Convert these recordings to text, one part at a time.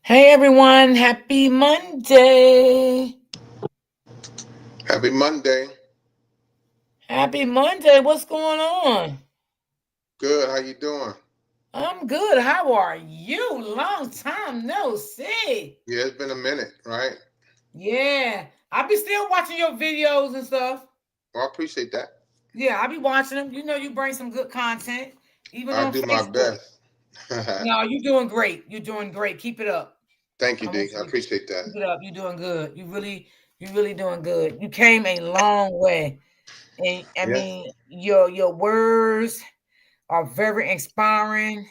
Hey everyone, happy Monday. Happy Monday. Happy Monday. What's going on? Good. How you doing? I'm good. How are you? Long time no see. Yeah, it's been a minute, right? Yeah, I be still watching your videos and stuff. Well, I appreciate that. Yeah, I be watching them. You know you bring some good content, even I on do my Facebook. best. No, you're doing great. You're doing great. Keep it up. Thank you, I want D. I you to appreciate that. keep it up. You're doing good. You really doing good. You came a long way. And I Yeah. mean your words are very inspiring.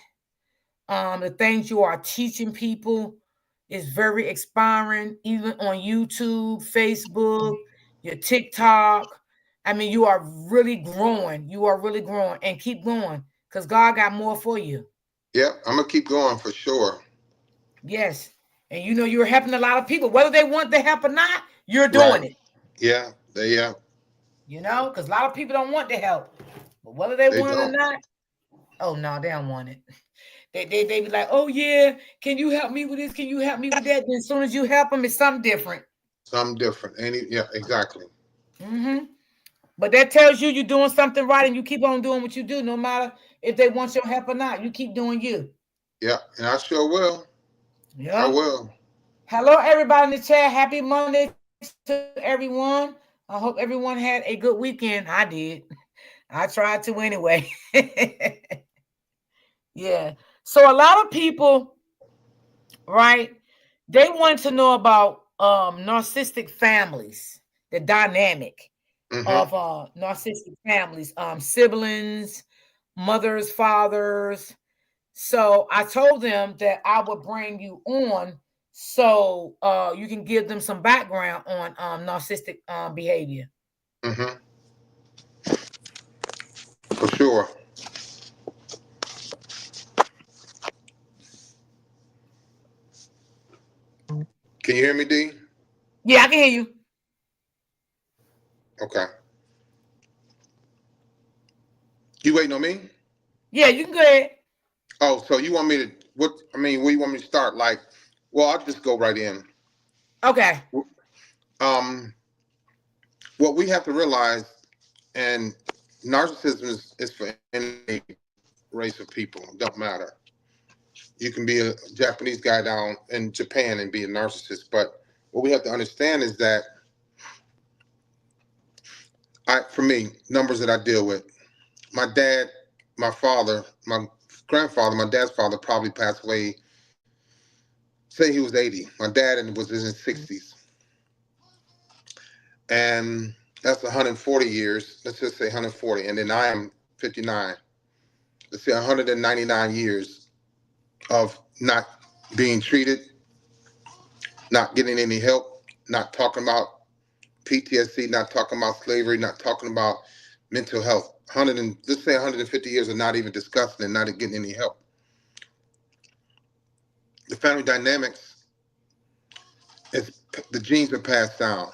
The things you are teaching people is very inspiring, even on YouTube, Facebook, your TikTok. I mean, you are really growing. You are really growing, and keep going because God got more for you. Yep. I'm gonna keep going for sure. Yes, and you know you're helping a lot of people, whether they want the help or not. You're Right. doing it. Yeah. You know, because a lot of people don't want the help, but whether they They want it or don't. not, oh no, they don't want it. They be like, oh yeah, can you help me with this? Can you help me with that? Then as soon as you help them, it's something different. Something different. Any? Yeah. Exactly. hmm But that tells you you're doing something right, and you keep on doing what you do, no matter if they want your help or not. You keep doing you. Yeah. And I sure will. I Yeah. will. Hello, everybody in the chat. Happy Monday to everyone. I hope everyone had a good weekend. I did. I tried to anyway. Yeah. So a lot of people, right? They want to know about narcissistic families, the dynamic Mm-hmm. of narcissistic families, siblings, mothers, fathers. So I told them that I would bring you on so you can give them some background on narcissistic behavior. Mm-hmm. For sure. Can you hear me, D? Yeah, I can hear you. Okay. You waiting on me? Yeah, you can go ahead. Oh, so you want me to? What? I mean, where you want me to start? Like, well, I'll just go right in. Okay. Um, what we have to realize, and narcissism is for any race of people. It don't matter. You can be a Japanese guy down in Japan and be a narcissist, but what we have to understand is that for me, numbers that I deal with, my dad, my father, my grandfather, my dad's father probably passed away. Say he was 80. My dad was in his 60s, and that's 140 years. Let's just say 140, and then I am 59. Let's say 199 years of not being treated, not getting any help, not talking about PTSD, not talking about slavery, not talking about mental health. 100 and let's say 150 years of not even discussing and not getting any help. The family dynamics is the genes are passed down.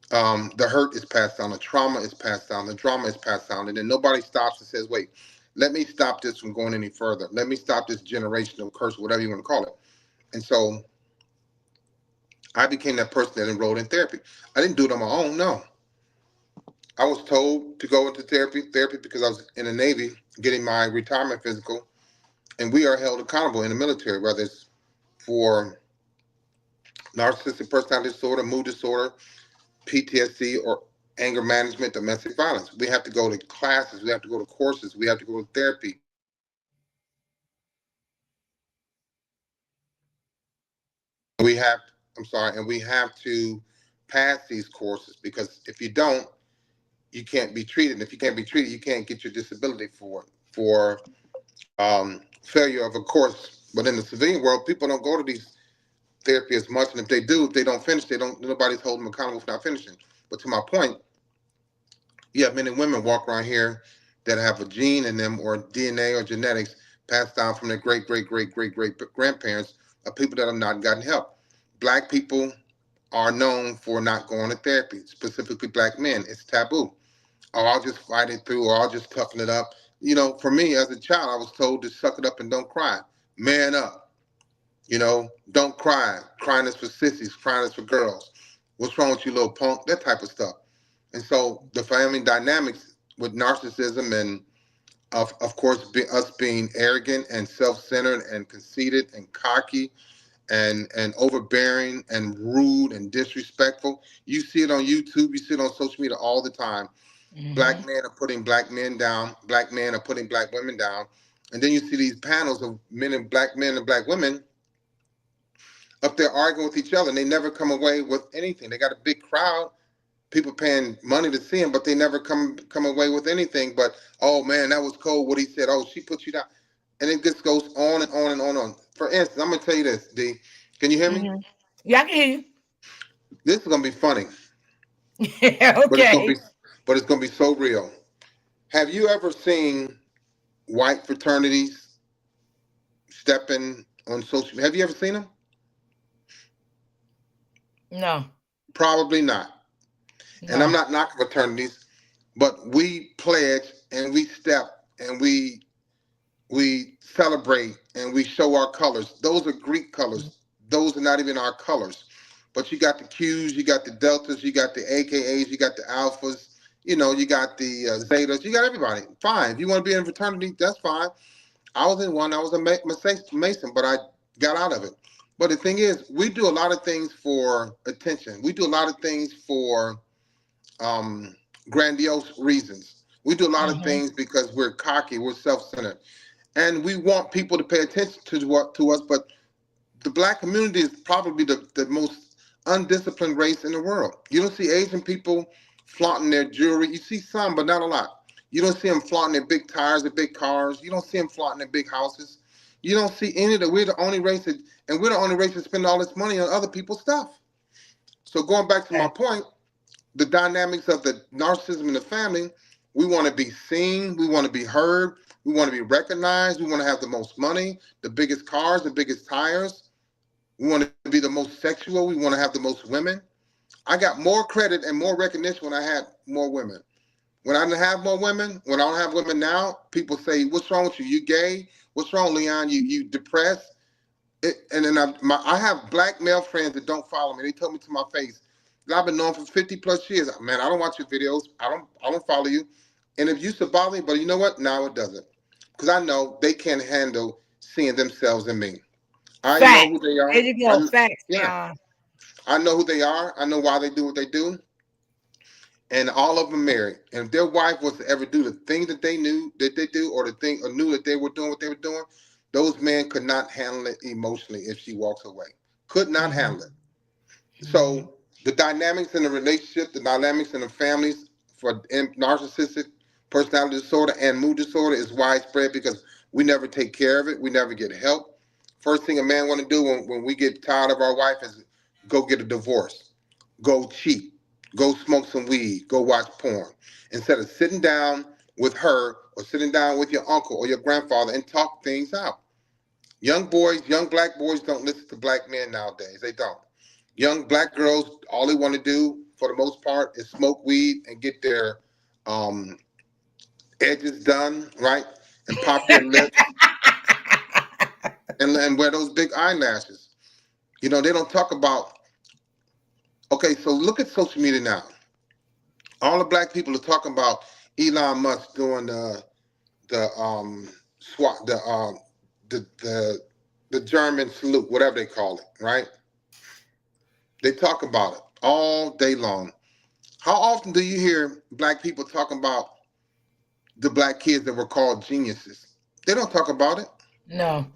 The hurt is passed down, the trauma is passed down, the drama is passed down, and then nobody stops and says, "Wait, let me stop this from going any further. Let me stop this generational curse, whatever you want to call it." And so I became that person that enrolled in therapy. I didn't do it on my own. No, I was told to go into therapy because I was in the Navy getting my retirement physical, and we are held accountable in the military, whether it's for narcissistic personality disorder, mood disorder, PTSD, or anger management, domestic violence. We have to go to classes, we have to go to courses, we have to go to therapy. We have, I'm sorry, and we have to pass these courses because if you don't, you can't be treated. And if you can't be treated, you can't get your disability for failure of a course. But in the civilian world, people don't go to these therapy as much, and if they don't finish. They don't. Nobody's holding them accountable for not finishing. But to my point, you have men and women walk around here that have a gene in them or DNA or genetics passed down from their great grandparents of people that have not gotten help. Black people are known for not going to therapy, specifically black men. It's taboo. Or I'll just fight it through, or I'll just toughen it up. You know, for me as a child, I was told to suck it up and don't cry. Man up. You know, don't cry. Crying is for sissies. Crying is for girls. What's wrong with you, little punk? That type of stuff. And so the family dynamics with narcissism and of course us being arrogant and self-centered and conceited and cocky and overbearing and rude and disrespectful. You see it on YouTube. You see it on social media all the time. Black Mm-hmm. men are putting black men down. Black men are putting black women down. And then you see these panels of men and black women up there arguing with each other, and they never come away with anything. They got a big crowd, people paying money to see them, but they never come away with anything. But oh man, that was cold. What he said. Oh, she put you down, and it just goes on and on and on and on. For instance, I'm gonna tell you this, D. Can you hear me? Mm-hmm. Yeah, I can hear This is gonna be funny, you. but it's gonna be Okay. but it's gonna be so real. Have you ever seen white fraternities stepping on social? Have you ever seen them? No, Probably not. And I'm no. not knocking fraternities, but we pledge and we step and we celebrate and we show our colors. Those are Greek colors. Those are not even our colors. But you got the Qs, you got the Deltas, you got the AKAs, you got the Alphas, you got the Zetas, you got everybody. Fine. If you want to be in a fraternity, that's fine. I was in one. I was a Mason, but I got out of it. But the thing is, we do a lot of things for attention. We do a lot of things for um, grandiose reasons. We do a lot of Mm-hmm. things because we're cocky, we're self-centered, and we want people to pay attention to us. But the black community is probably the most undisciplined race in the world. You don't see Asian people flaunting their jewelry. You see some, but not a lot. You don't see them flaunting their big tires, their big cars. You don't see them flaunting their big houses. You don't see any of that. We're the only race that, and we're the only race that spend all this money on other people's stuff. So going back to my Okay. point, the dynamics of the narcissism in the family, we want to be seen, we want to be heard, we want to be recognized, we want to have the most money, the biggest cars, the biggest tires, we want to be the most sexual, we want to have the most women. I got more credit and more recognition when I had more women. When I didn't have more women, when I don't have women now, people say, "What's wrong with you? You gay? What's wrong, Leon? You depressed?" And then I have black male friends that don't follow me. They tell me to my face that I've been known for 50 plus years. Man, I don't watch your videos. I don't follow you. And it used to bother me, but you know what? Now it doesn't. Because I know they can't handle seeing themselves in me. I know who Facts. they There are. you go. Facts, Yeah, Leon. I know who they are. I know why they do what they do. And all of them married. And if their wife was to ever do the thing that they knew that they do, or the thing, or knew that they were doing what they were doing, those men could not handle it emotionally if she walks away. Could not Mm-hmm. handle it. Mm-hmm. So the dynamics in the relationship, the dynamics in the families for narcissistic personality disorder and mood disorder is widespread because we never take care of it. We never get help. First thing a man want to do when we get tired of our wife is go get a divorce, go cheat, go smoke some weed, go watch porn. Instead of sitting down with her or sitting down with your uncle or your grandfather and talk things out. Young boys, young black boys don't listen to black men nowadays. They don't. Young black girls, all they want to do for the most part is smoke weed and get their um, edges done, right? And pop their lips and wear those big eyelashes. They don't talk about, okay, so look at social media now. All the black people are talking about Elon Musk doing the swat the the German salute, whatever they call it, right? They talk about it all day long. How often do you hear black people talking about the black kids that were called geniuses? They don't talk about it. No.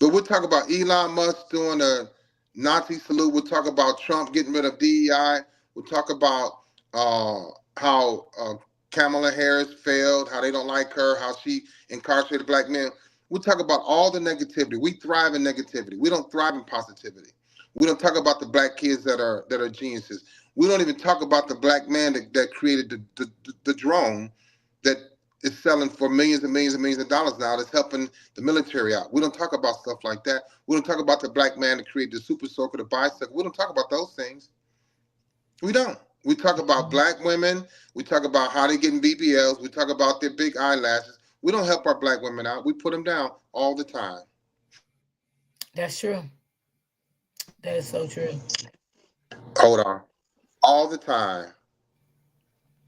But we'll talk about Elon Musk doing a Nazi salute. We'll talk about Trump getting rid of DEI. We'll talk about how Kamala Harris failed, how they don't like her, how she incarcerated black men. We'll talk about all the negativity. We thrive in negativity. We don't thrive in positivity. We don't talk about the black kids that are geniuses. We don't even talk about the black man that created the drone that is selling for millions and millions and millions of dollars now, that's helping the military out. We don't talk about stuff like that. We don't talk about the black man that created the super soaker, the bicycle. We don't talk about those things. We don't. We talk about black women. We talk about how they getting BBLs. We talk about their big eyelashes. We don't help our black women out. We put them down all the time. That's true. That is so true. Hold on. All the time.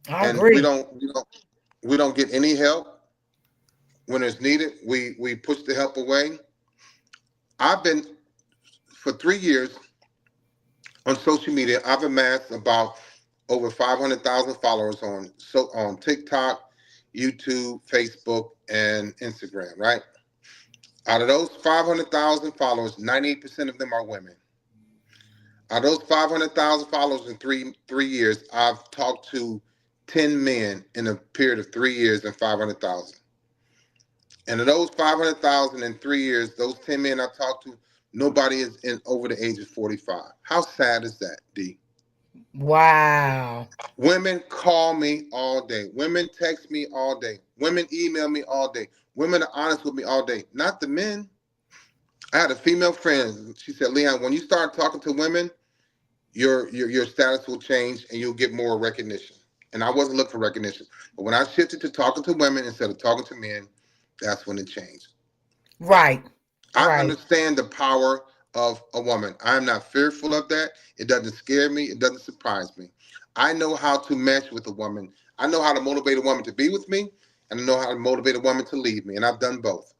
I And agree. we don't get any help when it's needed. We push the help away. I've been for 3 years on social media. I've amassed about over 500,000 followers on TikTok, YouTube, Facebook, and Instagram. Right. Out of those 500,000 followers, 98% of them are women. Out of those 500,000 followers in three years, I've talked to 10 men in a period of 3 years and 500,000. And of those 500,000 in 3 years, those 10 men I talked to, nobody is in over the age of 45. How sad is that, D? Wow. Women call me all day. Women text me all day. Women email me all day. Women are honest with me all day. Not the men. I had a female friend. She said, Leon, when you start talking to women, your status will change and you'll get more recognition. And I wasn't looking for recognition. But when I shifted to talking to women instead of talking to men, that's when it changed. Right. I Right. understand the power of a woman. I'm not fearful of that. It doesn't scare me. It doesn't surprise me. I know how to mesh with a woman. I know how to motivate a woman to be with me, and I know how to motivate a woman to leave me. And I've done both.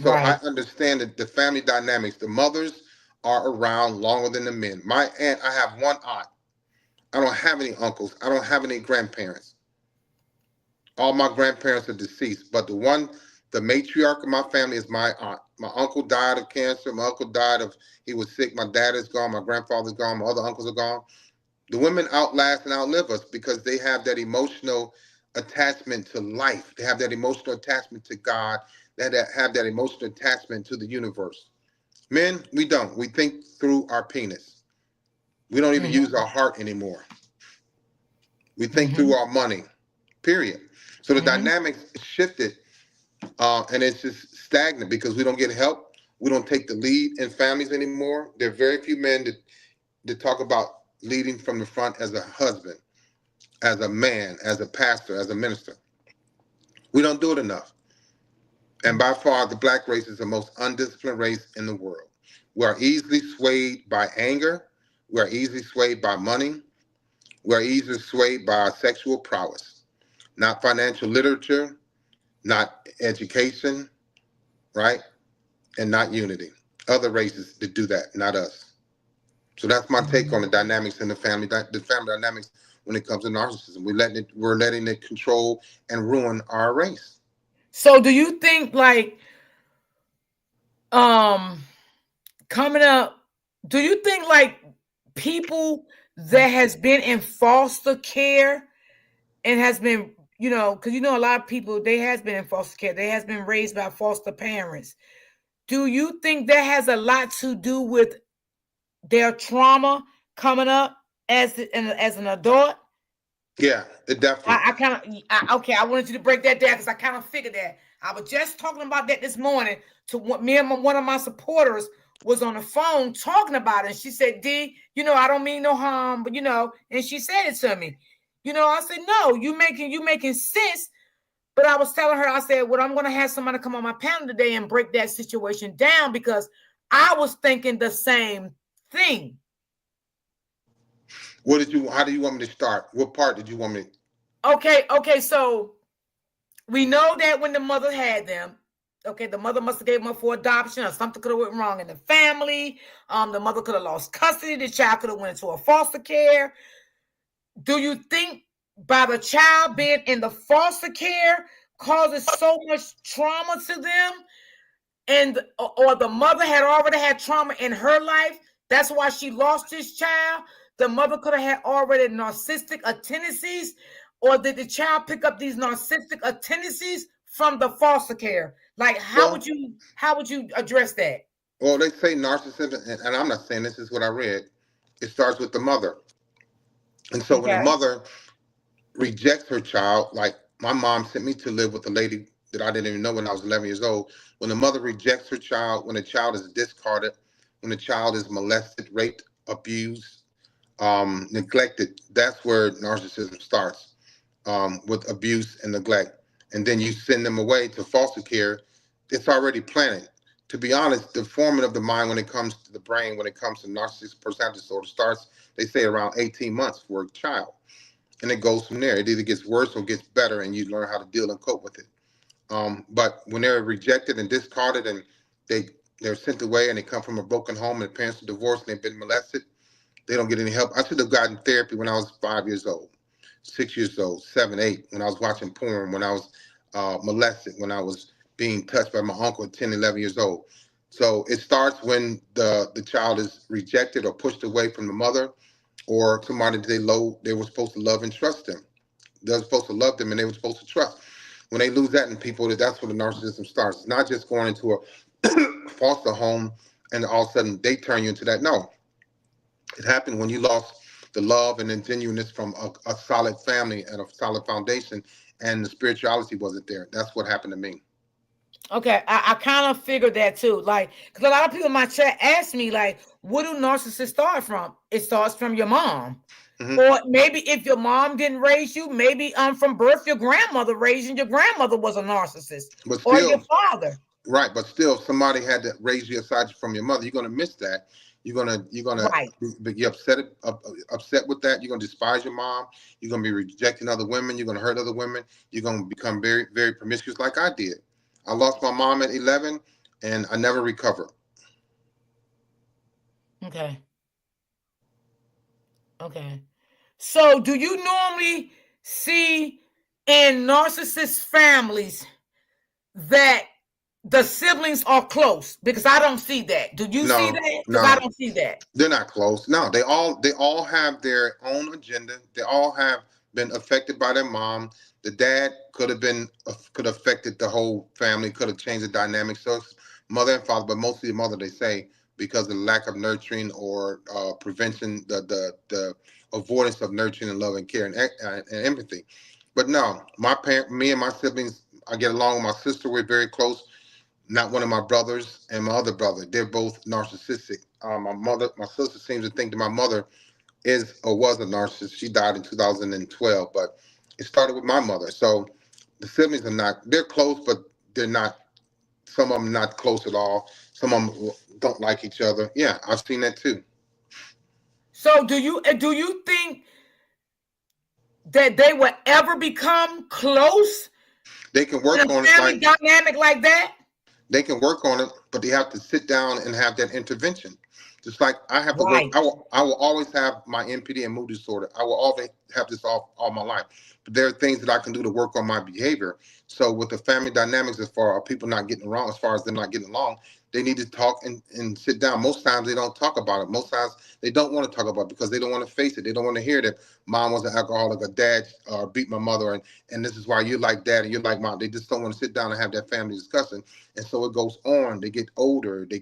So I Right. understand that the family dynamics. The mothers are around longer than the men. My aunt, I have one aunt. I don't have any uncles. I don't have any grandparents. All my grandparents are deceased, but the matriarch of my family is my aunt. My uncle died of cancer. My uncle died of, he was sick. My dad is gone. My grandfather's gone. My other uncles are gone. The women outlast and outlive us because they have that emotional attachment to life. They have that emotional attachment to God. They have that emotional attachment to the universe. Men, we don't. We think through our penis. We don't even use Mm-hmm. our heart anymore. We think Mm-hmm. through our money, period. So the Mm-hmm. dynamics shifted, and it's just stagnant because we don't get help. We don't take the lead in families anymore. There are very few men that talk about leading from the front as a husband, as a man, as a pastor, as a minister. We don't do it enough. And by far, the black race is the most undisciplined race in the world. We are easily swayed by anger. We are easily swayed by money. We are easily swayed by our sexual prowess, not financial literature, not education, right? And not unity. Other races that do that, not us. So that's my take on the dynamics in the family dynamics when it comes to narcissism. We're letting it control and ruin our race. So do you think like um coming up, do you think like people that has been in foster care and has been, because a lot of people they has been in foster care, they has been raised by foster parents. Do you think that has a lot to do with their trauma coming up as an adult? Yeah, it definitely. I kind of okay. I wanted you to break that down because I kind of figured that. I was just talking about that this morning to me and one of my supporters was on the phone talking about it. And she said, "D, I don't mean no harm, but and she said it to me. I said, no, you making sense. But I was telling her, I said, well, I'm gonna have somebody come on my panel today and break that situation down because I was thinking the same thing. How do you want me to start? What part did you want me? Okay, so we know that when the mother had them, okay, the mother must have gave them up for adoption or something could have went wrong in the family. The mother could have lost custody. The child could have went into a foster care. Do you think by the child being in the foster care causes so much trauma to them, and or the mother had already had trauma in her life? That's why she lost this child. The mother could have had already narcissistic tendencies, or did the child pick up these narcissistic tendencies from the foster care? Like, Well, how would you address that? well, they say narcissism, and I'm not saying this is what I read. It starts with the mother, and so when the Okay. mother rejects her child, like my mom sent me to live with a lady that I didn't even know when I was 11 years old. When the mother rejects her child, when the child is discarded, when the child is molested, raped, abused, neglected, that's where narcissism starts, with abuse and neglect. And then you send them away to foster care. It's already planted. to be honest, the forming of the mind when it comes to the brain, when it comes to narcissistic personality disorder, starts, they say, around 18 months for a child. And it goes from there. It either gets worse or gets better, and you learn how to deal and cope with it. But when they're rejected and discarded, and they they're sent away, and they come from a broken home, and the parents are divorced, and they've been molested, they don't get any help. I should have gotten therapy when I was 5 years old, 6 years old, seven, eight, when I was watching porn, when I was molested, when I was being touched by my uncle at 10, 11 years old. So it starts when the child is rejected or pushed away from the mother or somebody they were supposed to love and trust them. They were supposed to love them and they were supposed to trust. When they lose that in people, that's when the narcissism starts. It's not just going into a foster home and all of a sudden they turn you into that. No, it happened when you lost the love and the genuineness from a solid family and a solid foundation, and the spirituality wasn't there. That's what happened to me. Okay, I kind of figured that too. Like, because a lot of people in my chat ask me, like, what do narcissists start from? It starts from your mom. Hmm. Or maybe if your mom didn't raise you, maybe from birth, your grandmother raised you, your grandmother was a narcissist. But Or your still, father. right? But still, if somebody had to raise you aside from your mother, you're gonna miss that. You're gonna Right. be upset with that. You're gonna despise your mom. You're gonna be rejecting other women. You're gonna hurt other women. You're gonna become very very promiscuous, like I did. I lost my mom at 11, and I never recovered. Okay. Okay. So do you normally see in narcissist families that the siblings are close? Because I don't see that. Do you see No, that? Because I no, don't see that. they're not close. No, they all have their own agenda. They all have been affected by their mom. The dad could have affected the whole family, could have changed the dynamic. So it's mother and father, but mostly the mother. They say because of the lack of nurturing or prevention, the avoidance of nurturing and love and care and empathy. But no, me and my siblings, I get along with my sister. We're very close. Not one of my brothers and my other brother. They're both narcissistic. My sister seems to think that my mother is or was a narcissist. She died in 2012, but it started with my mother. So the siblings are not, they're close, but they're not, some of them not close at all. Some of them don't like each other. Yeah, I've seen that too. So do you think that they will ever become close They can in work a on it family like dynamic like that? they can work on it, but they have to sit down and have that intervention. Just like I have to work, Right. I will always have my NPD and mood disorder. I will always have this all my life. But there are things that I can do to work on my behavior. So with the family dynamics, as far as people not getting along, as far as them not getting along, they need to talk and sit down. Most times they don't talk about it. Most times they don't want to talk about it because they don't want to face it. They don't want to hear that mom was an alcoholic or dad beat my mother and this is why you like dad and you like mom. They just don't want to sit down and have that family discussion. And so it goes on. They get older. They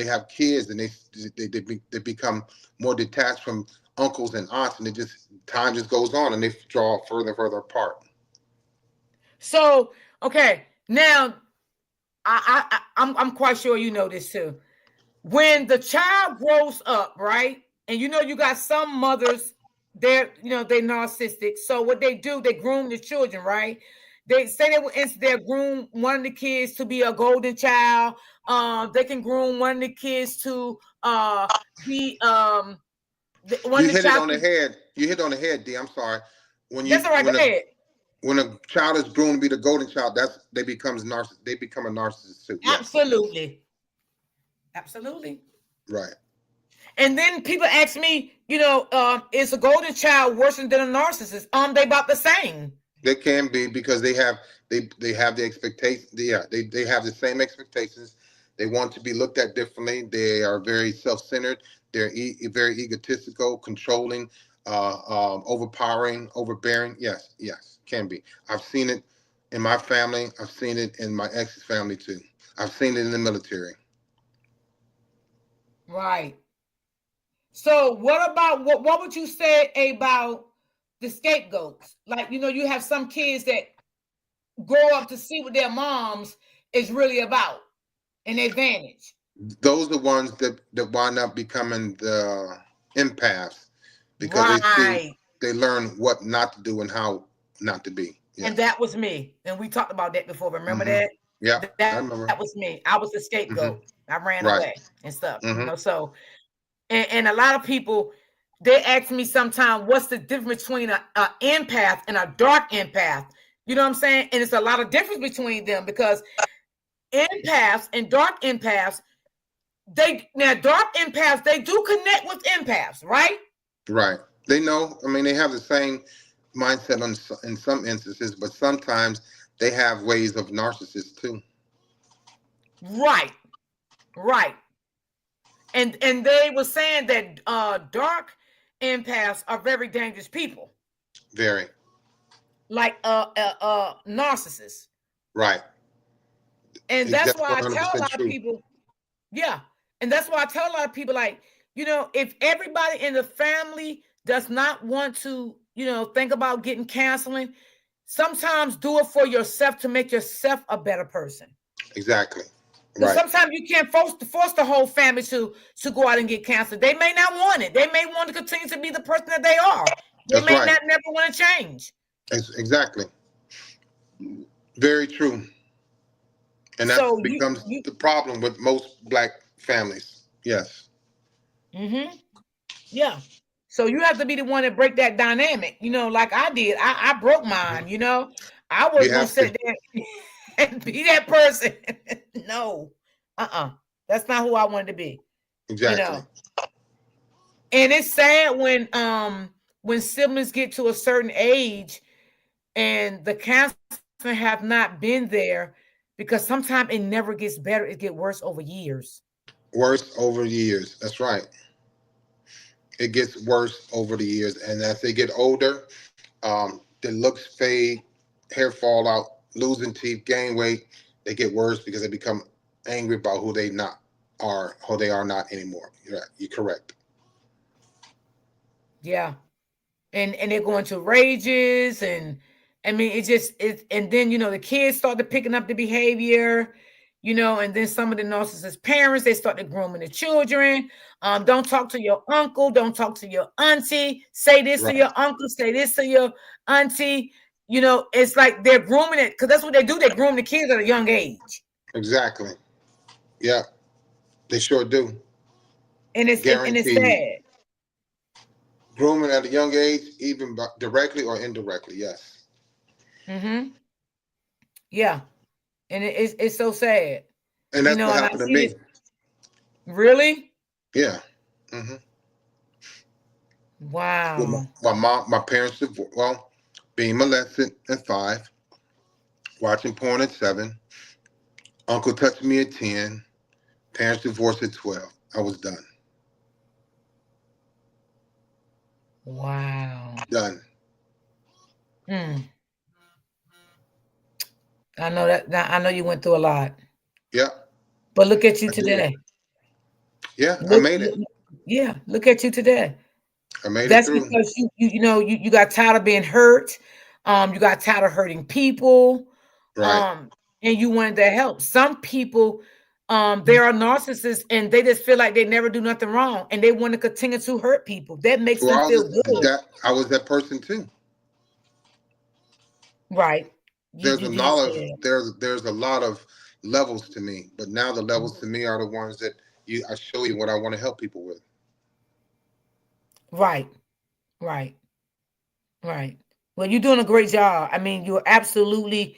have kids, and they become more detached from uncles and aunts, and it just time just goes on, and they draw further and further apart. So okay, now I'm quite sure you know this too. When the child grows up, right, and you got some mothers, they're narcissistic. So what they do, they groom the children, right? They say they groom one of the kids to be a golden child. They can groom one of the kids to be one You of the hit it child. on the head. You hit it on the head, D. I'm sorry. When That's you all right. Go ahead. when a child is groomed to be the golden child, they become a narcissist too. Yes, Absolutely, absolutely. right. And then people ask me, is a golden child worse than a narcissist? They about the same. They can be because they have the expectation. Yeah, they have the same expectations. They want to be looked at differently. They are very self-centered. They're very egotistical, controlling, overpowering, overbearing. Yes, yes, can be. I've seen it in my family. I've seen it in my ex's family too. I've seen it in the military. Right. So what about what would you say about the scapegoats? Like, you have some kids that grow up to see what their moms is really about and advantage. Those are the ones that wind up becoming the empaths because Right. they learn what not to do and how not to be. And Yes. that was me. And we talked about that before. Remember Hmm. that? Yeah, I That was remember. me. I was the scapegoat. Hmm. I ran away Right. and stuff, Hmm. So, and a lot of people, they ask me sometimes, what's the difference between a empath and a dark empath? You know what I'm saying? And it's a lot of difference between them because empaths and dark empaths, dark empaths, they do connect with empaths, right? Right. They know. I mean, they have the same mindset in some instances, but sometimes they have ways of narcissists too. Right, right. And they were saying that dark empaths are very dangerous people, Very. like narcissists. Right. And that's That's why I tell a 100% lot of true. people, yeah. And that's why I tell a lot of people, like, if everybody in the family does not want to, think about getting counseling, sometimes do it for yourself to make yourself a better person. Exactly. Because Right. sometimes you can't force the whole family to go out and get counseling. They may not want it. They may want to continue to be the person that they are. They That's may right. not never want to change. Exactly. Very true. And that So becomes you the problem with most black families. Yes. mm-hmm. Yeah. So you have to be the one to break that dynamic, like I did. I broke mine, Hmm. I You wasn't gonna have to. sit there and be that person. No. Uh-uh. That's not who I wanted to be, you Exactly. know. And it's sad when siblings get to a certain age and the counselor have not been there because sometimes it never gets better. It get worse over years. Worse over the years. That's right. It gets worse over the years. And as they get older, their looks fade, hair fall out, losing teeth, gain weight. They get worse because they become angry about who they are not anymore. You're right. You're correct. Yeah. And they're going to rages, and I mean and then the kids started picking up the behavior, and then some of the narcissist parents, they started grooming the children. Don't talk to your uncle, don't talk to your auntie, say this to Right. your uncle, say this to your auntie. It's like they're grooming it because that's what they do. They groom the kids at a young age. Exactly. Yeah. They sure do. And it's Guaranteed. sad. Grooming at a young age, even directly or indirectly. Yes. Hmm. Yeah. And it's so sad. And that's what And I happened to see me. this. Really? Yeah. Hmm. With Wow. my mom, my parents divorced. Well, being molested at 5, watching porn at 7, uncle touched me at 10, parents divorced at 12. I was done. Wow. Done. Mm. I know that. Now, I know you went through a lot, Yeah, but look at you I did. today. Yeah, I Look, made it. look, yeah, look at you today. I made it That's through. because you got tired of being hurt. You got tired of hurting people. Right. Um, and you wanted that help. Some people, they are narcissists and they just feel like they never do nothing wrong, and they want to continue to hurt people. That makes For them all feel this, good, that I was that person too. right? You There's you a did lot say of that, there's a lot of levels to me, but now the levels to me are the ones that I show you what I want to help people with. right? Right. Right. Well, you're doing a great job. I mean, you're absolutely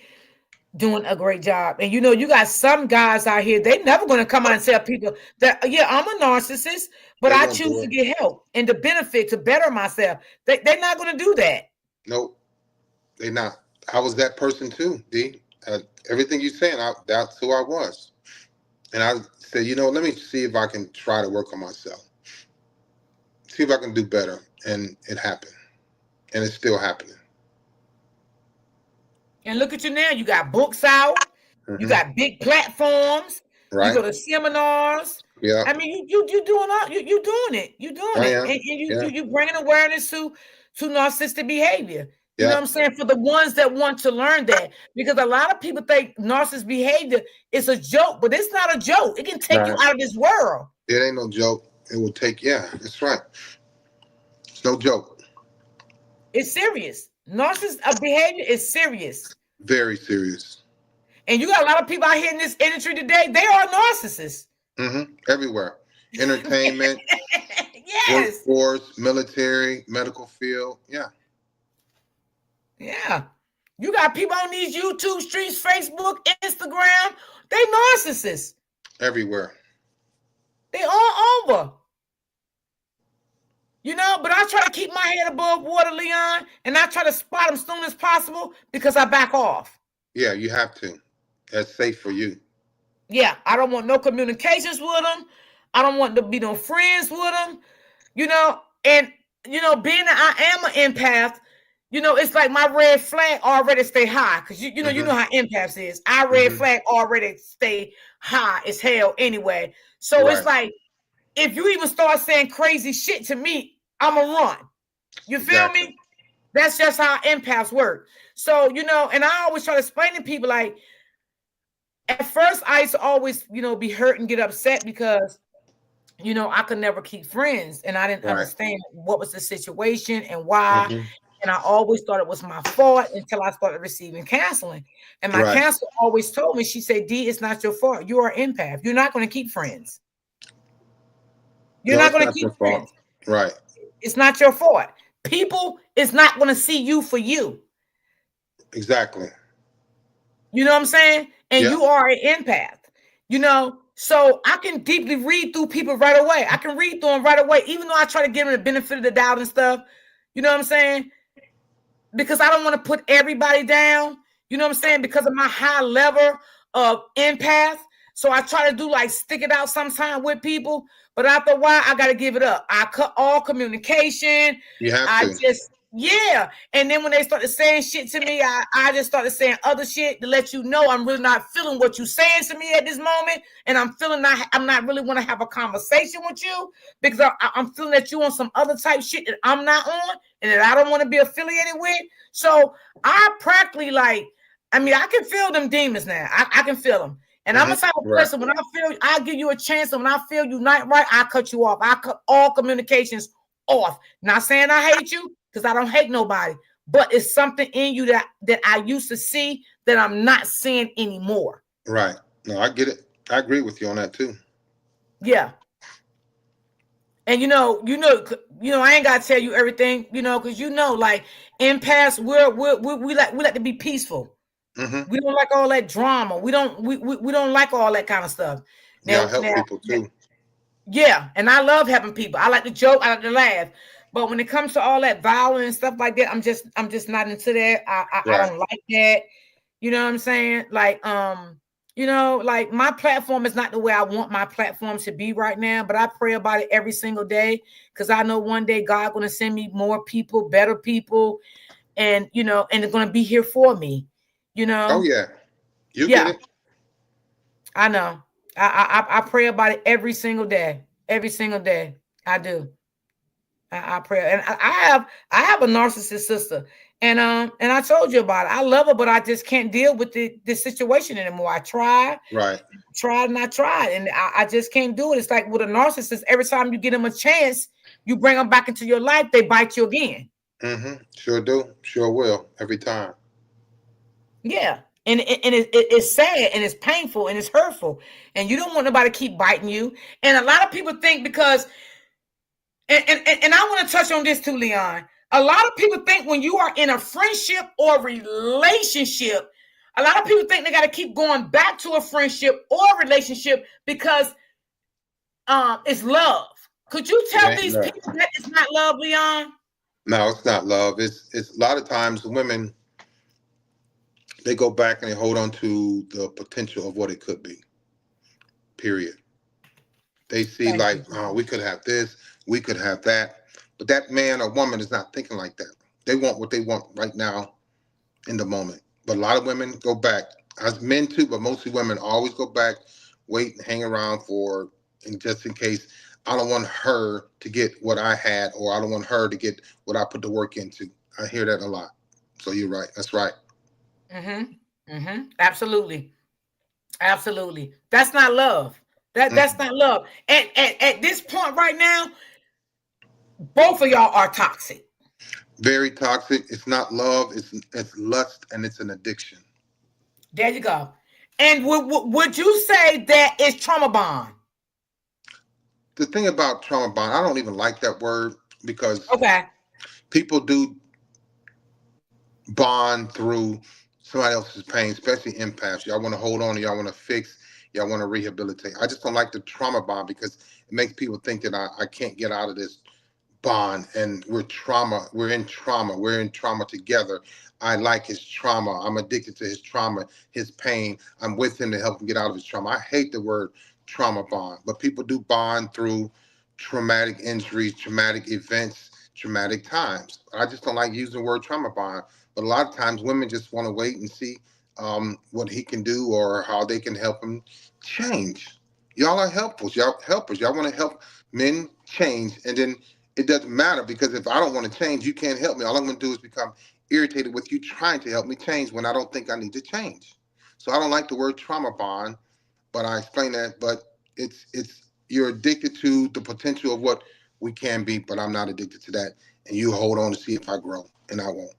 doing a great job. And you got some guys out here, they never going to come out and tell people that, yeah, I'm a narcissist, but They I won't choose do to it. get help and to benefit, to better myself. They're not going to do that. Nope, they not. I was that person too, D. Everything you saying, that's who I was. And I said, let me see if I can try to work on myself, see if I can do better. And it happened, and it's still happening. And look at you now. You got books out. You Hmm. got big platforms. You Right? go to seminars. Yeah, I mean, you doing all you doing it. You doing I it, am. and Yeah, you bringing awareness to narcissistic behavior. You know yeah. what I'm saying? For the ones that want to learn that, because a lot of people think narcissist behavior is a joke, but it's not a joke. It can take you Right. out of this world. It ain't no joke. It will take. Yeah, that's right. It's no joke. It's serious. Narcissist behavior is serious. Very serious. And you got a lot of people out here in this industry today, they are narcissists. Everywhere. Entertainment, Yes. workforce, military, medical field. Yeah. Yeah. You got people on these YouTube streets, Facebook, Instagram, they narcissists. Everywhere. They all over. But I try to keep my head above water, Leon, and I try to spot them as soon as possible because I back off. Yeah, you have to. That's safe for you. Yeah, I don't want no communications with them. I don't want to be no friends with them. And being that I am an empath, it's like my red flag already stay high because you know Hmm. how empaths is. Our red Hmm. flag already stay high as hell anyway. So it's Right. like if you even start saying crazy shit to me, I'ma run. You feel Exactly. me? That's just how empaths work. So, and I always try to explain to people like at first I used to always, be hurt and get upset because, I could never keep friends and I didn't Right. understand what was the situation and why. Hmm. And I always thought it was my fault until I started receiving counseling. And my Right. counselor always told me, she said, D, it's not your fault. You are an empath. You're not going to keep friends. You're No, not it's going to not your keep fault. friends. Right. It's not your fault. People is not going to see you for you. Exactly. You know what I'm saying? And Yeah. you are an empath, so I can deeply read through people right away. I can read through them right away, even though I try to give them the benefit of the doubt and stuff. You know what I'm saying? Because I don't want to put everybody down. You know what I'm saying? Because of my high level of empath. So I try to do like stick it out sometime with people, but after a while, I got to give it up. I cut all communication. You have I to. just, yeah. And then when they started saying shit to me, I just started saying other shit to let you know I'm really not feeling what you're saying to me at this moment. And I'm not really want to have a conversation with you because I'm feeling that you on some other type shit that I'm not on and that I don't want to be affiliated with. So I practically I can feel them demons now. I can feel them. And I'm Hmm. a type of Right. person when I give you a chance, and when I feel you not right, I cut you off. I cut all communications off. Not saying I hate you, because I don't hate nobody, but it's something in you that I used to see that I'm not seeing anymore. Right. No, I get it. I agree with you on that too. Yeah. And I ain't gotta tell you everything, because like in past, we like to be peaceful. Hmm. We don't like all that drama. We don't like all that kind of stuff. Y'all Now, help people too. yeah, and I love helping people. I like to joke, I like to laugh. But when it comes to all that violence and stuff like that, I'm just not into that. I Right. don't like that. You know what I'm saying? Like my platform is not the way I want my platform to be right now, but I pray about it every single day because I know one day God gonna send me more people, better people, and they're gonna be here for me. You Oh know? yeah. You get Yeah, it. I know. I pray about it every single day. Every single day. I do. I pray. And I have a narcissist sister. And I told you about it. I love her, but I just can't deal with this situation anymore. I Right. tried and I tried, and I just can't do it. It's like with a narcissist, every time you get them a chance, you bring them back into your life, they bite you again. Hmm. Sure do. Sure will. Every time. Yeah. And it's sad and it's painful and it's hurtful. And you don't want nobody to keep biting you. And a lot of people think because and I want to touch on this too, Leon. A lot of people think when you are in a friendship or relationship, a lot of people think they got to keep going back to a friendship or relationship because it's love. Could you It tell ain't these love. people that it's not love, Leon? No, it's not love. It's a lot of times women, they go back and they hold on to the potential of what it could be. Period. They see Thank like, you. oh, we could have this, we could have that. But that man or woman is not thinking like that. They want what they want right now in the moment. But a lot of women go back, as men too, but mostly women always go back, wait and hang around for, and just in case I don't want her to get what I had, or I don't want her to get what I put the work into. I hear that a lot. So you're right. That's right. Mm-hmm. Mm-hmm. Absolutely. Absolutely. That's not love. That's Mhm. not love. At this point right now, both of y'all are toxic. Very toxic. It's not love. It's lust and it's an addiction. There you go. And would you say that is trauma bond? The thing about trauma bond, I don't even like that word because Okay. people do bond through somebody else's pain, especially empaths. Y'all want to hold on, y'all want to fix, y'all want to rehabilitate. I just don't like the trauma bond because it makes people think that I can't get out of this bond, and we're in trauma together. I like his trauma, I'm addicted to his trauma, his pain, I'm with him to help him get out of his trauma. I hate the word trauma bond, but people do bond through traumatic injuries, traumatic events, traumatic times. I just don't like using the word trauma bond, but a lot of times women just want to wait and see what he can do or how they can help him change. Y'all are helpers, y'all want to help men change, and then it doesn't matter because if I don't want to change, you can't help me. All I'm going to do is become irritated with you trying to help me change when I don't think I need to change. So I don't like the word trauma bond, but I explain that. But it's you're addicted to the potential of what we can be, but I'm not addicted to that. And you hold on to see if I grow, and I won't.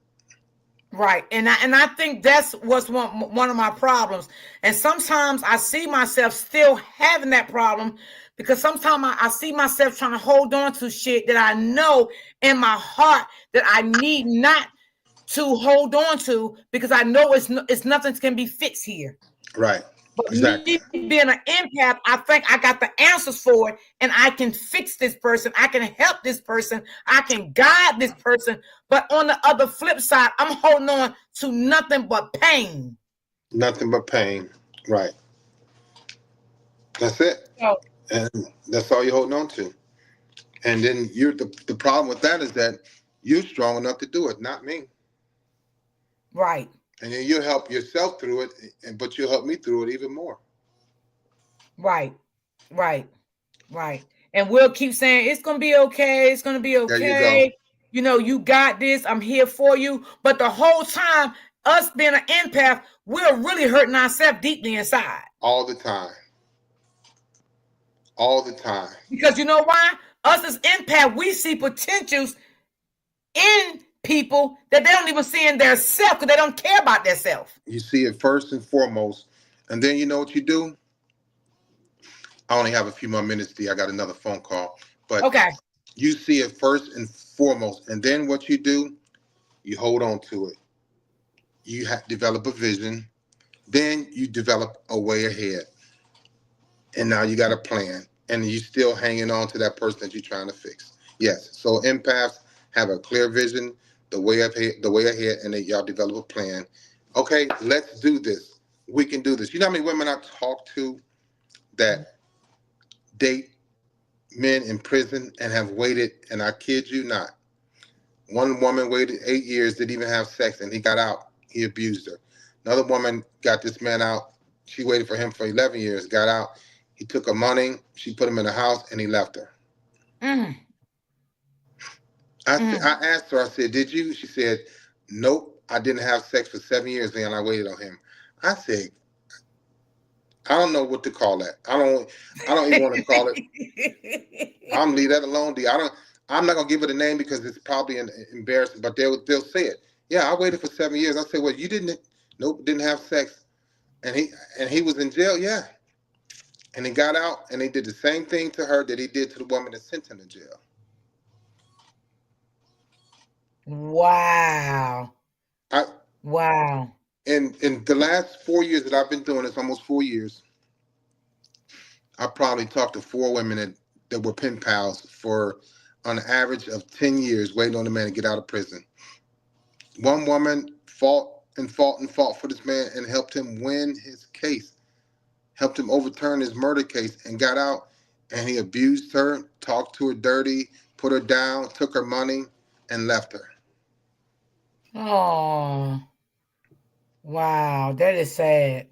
Right. And I think that's what's one of my problems. And sometimes I see myself still having that problem because sometimes I see myself trying to hold on to shit that I know in my heart that I need not to hold on to because I know it's nothing can be fixed here. Right. But me Exactly. being an empath, I think I got the answers for it, and I can fix this person. I can help this person. I can guide this person. But on the other flip side, I'm holding on to nothing but pain. Nothing but pain. Right. That's it. So, And that's all you're holding on to. And then the problem with that is that you're strong enough to do it, not me. right, And then you'll help yourself through it, but you'll help me through it even more. right, right, right. And we'll keep saying it's gonna be okay. It's gonna be There you go. okay. You know, you got this. I'm here for you. But the whole time, us being an empath, we're really hurting ourselves deeply inside. All the time. All the time. Because you know why? Us as empath, we see potentials in people that they don't even see in their self because they don't care about their self. You see it first and foremost. And then you know what you do? I only have a few more minutes, D. I got another phone call. But Okay. you see it first and foremost. And then what you do, you hold on to it. Develop a vision. Then you develop a way ahead. And now you got a plan. And you still hanging on to that person that you're trying to fix. Yes. So empaths have a clear vision, the way ahead, and then y'all develop a plan. Okay, let's do this. We can do this. You know how many women I talk to that date men in prison and have waited, and I kid you not, one woman waited 8 years, didn't even have sex, and he got out. He abused her. Another woman got this man out. She waited for him for 11 years, got out. He took her money. She put him in the house, and he left her. Mm, I mm. asked her, I said, did you? She said, nope, I didn't have sex for 7 years, and I waited on him. I said, I don't know what to call that. I don't even want to call it. I'm leave that alone, D. I'm not gonna give it a name because it's probably embarrassing, but they'll say it. Yeah, I waited for 7 years. I said, well, you didn't. Nope, didn't have sex, and he was in jail. Yeah, and he got out, and they did the same thing to her that he did to the woman that sent him to jail. Wow. I Wow. in the last 4 years that I've been doing this, almost 4 years, I probably talked to four women that were pen pals for on an average of 10 years, waiting on the man to get out of prison. One woman fought and fought and fought for this man and helped him win his case, helped him overturn his murder case, and got out. And he abused her, talked to her dirty, put her down, took her money, and left her. Oh, wow. That is sad.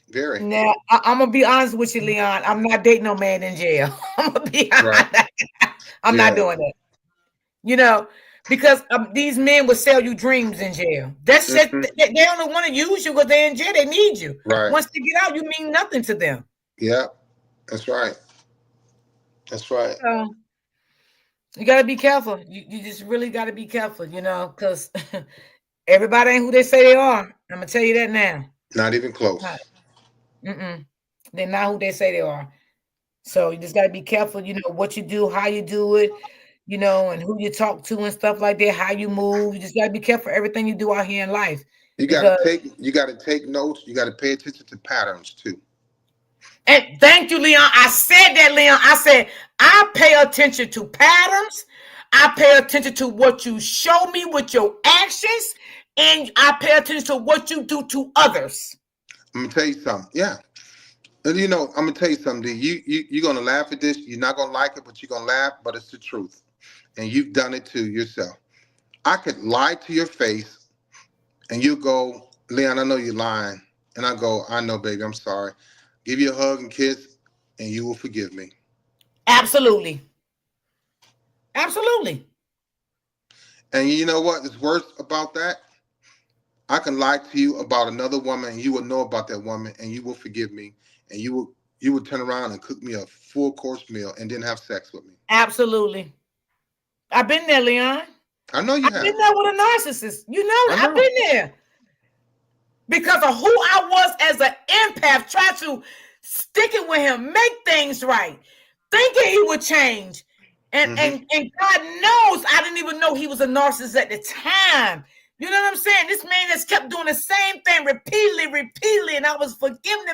Very. Now, I'm gonna be honest with you, Leon. I'm not dating no man in jail. I'm gonna be Right. honest. I'm not Yeah. doing that. You know, because these men will sell you dreams in jail. That's just Hmm. they only want to use you because they're in jail. They need you. Right. Once they get out, you mean nothing to them. Yeah. That's right. That's right. So you got to be careful. You just really got to be careful. You know, because everybody ain't who they say they are. I'm gonna tell you that now. Not even Not, close. Mm-mm. They're not who they say they are. So you just got to be careful, what you do, how you do it, and who you talk to and stuff like that, how you move. You just got to be careful everything you do out here in life. Because, You got to take notes. You got to pay attention to patterns too. and thank you, Leon. I said that, Leon. I said, I pay attention to patterns. I pay attention to what you show me with your actions. And I pay attention to what you do to others. I'm gonna tell you something. Yeah, and I'm gonna tell you something. You're gonna laugh at this. You're not gonna like it, but you're gonna laugh. But it's the truth, and you've done it to yourself. I could lie to your face, and you go, Leon, I know you're lying, and I go, I know, baby, I'm sorry. Give you a hug and kiss, and you will forgive me. Absolutely. Absolutely. And you know what is worse about that? I can lie to you about another woman, and you will know about that woman, and you will forgive me, and you will turn around and cook me a full course meal, and then have sex with me. Absolutely. I've been there, Leon. I know you I've been have. there with a narcissist. I I've know. been there because of who I was as an empath, try to stick it with him, make things right, thinking he would change. And Hmm. and and God knows I didn't even know he was a narcissist at the time. You know what I'm saying? This man just kept doing the same thing repeatedly, and I was forgiving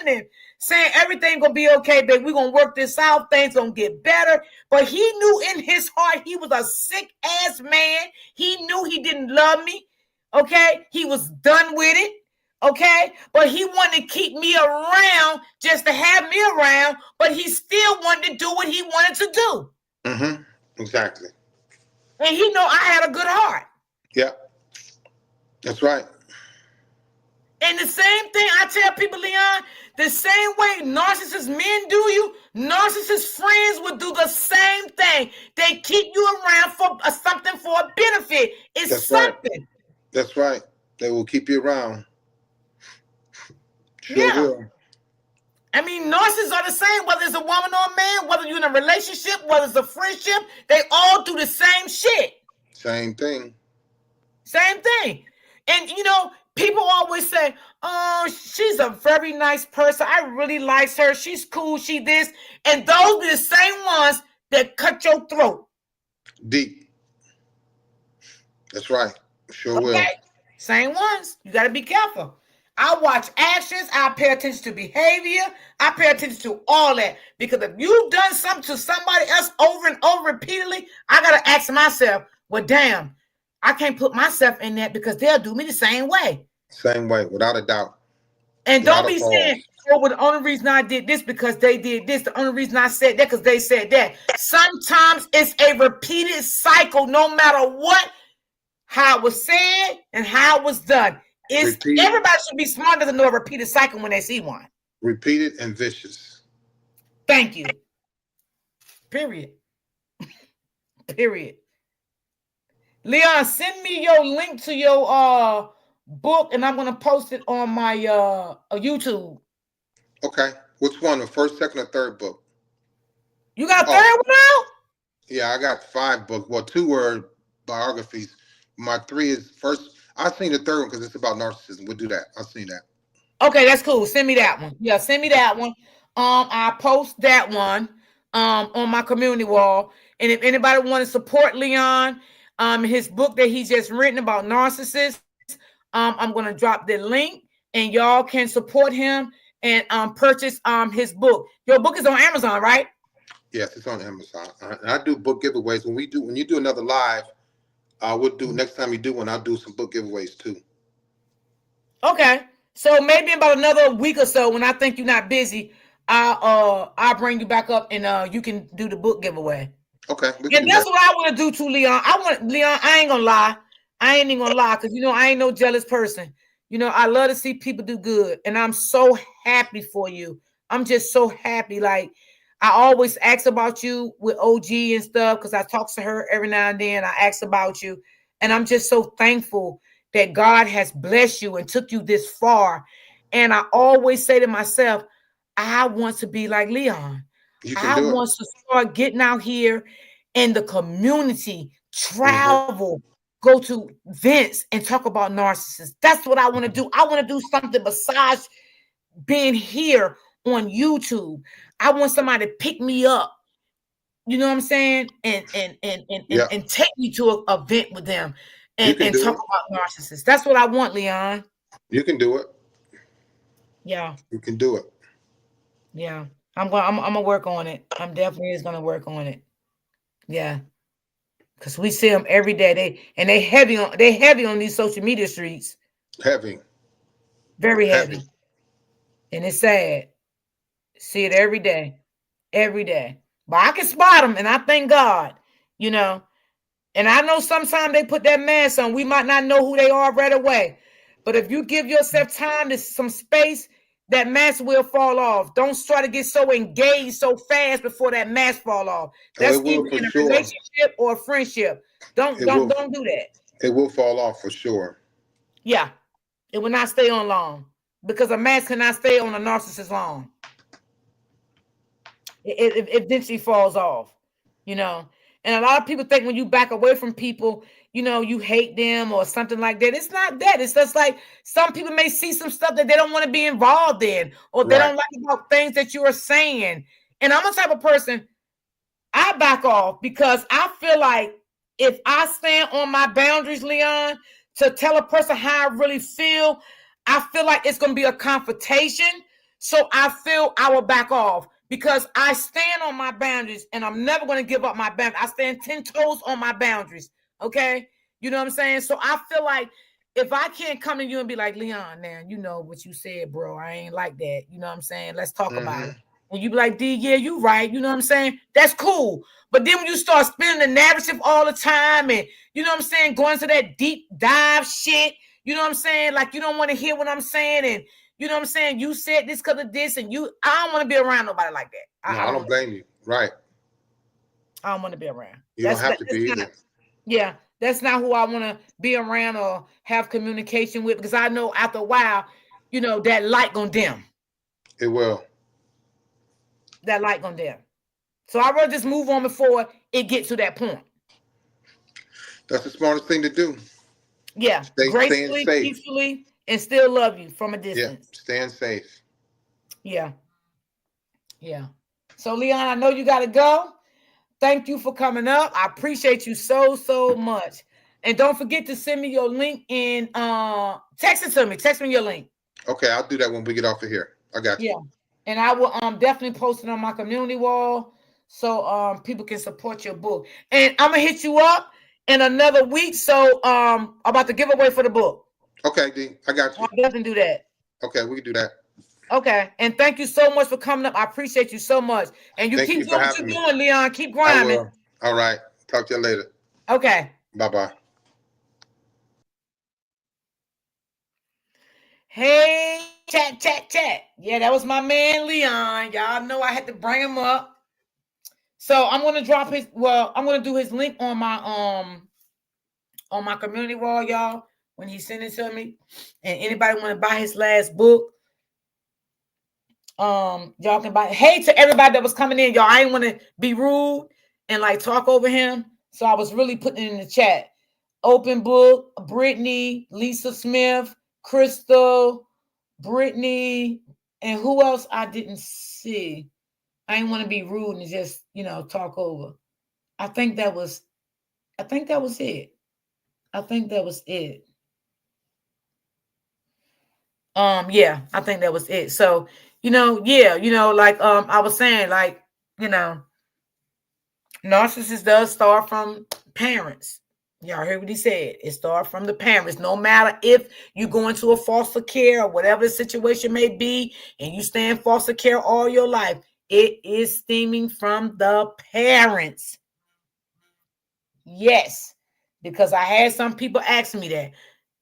him, saying everything gonna be okay, babe. We're gonna work this out, things gonna get better. But he knew in his heart he was a sick ass man. He knew he didn't love me. Okay, he was done with it. Okay, but he wanted to keep me around just to have me around, but he still wanted to do what he wanted to do. Hmm. Exactly. And he know I had a good heart. Yeah, that's right. And the same thing I tell people, Leon, the same way narcissist men do you, narcissist friends would do the same thing. They keep you around for something, for a benefit. It's That's right. something. That's right. They will keep you around. Sure Yeah. will. I mean, narcissists are the same, whether it's a woman or a man, whether you're in a relationship, whether it's a friendship, they all do the same shit. Same thing. Same thing. And people always say, "Oh, she's a very nice person. I really like her. She's cool. She this." And those are the same ones that cut your throat. Deep. That's right. Sure will. Okay? Same ones. You got to be careful. I watch actions. I pay attention to behavior. I pay attention to all that. Because if you've done something to somebody else over and over repeatedly, I got to ask myself, well, damn, I can't put myself in that because they'll do me the same way. Same way, without a doubt. And Without don't a be saying, pause. oh, well, the only reason I did this because they did this. The only reason I said that because they said that. Sometimes it's a repeated cycle, no matter what, how it was said and how it was done. It's Repeated, everybody should be smart enough to know a repeated cycle when they see one. repeated, and vicious. Thank you. Period. Period. Leon, send me your link to your book, and I'm gonna post it on my YouTube. Okay. Which one? The first, second, or third book? You got a third Oh, one now? yeah, I got five books. Well, two were biographies. My three is first. I've seen the third one because it's about narcissism. We'll do that. I've seen that. Okay, that's cool. Send me that one. Yeah, send me Okay. that one. I post that one on my community wall. And if anybody want to support Leon, his book that he just written about narcissists, I'm gonna drop the link and y'all can support him and purchase his book. Your book is on Amazon, right? Yes, it's on Amazon. And I do book giveaways. When you do another live, we'll do next time you do one. I'll do some book giveaways too. Okay. So maybe in about another week or so, when I think you're not busy, I'll bring you back up and you can do the book giveaway. Okay, we can And do that's that. what I want to do too, Leon. I want Leon. I ain't gonna lie. I ain't even gonna lie because I ain't no jealous person. I love to see people do good, and I'm so happy for you. I'm just so happy. Like I always ask about you with OG and stuff because I talk to her every now and then. I ask about you, and I'm just so thankful that God has blessed you and took you this far. And I always say to myself, I want to be like Leon. You can I do it. want to start getting out here in the community, Hmm. travel, go to events and talk about narcissists. That's what I want to do. I want to do something besides being here on YouTube. I want somebody to pick me up, you know what I'm saying, Yeah, and take me to a event with them you can and do talk it. about narcissists. That's what I want, Leon. You can do it. Yeah, You can do it. yeah. I'm gonna work on it. I'm definitely is gonna work on it. Yeah, because we see them every day. They heavy on these social media streets. Heavy, Very heavy. heavy, and it's sad. See it every day, every day. But I can spot them, and I thank God, you know. And I know sometimes they put that mask on. We might not know who they are right away. But if you give yourself time to some space, that mask will fall off. Don't try to get so engaged so fast before that mask fall off. Oh, That's it either will for in a sure. relationship or a friendship. Don't It don't will. don't do that. It will fall off for sure. Yeah. It will not stay on long. Because a mask cannot stay on a narcissist long. It eventually falls off, you know. And a lot of people think when you back away from people, you hate them or something like that. It's not that. It's just like some people may see some stuff that they don't want to be involved in, or they Right. don't like about things that you are saying. And I'm a type of person, I back off because I feel like if I stand on my boundaries, Leon, to tell a person how I really feel, I feel like it's going to be a confrontation. So I feel I will back off because I stand on my boundaries and I'm never going to give up my boundaries. I stand 10 toes on my boundaries. Okay. You know what I'm saying? So I feel like if I can't come to you and be like, Leon, man, you know what you said, bro. I ain't like that. You know what I'm saying? Let's talk about it. Hmm. And you be like, D, yeah, you right. You know what I'm saying? That's cool. But then when you start spinning the narrative all the time and, you know what I'm saying, going to that deep dive shit, you know what I'm saying? Like you don't want to hear what I'm saying. And, you know what I'm saying? You said this because of this. And I don't want to be around nobody like that. No, I I don't don't like blame you. Right. I don't want to be around. You don't have to be That's not, either. yeah, that's not who I want to be around or have communication with because I know after a while, that light gonna dim. It will. That light gonna dim. So I rather just move on before it gets to that point. That's the smartest thing to do. Yeah, Staying gracefully, safe. peacefully, and still love you from a Yeah, distance. staying safe. Yeah, yeah. So Leon, I know you gotta go. Thank you for coming up. I appreciate you so, so much. And don't forget to send me your link and text it to me. Text me your link. Okay, I'll do that when we get off of here. I got you. Yeah. And I will definitely post it on my community wall so people can support your book. And I'm gonna hit you up in another week. So about the giveaway for the book. Okay, D, I got I'll you. definitely do that. Okay, we can do that. Okay. And thank you so much for coming up. I appreciate you so much. And you Thank keep you for doing what having me. you're doing, Leon. Keep I grinding. will. All right. Talk to you later. Okay. Bye bye. Hey, chat, chat, chat. Yeah, that was my man Leon. Y'all know I had to bring him up. So I'm gonna I'm gonna do his link on my community wall, y'all, when he sent it to me. And anybody want to buy his last book, y'all can buy it. Hey to everybody that was coming in, y'all. I didn't want to be rude and like talk over him. So I was really putting it in the chat. Open book, Brittany, Lisa Smith, Crystal, Brittany, and who else I didn't see. I didn't want to be rude and just, talk over. I think that was I think that was it. I think that was it. Yeah, I think that was it. So, yeah, like I was saying, like, you know, narcissist does start from parents. Y'all heard what he said. It starts from the parents. No matter if you go into a foster care or whatever the situation may be, and you stay in foster care all your life, it is stemming from the parents. Yes, because I had some people ask me that,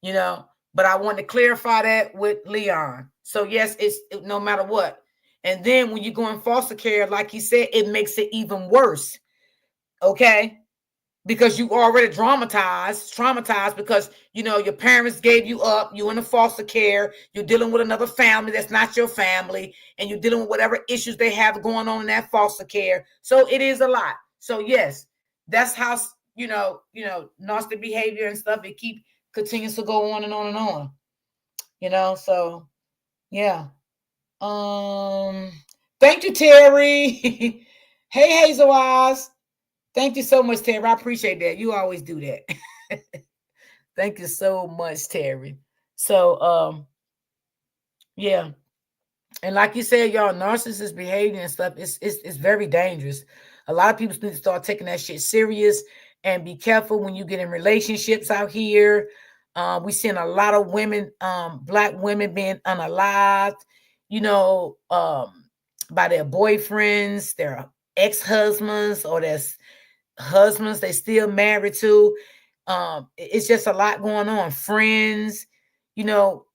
you know, but I want to clarify that with Leon. So yes, no matter what. And then when you go in foster care, like he said, it makes it even worse. Okay, because you already traumatized because your parents gave you up, you in a foster care, you're dealing with another family that's not your family, and you're dealing with whatever issues they have going on in that foster care. So it is a lot. So yes, that's how nasty behavior and stuff, it continues to go on and on and on. So yeah. Um, Thank you, Terry. Hey, Hazel Eyes. Thank you so much, Terry. I appreciate that. You always do that. Thank you so much, Terry. So, yeah. And like you said, y'all, narcissist behavior and stuff, it's very dangerous. A lot of people need to start taking that shit serious and be careful when you get in relationships out here. We seeing a lot of women, black women being unalived, you know, by their boyfriends, their ex-husbands, or their husbands they still married to. It's just a lot going on. Friends, you know,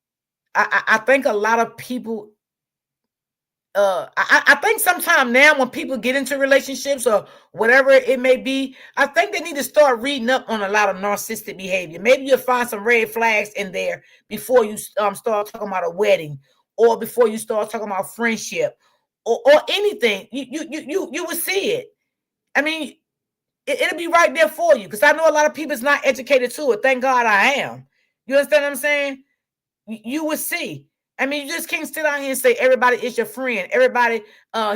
I think a lot of people I think sometime now when people get into relationships or whatever it may be, I think they need to start reading up on a lot of narcissistic behavior. Maybe you'll find some red flags in there before you start talking about a wedding, or before you start talking about friendship, or anything. You will see it. I mean, it'll be right there for you, because I know a lot of people is not educated to it. Thank God I am. You understand what I'm saying? You will see. I mean, you just can't sit out here and say everybody is your friend. Everybody,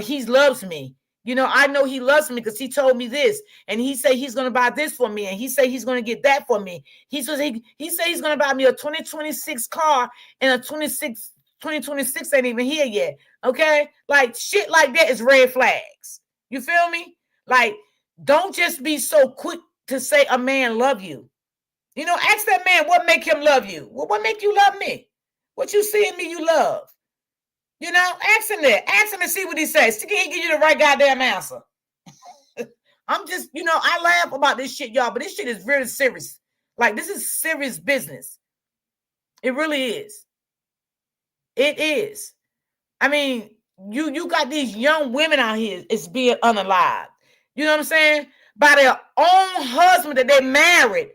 he loves me. You know, I know he loves me because he told me this, and he said he's gonna buy this for me, and he said he's gonna get that for me. He said he's gonna buy me a 2026 car, and a 2026 ain't even here yet. Okay, like shit like that is red flags. You feel me? Like, don't just be so quick to say a man love you. You know, ask that man what make him love you. What make you love me? What you see in me you love? You know, ask him that. Ask him and see what he says. See, he give you the right goddamn answer. I'm just, I laugh about this shit, y'all, but this shit is really serious. Like, this is serious business. It really is. It is. I mean, you got these young women out here, it's being unalived. You know what I'm saying? By their own husband that they married.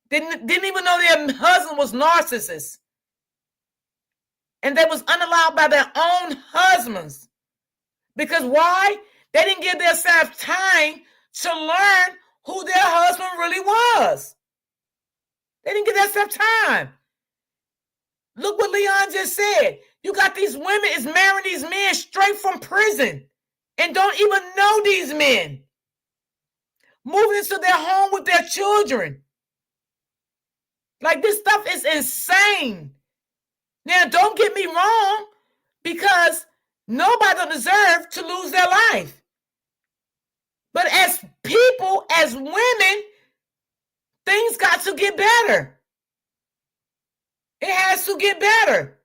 Didn't even know their husband was narcissist. And they was unallowed by their own husbands. Because why? They didn't give themselves time to learn who their husband really was. They didn't give themselves time. Look what Leon just said. You got these women is marrying these men straight from prison and don't even know these men. Moving into their home with their children. Like, this stuff is insane. Now, don't get me wrong, because nobody don't deserve to lose their life. But as people, as women, things got to get better. It has to get better.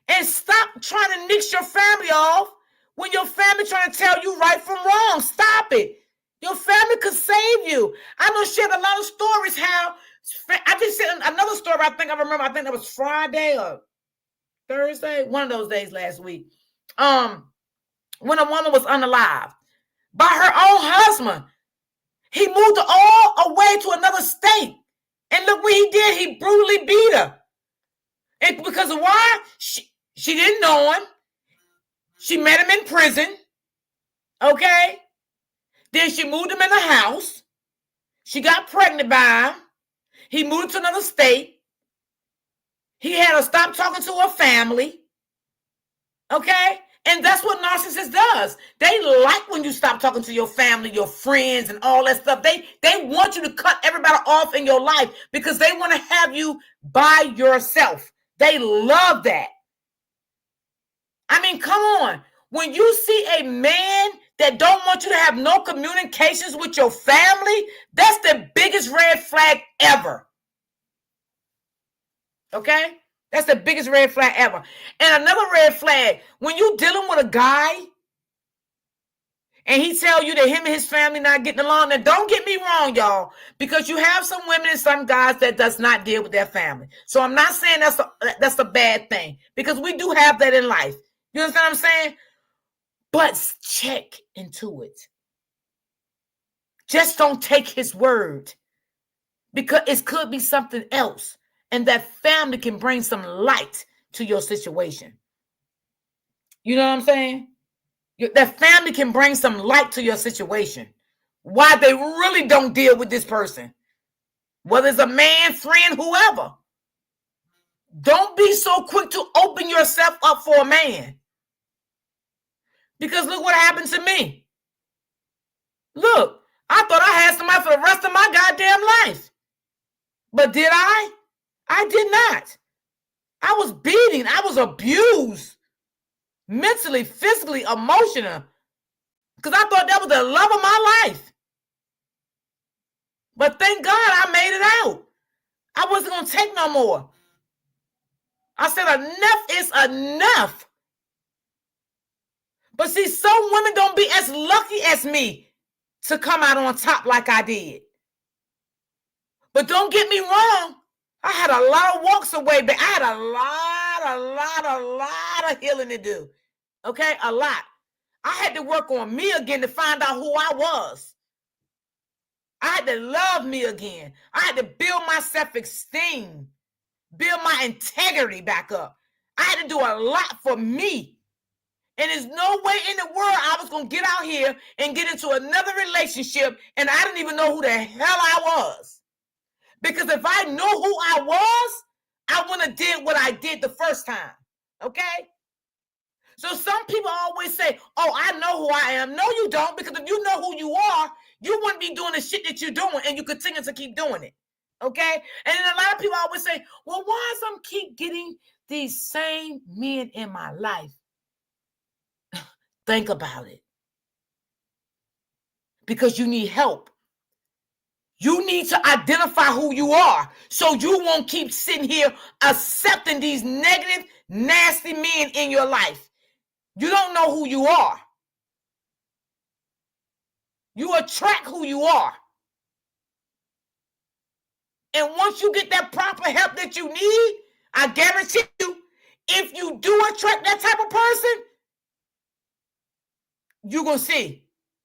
And stop trying to nix your family off when your family trying to tell you right from wrong. Stop it. Your family could save you. I know shared a lot of stories how I just said another story. I think that was Friday or Thursday, one of those days last week. When a woman was unalived by her own husband. He moved all away to another state. And look what he did. He brutally beat her. And because of why? She didn't know him. She met him in prison. Okay? Then she moved him in a house. She got pregnant by him. He moved to another state. He had to stop talking to her family. Okay? And that's what narcissist does. They like when you stop talking to your family, your friends, and all that stuff. They want you to cut everybody off in your life because they want to have you by yourself. They love that. I mean, come on. When you see a man that don't want you to have no communications with your family, that's the biggest red flag ever. Okay? That's the biggest red flag ever. And another red flag, when you dealing with a guy and he tell you that him and his family not getting along, now don't get me wrong, y'all, because you have some women and some guys that does not deal with their family. So I'm not saying that's a bad thing, because we do have that in life. You understand what I'm saying? But check into it. Just don't take his word, because it could be something else. And that family can bring some light to your situation. You know what I'm saying? That family can bring some light to your situation. Why they really don't deal with this person. Whether it's a man, friend, whoever. Don't be so quick to open yourself up for a man. Because look what happened to me. Look, I thought I had somebody for the rest of my goddamn life. But did I? I did not. I was beaten. I was abused. Mentally, physically, emotionally. Because I thought that was the love of my life. But thank God I made it out. I wasn't going to take no more. I said enough is enough. But see, some women don't be as lucky as me to come out on top like I did. But don't get me wrong. I had a lot of walks away, but I had a lot of healing to do. Okay, a lot. I had to work on me again to find out who I was. I had to love me again. I had to build my self-esteem, build my integrity back up. I had to do a lot for me. And there's no way in the world I was going to get out here and get into another relationship and I didn't even know who the hell I was. Because if I knew who I was, I wouldn't have did what I did the first time. Okay? So some people always say, oh, I know who I am. No, you don't. Because if you know who you are, you wouldn't be doing the shit that you're doing and you continue to keep doing it. Okay? And then a lot of people always say, well, why does I keep getting these same men in my life? Think about it. Because you need help. You need to identify who you are so you won't keep sitting here accepting these negative, nasty men in your life. You don't know who you are. You attract who you are. And once you get that proper help that you need, I guarantee you, if you do attract that type of person, you're going to see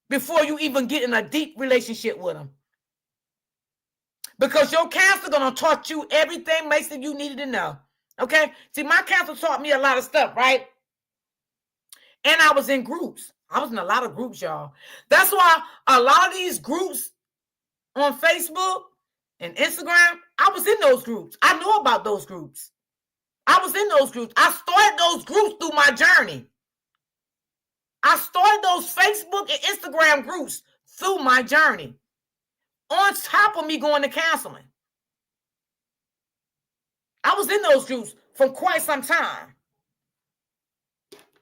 before you even get in a deep relationship with them. Because your counselor going to taught you everything, Mason, you needed to know. Okay? See, my counselor taught me a lot of stuff, right? And I was in groups. I was in a lot of groups, y'all. That's why a lot of these groups on Facebook and Instagram, I was in those groups. I knew about those groups. I was in those groups. I started those groups through my journey. I started those Facebook and Instagram groups through my journey. On top of me going to counseling. I was in those groups for quite some time.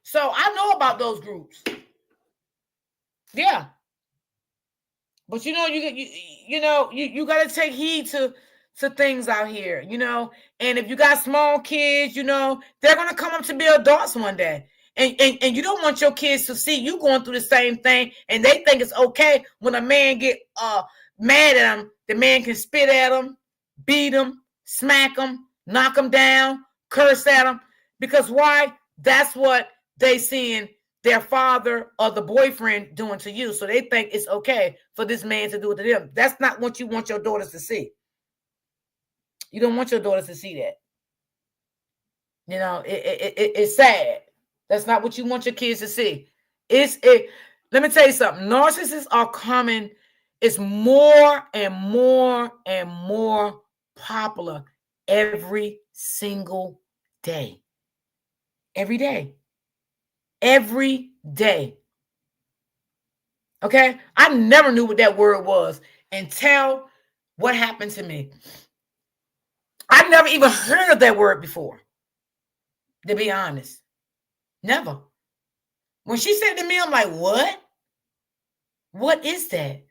So I know about those groups. Yeah. But you got to take heed to things out here, and if you got small kids, they're going to come up to be adults one day. And you don't want your kids to see you going through the same thing and they think it's okay when a man get mad at them, the man can spit at them, beat them, smack them, knock them down, curse at them. Because why? That's what they seeing their father or the boyfriend doing to you. So they think it's okay for this man to do it to them. That's not what you want your daughters to see. You don't want your daughters to see that. It's sad. That's not what you want your kids to see. Let me tell you something. Narcissists are coming. It's more and more and more popular every single day. Every day. Every day. Okay? I never knew what that word was until what happened to me. I never even heard of that word before, to be honest. Never. When she said to me, I'm like, what? What is that?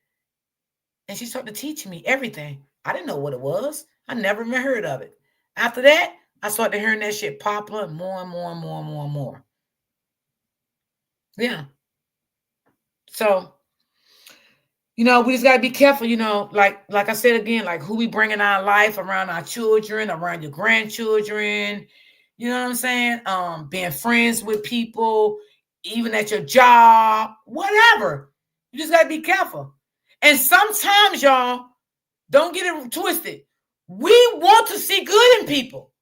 And she started teaching me everything. I didn't know what it was. I never even heard of it. After that, I started hearing that shit popular more and more and more and more and more. Yeah. So, we just got to be careful, like I said again, like who we bring in our life around our children, around your grandchildren, you know what I'm saying? Being friends with people, even at your job, whatever. You just got to be careful. And sometimes, y'all, don't get it twisted. We want to see good in people,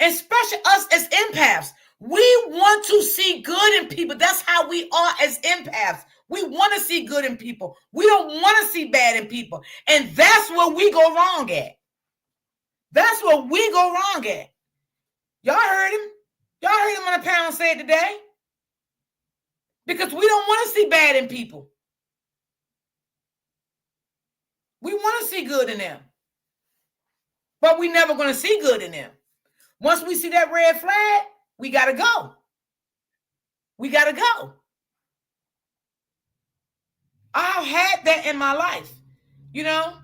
especially us as empaths. We want to see good in people. That's how we are as empaths. We want to see good in people. We don't want to see bad in people. And that's where we go wrong at. That's what we go wrong at. Y'all heard him. Y'all heard him on the panel say it today. Because we don't want to see bad in people. We want to see good in them. But we never going to see good in them. Once we see that red flag, we got to go. We got to go. I've had that in my life. You know,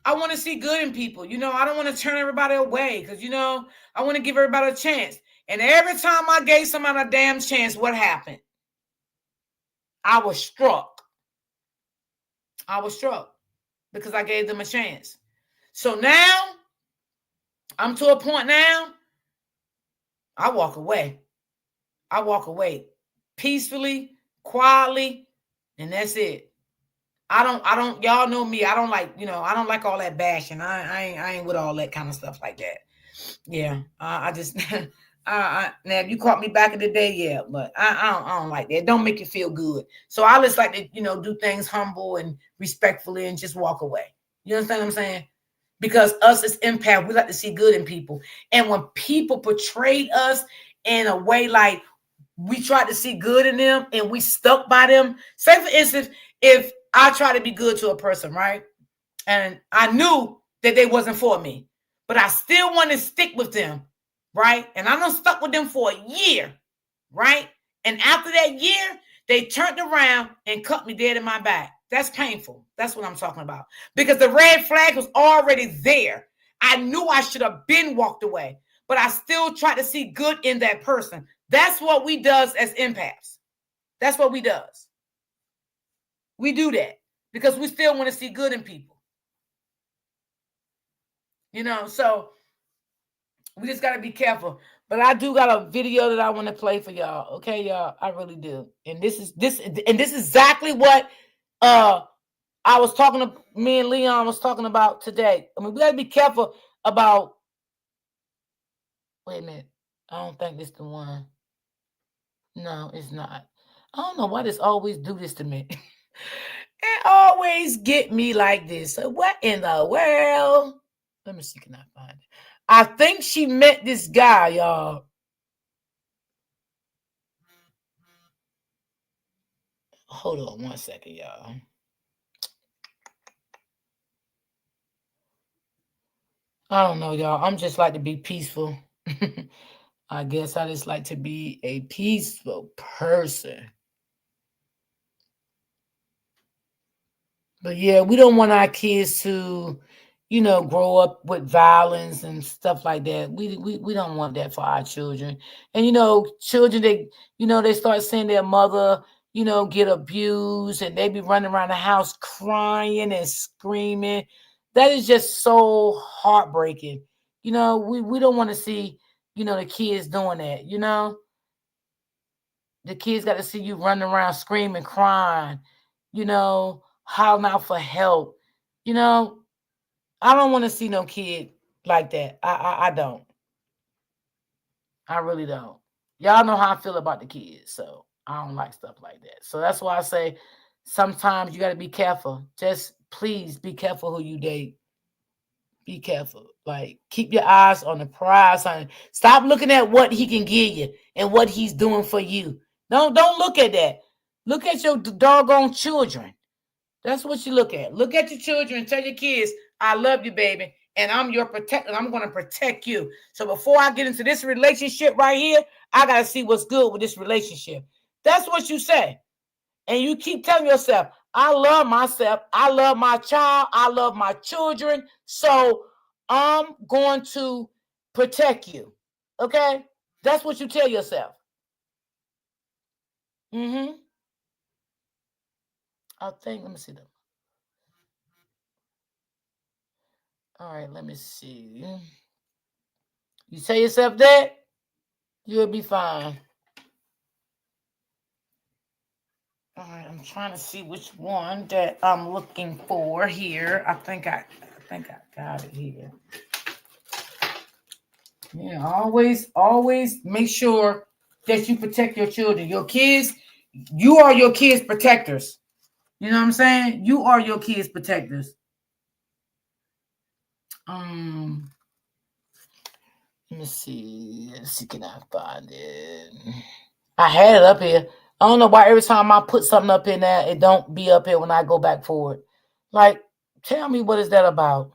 I want to see good in people. You know, I don't want to turn everybody away because, you know, I want to give everybody a chance. And every time I gave somebody a damn chance, what happened? I was struck. I was struck because I gave them a chance. So now, I'm to a point now, I walk away. I walk away peacefully, quietly, and that's it. I don't, y'all know me. I don't like, you know, I don't like all that bashing. I ain't with all that kind of stuff like that. Yeah. I just, now if you caught me back in the day, yeah, but I don't like that. It don't make you feel good. So I just like to, you know, do things humble and respectfully and just walk away. You understand what I'm saying? Because us as empath, we like to see good in people. And when people portray us in a way like we try to see good in them and we stuck by them. Say, for instance, if I try to be good to a person, right? And I knew that they wasn't for me, but I still want to stick with them, right? And I done stuck with them for a year, right? And after that year, they turned around and cut me dead in my back. That's painful. That's what I'm talking about. Because the red flag was already there. I knew I should have been walked away, but I still tried to see good in that person. That's what we does as empaths. That's what we does. We do that because we still want to see good in people. You know, so we just got to be careful. But I do got a video that I want to play for y'all. Okay, y'all, I really do. And this is exactly what I was talking to, me and Leon was talking about today. I mean, we got to be careful about, wait a minute. I don't think this is the one. No, it's not. I don't know why this always do this to me. It always get me like this. So what in the world? Let me see, can I find it? I think she met this guy, y'all. Hold on 1 second, y'all. I don't know, y'all. I'm just like to be peaceful. I guess I just like to be a peaceful person. But yeah, we don't want our kids to, you know, grow up with violence and stuff like that. We don't want that for our children. And you know, children they they start seeing their mother, get abused and they be running around the house crying and screaming. That is just so heartbreaking. We don't want to see, the kids doing that, the kids got to see you running around screaming, crying, hollering out for help. You know, I don't want to see no kid like that. I don't. I really don't. Y'all know how I feel about the kids, so I don't like stuff like that. So that's why I say sometimes you got to be careful. Just please be careful who you date. Be careful. Like keep your eyes on the prize. Stop looking at what he can give you and what he's doing for you. Don't look at that. Look at your doggone children. That's what you look at. Look at your children and tell your kids, I love you, baby, and I'm your protector. I'm going to protect you. So before I get into this relationship right here, I got to see what's good with this relationship. That's what you say. And you keep telling yourself, I love myself. I love my child. I love my children. So I'm going to protect you. Okay? That's what you tell yourself. Mm-hmm. I think, let me see them. All right, let me see. You tell yourself that, you'll be fine. All right, I'm trying to see which one that I'm looking for here. I think I got it here. Yeah, always make sure that you protect your children. Your kids, you are your kids' protectors. You know what I'm saying? You are your kids' protectors. Let me see. Let's see, can I find it? I had it up here. I don't know why every time I put something up in there, it don't be up here when I go back for it. Like, tell me what is that about?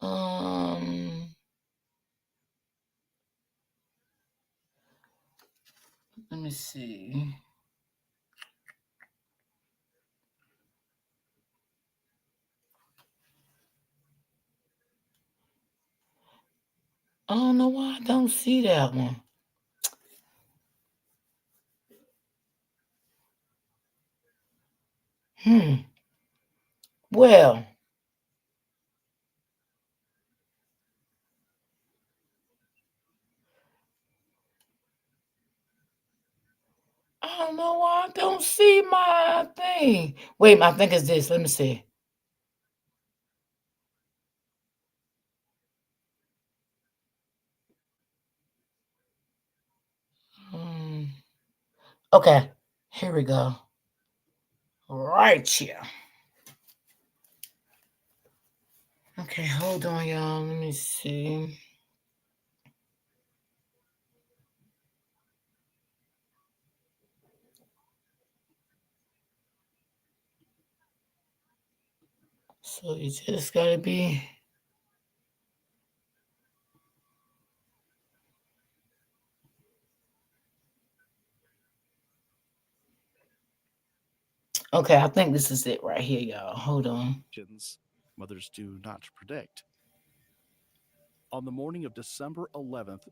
Um, Let me see. I don't know why I don't see that one. Hmm. Well, I don't know why I don't see my thing. Wait, I think it's this. Let me see. Hmm. Okay, here we go. Right here. Okay, hold on, y'all. Let me see. So you just gotta be. Okay, I think this is it right here, y'all. Hold on. Mothers do not predict. On the morning of December 11th,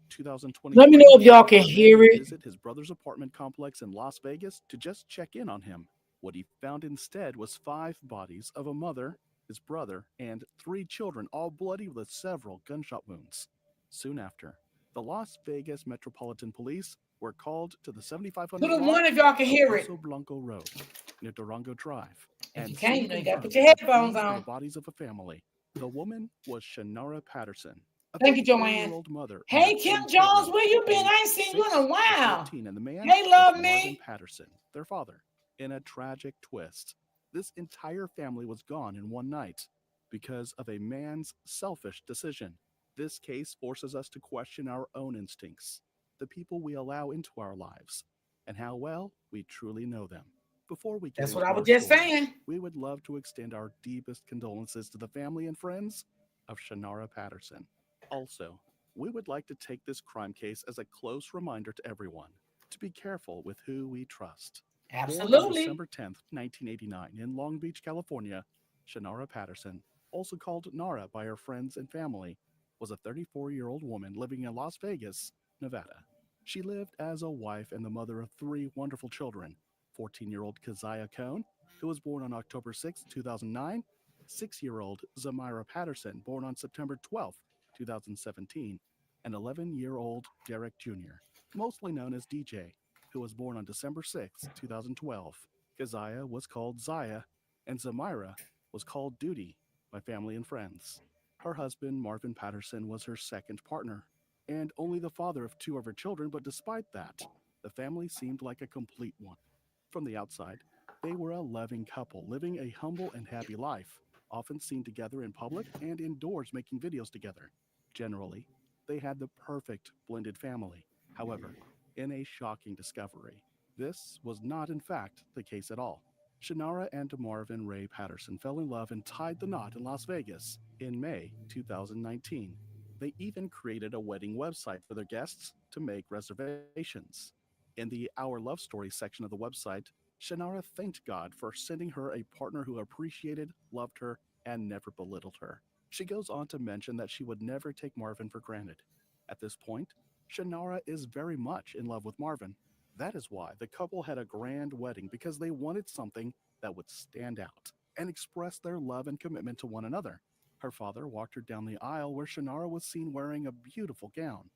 Let me know 2023, if y'all can a man hear would it. visit his brother's apartment complex in Las Vegas to just check in on him. What he found instead was 5 bodies of a mother, his brother, and 3 children, all bloody with several gunshot wounds. Soon after, the Las Vegas Metropolitan Police were called to the To 7500 the one block if y'all can of hear it. Oso Blanco Road near Durango Drive If you and can, soon you gotta put your confirmed that headphones these were the on. bodies of a family. The woman was Shannara Patterson, a Thank you, 34 year Joanne. old mother and Hey, her Kim 3 children, Jones, where you been? I aged ain't seen you in a 6 to while. 14, and the man Hey, was love Marvin me. Patterson, their father. In a tragic twist, this entire family was gone in one night because of a man's selfish decision. This case forces us to question our own instincts, the people we allow into our lives, and how well we truly know them. Before we get That's what I into was our just story, saying. we would love to extend our deepest condolences to the family and friends of Shannara Patterson. Also, we would like to take this crime case as a close reminder to everyone to be careful with who we trust. Born on Absolutely. December 10th, 1989, in Long Beach, California, Shannara Patterson, also called Nara by her friends and family, was a 34-year-old woman living in Las Vegas, Nevada. She lived as a wife and the mother of 3 wonderful children: 14-year-old Keziah Cohn, who was born on October 6, 2009, 6-year-old Zamira Patterson, born on September 12, 2017, and 11-year-old Derek Jr., mostly known as DJ, who was born on December 6, 2012. Keziah was called Zaya, and Zamira was called Duty by family and friends. Her husband, Marvin Patterson, was her second partner, and only the father of 2 of her children, but despite that, the family seemed like a complete one. From the outside, they were a loving couple living a humble and happy life, often seen together in public and indoors making videos together. Generally, they had the perfect blended family. However, in a shocking discovery, this was not, in fact, the case at all. Shannara and Marvin Ray Patterson fell in love and tied the knot in Las Vegas in May 2019. They even created a wedding website for their guests to make reservations. In the Our Love Story section of the website, Shannara thanked God for sending her a partner who appreciated, loved her, and never belittled her. She goes on to mention that she would never take Marvin for granted. At this point, Shannara is very much in love with Marvin. That is why the couple had a grand wedding, because they wanted something that would stand out and express their love and commitment to one another. Her father walked her down the aisle where Shannara was seen wearing a beautiful gown.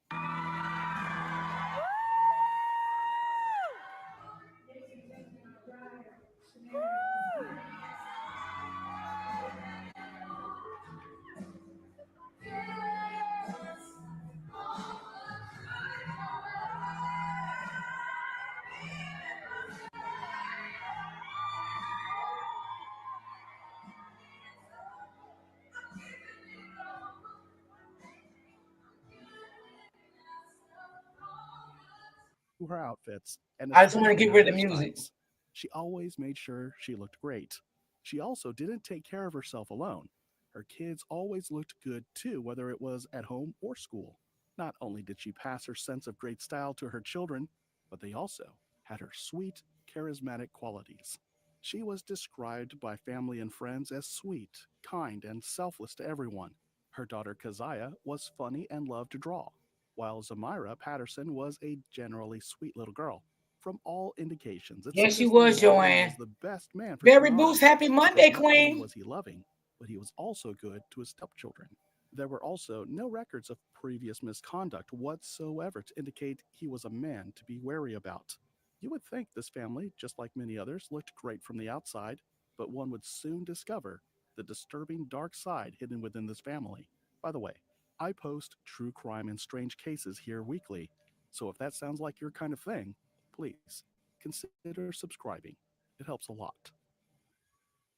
to her outfits and I just want to especially get her rid of the music. hairstyles. She always made sure she looked great. She also didn't take care of herself alone. Her kids always looked good too, whether it was at home or school. Not only did she pass her sense of great style to her children, but they also had her sweet, charismatic qualities. She was described by family and friends as sweet, kind, and selfless to everyone. Her daughter Keziah was funny and loved to draw, while Zamira Patterson was a generally sweet little girl. From all indications, it Yes, seemed she as though was, Marvin Joanne. was the best man for Barry Shannara Boots, happy because Monday, not only Queen. was he loving, but he was also good to his stepchildren. There were also no records of previous misconduct whatsoever to indicate he was a man to be wary about. You would think this family, just like many others, looked great from the outside, but one would soon discover the disturbing dark side hidden within this family. By the way, I post true crime and strange cases here weekly, so if that sounds like your kind of thing, please consider subscribing. It helps a lot.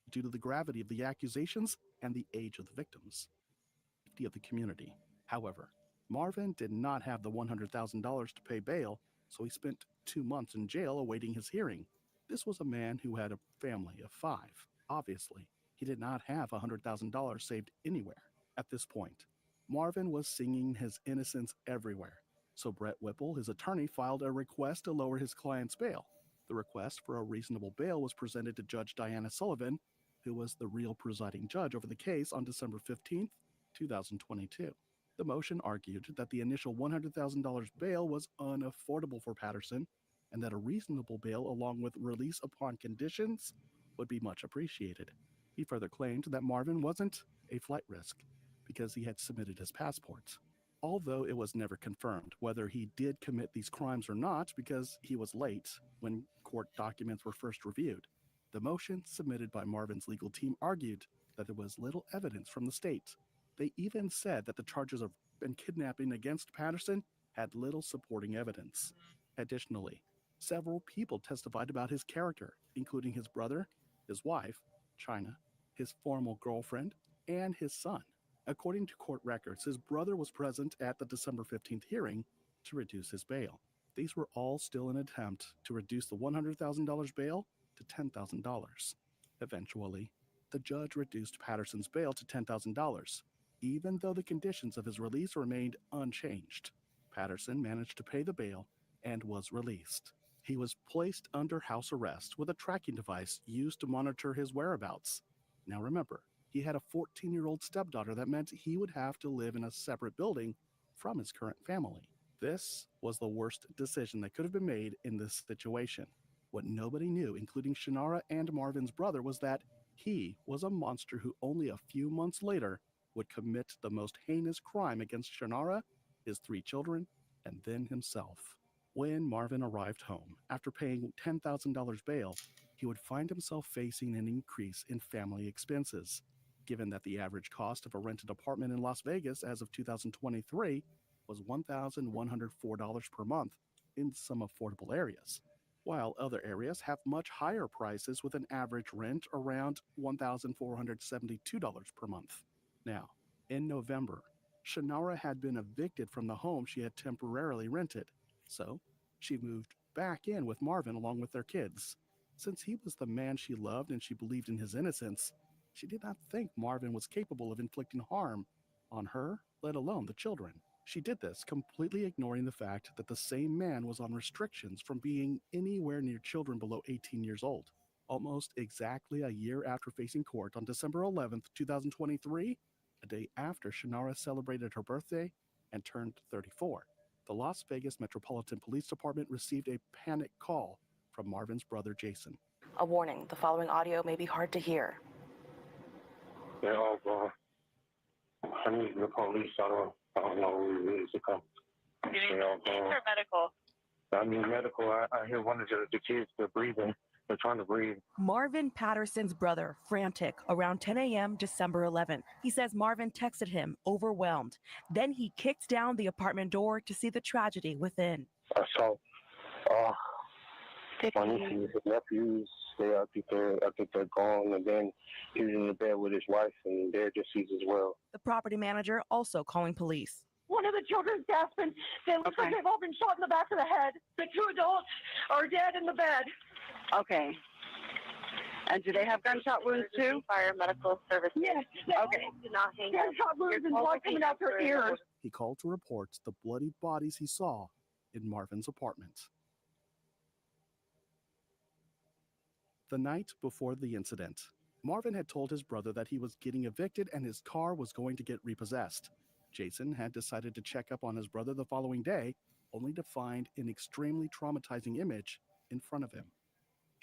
Due to the gravity of the accusations and the age of the victims, safety of the community. However, Marvin did not have the $100,000 to pay bail, so he spent 2 months in jail awaiting his hearing. This was a man who had a family of five. Obviously, he did not have $100,000 saved anywhere. At this point, Marvin was singing his innocence everywhere, so Brett Whipple, his attorney, filed a request to lower his client's bail. The request for a reasonable bail was presented to Judge Diana Sullivan, who was the real presiding judge over the case on December 15th, 2022. The motion argued that the initial $100,000 bail was unaffordable for Patterson and that a reasonable bail along with release upon conditions would be much appreciated. He further claimed that Marvin wasn't a flight risk because he had submitted his passport. Although it was never confirmed whether he did commit these crimes or not because he was late when court documents were first reviewed, the motion submitted by Marvin's legal team argued that there was little evidence from the state. They even said that the charges of and kidnapping against Patterson had little supporting evidence. Additionally, several people testified about his character, including his brother, his wife, China, his former girlfriend, and his son. According to court records, his brother was present at the December 15th hearing to reduce his bail. These were all still an attempt to reduce the $100,000 bail to $10,000. Eventually, the judge reduced Patterson's bail to $10,000, even though the conditions of his release remained unchanged. Patterson managed to pay the bail and was released. He was placed under house arrest with a tracking device used to monitor his whereabouts. Now remember, he had a 14-year-old stepdaughter that meant he would have to live in a separate building from his current family. This was the worst decision that could have been made in this situation. What nobody knew, including Shannara and Marvin's brother, was that he was a monster who only a few months later would commit the most heinous crime against Shannara, his 3 children, and then himself. When Marvin arrived home, after paying $10,000 bail, he would find himself facing an increase in family expenses. Given that the average cost of a rented apartment in Las Vegas as of 2023 was $1,104 per month in some affordable areas, while other areas have much higher prices with an average rent around $1,472 per month. Now, in November, Shannara had been evicted from the home she had temporarily rented, so she moved back in with Marvin along with their kids. Since he was the man she loved and she believed in his innocence, she did not think Marvin was capable of inflicting harm on her, let alone the children. She did this completely ignoring the fact that the same man was on restrictions from being anywhere near children below 18 years old. Almost exactly a year after facing court on December 11th, 2023, a day after Shannara celebrated her birthday and turned 34, the Las Vegas Metropolitan Police Department received a panic call from Marvin's brother Jason. A warning, the following audio may be hard to hear. They're all gone. I need the police. I don't know who it is to come. You need They're all police gone. or medical? I need medical. I hear one of the kids, they're breathing. They're trying to breathe. Marvin Patterson's brother, frantic, around 10 a.m. December 11th. He says Marvin texted him, overwhelmed. Then he kicked down the apartment door to see the tragedy within. I saw my nieces, his nephews, I think they're gone. And then he was in the bed with his wife, and they're deceased as well. The property manager also calling police. One of the children's gasping. They look like they've all been shot in the back of the head. The two adults are dead in the bed. Okay. And do they have gunshot wounds too? Fire medical service. Yes. Okay. Do not hang up. Gunshot wounds and blood coming out their ears. He called to report the bloodied bodies he saw in Marvin's apartment. The night before the incident, Marvin had told his brother that he was getting evicted and his car was going to get repossessed. Jason had decided to check up on his brother the following day, only to find an extremely traumatizing image in front of him.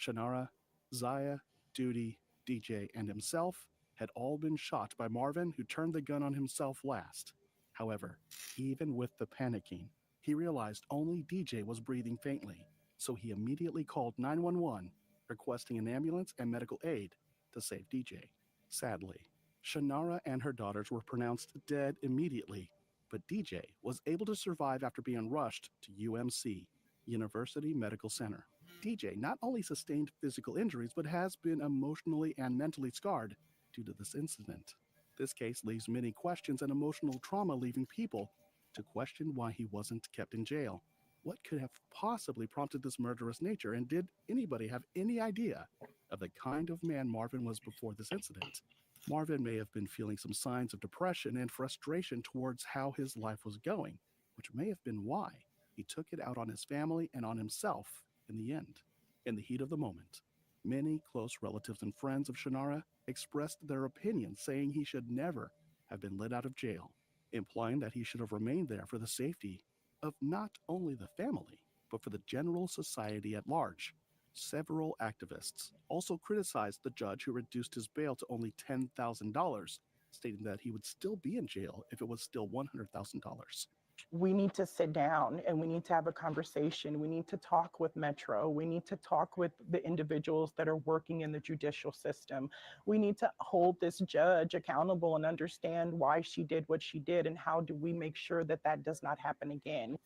Shannara, Zaya, Duty, DJ, and himself had all been shot by Marvin, who turned the gun on himself last. However, even with the panicking, he realized only DJ was breathing faintly, so he immediately called 911, requesting an ambulance and medical aid to save DJ. Sadly, Shannara and her daughters were pronounced dead immediately, but DJ was able to survive after being rushed to UMC, University Medical Center. DJ not only sustained physical injuries, but has been emotionally and mentally scarred due to this incident. This case leaves many questions and emotional trauma, leaving people to question why he wasn't kept in jail. What could have possibly prompted this murderous nature, and did anybody have any idea of the kind of man Marvin was before this incident? Marvin may have been feeling some signs of depression and frustration towards how his life was going, which may have been why he took it out on his family and on himself in the end. In the heat of the moment, many close relatives and friends of Shannara expressed their opinions, saying he should never have been let out of jail, implying that he should have remained there for the safety of not only the family, but for the general society at large. Several activists also criticized the judge who reduced his bail to only $10,000, stating that he would still be in jail if it was still $100,000. We need to sit down and we need to have a conversation. We need to talk with Metro. We need to talk with the individuals that are working in the judicial system. We need to hold this judge accountable and understand why she did what she did, and how do we make sure that that does not happen again.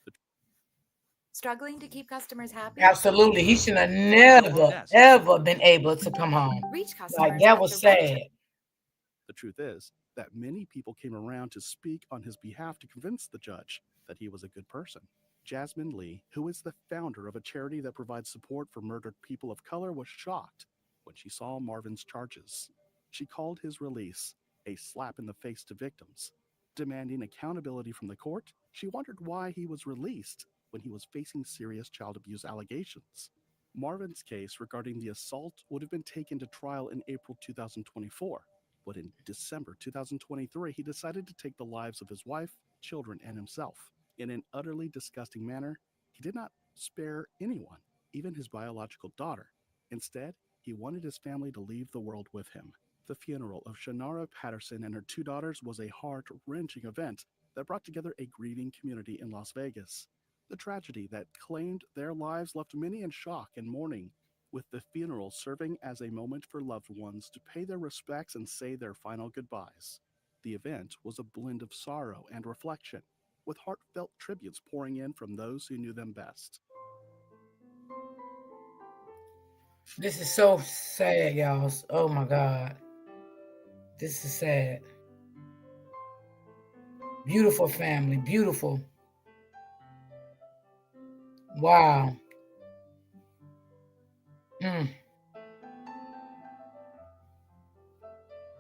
Struggling to keep customers happy? Absolutely. He should have never, ever been able to come home. Reach Like, customers that at was the right sad. The truth is that many people came around to speak on his behalf to convince the judge that he was a good person. Jasmine Lee, who is the founder of a charity that provides support for murdered people of color, was shocked when she saw Marvin's charges. She called his release a slap in the face to victims. Demanding accountability from the court, she wondered why he was released when he was facing serious child abuse allegations. Marvin's case regarding the assault would have been taken to trial in April 2024, but in December 2023, he decided to take the lives of his wife, children, and himself. In an utterly disgusting manner, he did not spare anyone, even his biological daughter. Instead, he wanted his family to leave the world with him. The funeral of Shannara Patterson and her two daughters was a heart-wrenching event that brought together a grieving community in Las Vegas. The tragedy that claimed their lives left many in shock and mourning, with the funeral serving as a moment for loved ones to pay their respects and say their final goodbyes. The event was a blend of sorrow and reflection, with heartfelt tributes pouring in from those who knew them best. This is so sad, y'all. Oh my God. This is sad. Beautiful family. Beautiful. Wow. Mm.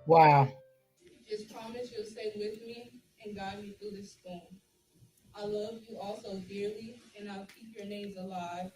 Wow. Just promise you'll stay with me and guide me through this storm. I love you all so dearly, and I'll keep your names alive.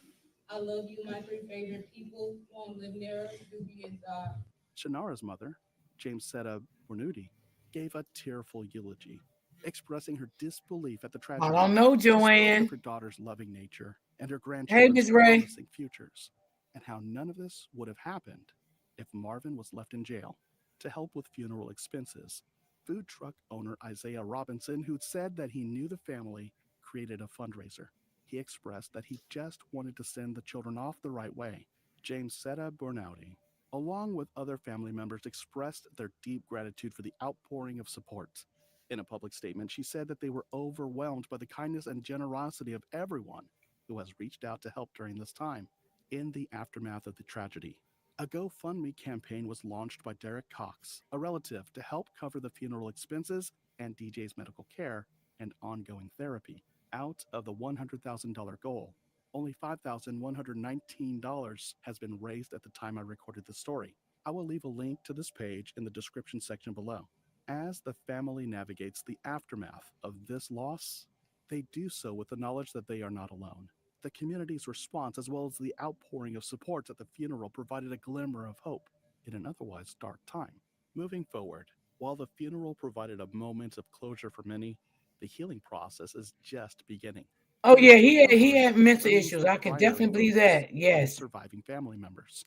I love you, my three favorite people, Long Live Nera, Doobie, and Zai. Shannara's mother, Jamesetta Bernoudi, gave a tearful eulogy, expressing her disbelief at the I tragedy. don't know, She spoke Joanne. of her daughter's loving nature and her Hey, grandchildren's Miss Ray. promising futures, and how none of this would have happened if Marvin was left in jail. To help with funeral expenses, food truck owner Isaiah Robinson, who said that he knew the family, created a fundraiser. He expressed that he just wanted to send the children off the right way. Jamesetta Bernoudi, along with other family members, expressed their deep gratitude for the outpouring of support. In a public statement, she said that they were overwhelmed by the kindness and generosity of everyone who has reached out to help during this time. In the aftermath of the tragedy, a GoFundMe campaign was launched by Derek Cox, a relative, to help cover the funeral expenses and DJ's medical care and ongoing therapy. Out of the $100,000 goal, only $5,119 has been raised at the time I recorded the story. I will leave a link to this page in the description section below. As the family navigates the aftermath of this loss, they do so with the knowledge that they are not alone. The community's response, as well as the outpouring of support at the funeral, provided a glimmer of hope in an otherwise dark time. Moving forward, while the funeral provided a moment of closure for many, the healing process is just beginning. Oh It yeah, is he had recovering mental remains issues. the I can primary definitely believe focus that. of the Yes. surviving family members.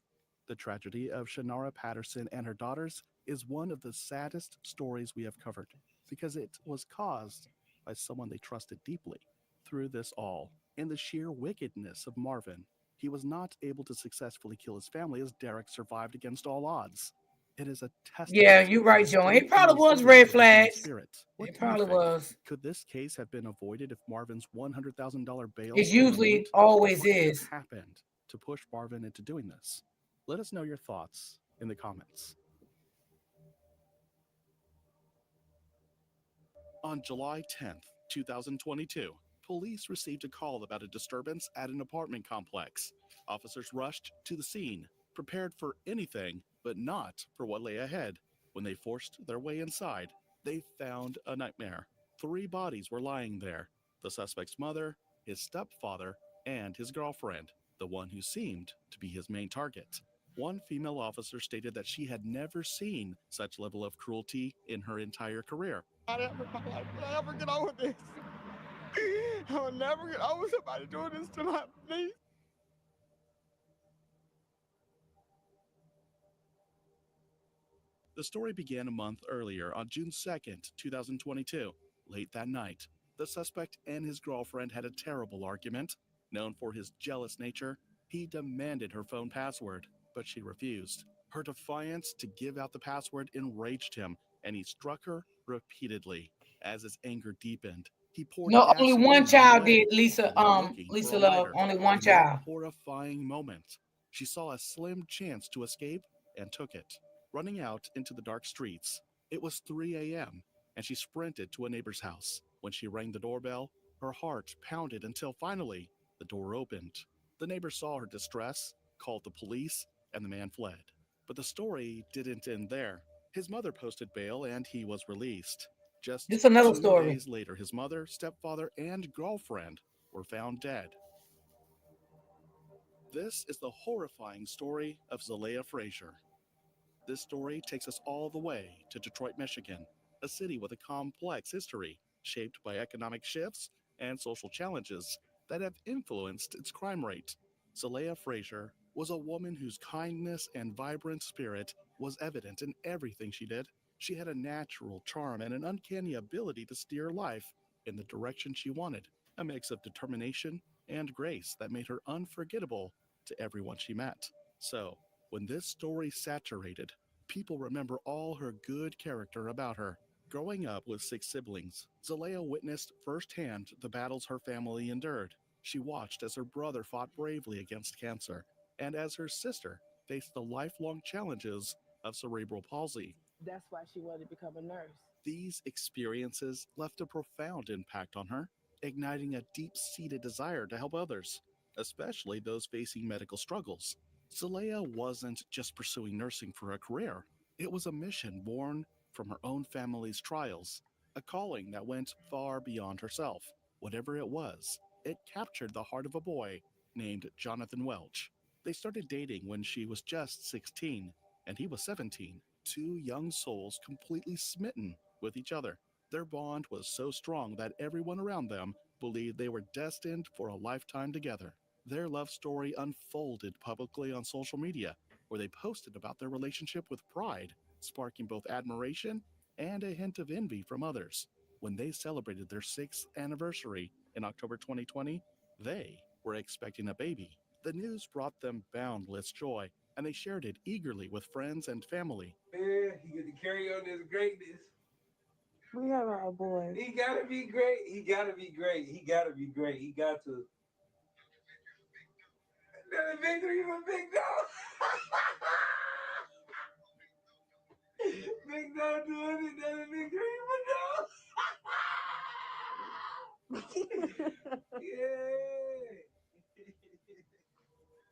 The tragedy of Shannara Patterson and her daughters is one of the saddest stories we have covered because it was caused by someone they trusted deeply. Through this all, in the sheer wickedness of Marvin, he was not able to successfully kill his family as Derek survived against all odds. It is a Yeah, testament you're to the right, Joan. It strength and probably was resilience red of the human flags. spirit. What It do you probably think? was. Could this case have been avoided if Marvin's $100,000 bail It still usually remained? always What could have is. happened to push Marvin into doing this? Let us know your thoughts in the comments. On July 10th, 2022, police received a call about a disturbance at an apartment complex. Officers rushed to the scene, prepared for anything but not for what lay ahead. When they forced their way inside, they found a nightmare. 3 bodies were lying there: the suspect's mother, his stepfather, and his girlfriend, the one who seemed to be his main target. One female officer stated that she had never seen such level of cruelty in her entire career. Not ever in my life will I ever get over this. I will never get over somebody doing this to my niece. The story began a month earlier on June 2nd, 2022. Late that night, the suspect and his girlfriend had a terrible argument. Known for his jealous nature, he demanded her phone password, but she refused. Her defiance to give out the password enraged him, and he struck her repeatedly. As his anger deepened, he poured No, only one gasoline on her child did, leg Lisa. before looking for a Lisa Love. lighter. Only one In that child. horrifying moment, she saw a slim chance to escape and took it. Running out into the dark streets, it was 3 a.m., and she sprinted to a neighbor's house. When she rang the doorbell, her heart pounded until finally the door opened. The neighbor saw her distress, called the police, and the man fled. But the story didn't end there. His mother posted bail and he was released. Just This is another 2 story. days later, his mother, stepfather, and girlfriend were found dead. This is the horrifying story of Zalea Frazier. This story takes us all the way to Detroit, Michigan, a city with a complex history shaped by economic shifts and social challenges that have influenced its crime rate. Zalea Frazier was a woman whose kindness and vibrant spirit was evident in everything she did. She had a natural charm and an uncanny ability to steer life in the direction she wanted, a mix of determination and grace that made her unforgettable to everyone she met. So, when this story saturated, people remember all her good character about her. Growing up with 6 siblings, Zalea witnessed firsthand the battles her family endured. She watched as her brother fought bravely against cancer, and as her sister faced the lifelong challenges of cerebral palsy. That's why she wanted to become a nurse. These experiences left a profound impact on her, igniting a deep seated desire to help others, especially those facing medical struggles. Zalea wasn't just pursuing nursing for a career, it was a mission born from her own family's trials, a calling that went far beyond herself. Whatever it was, it captured the heart of a boy named Jonathan Welch. They started dating when she was just 16 and he was 17, 2 young souls completely smitten with each other. Their bond was so strong that everyone around them believed they were destined for a lifetime together. Their love story unfolded publicly on social media, where they posted about their relationship with pride, sparking both admiration and a hint of envy from others. When they celebrated their 6th anniversary in October 2020, they were expecting a baby. The news brought them boundless joy, and they shared it eagerly with friends and family. Yeah, he get to carry on this greatness. We have our boy. He gotta be great. He gotta be great. He gotta be great. He got to. Another victory for Big Dog. Big Dog doing it. Another victory for Dog.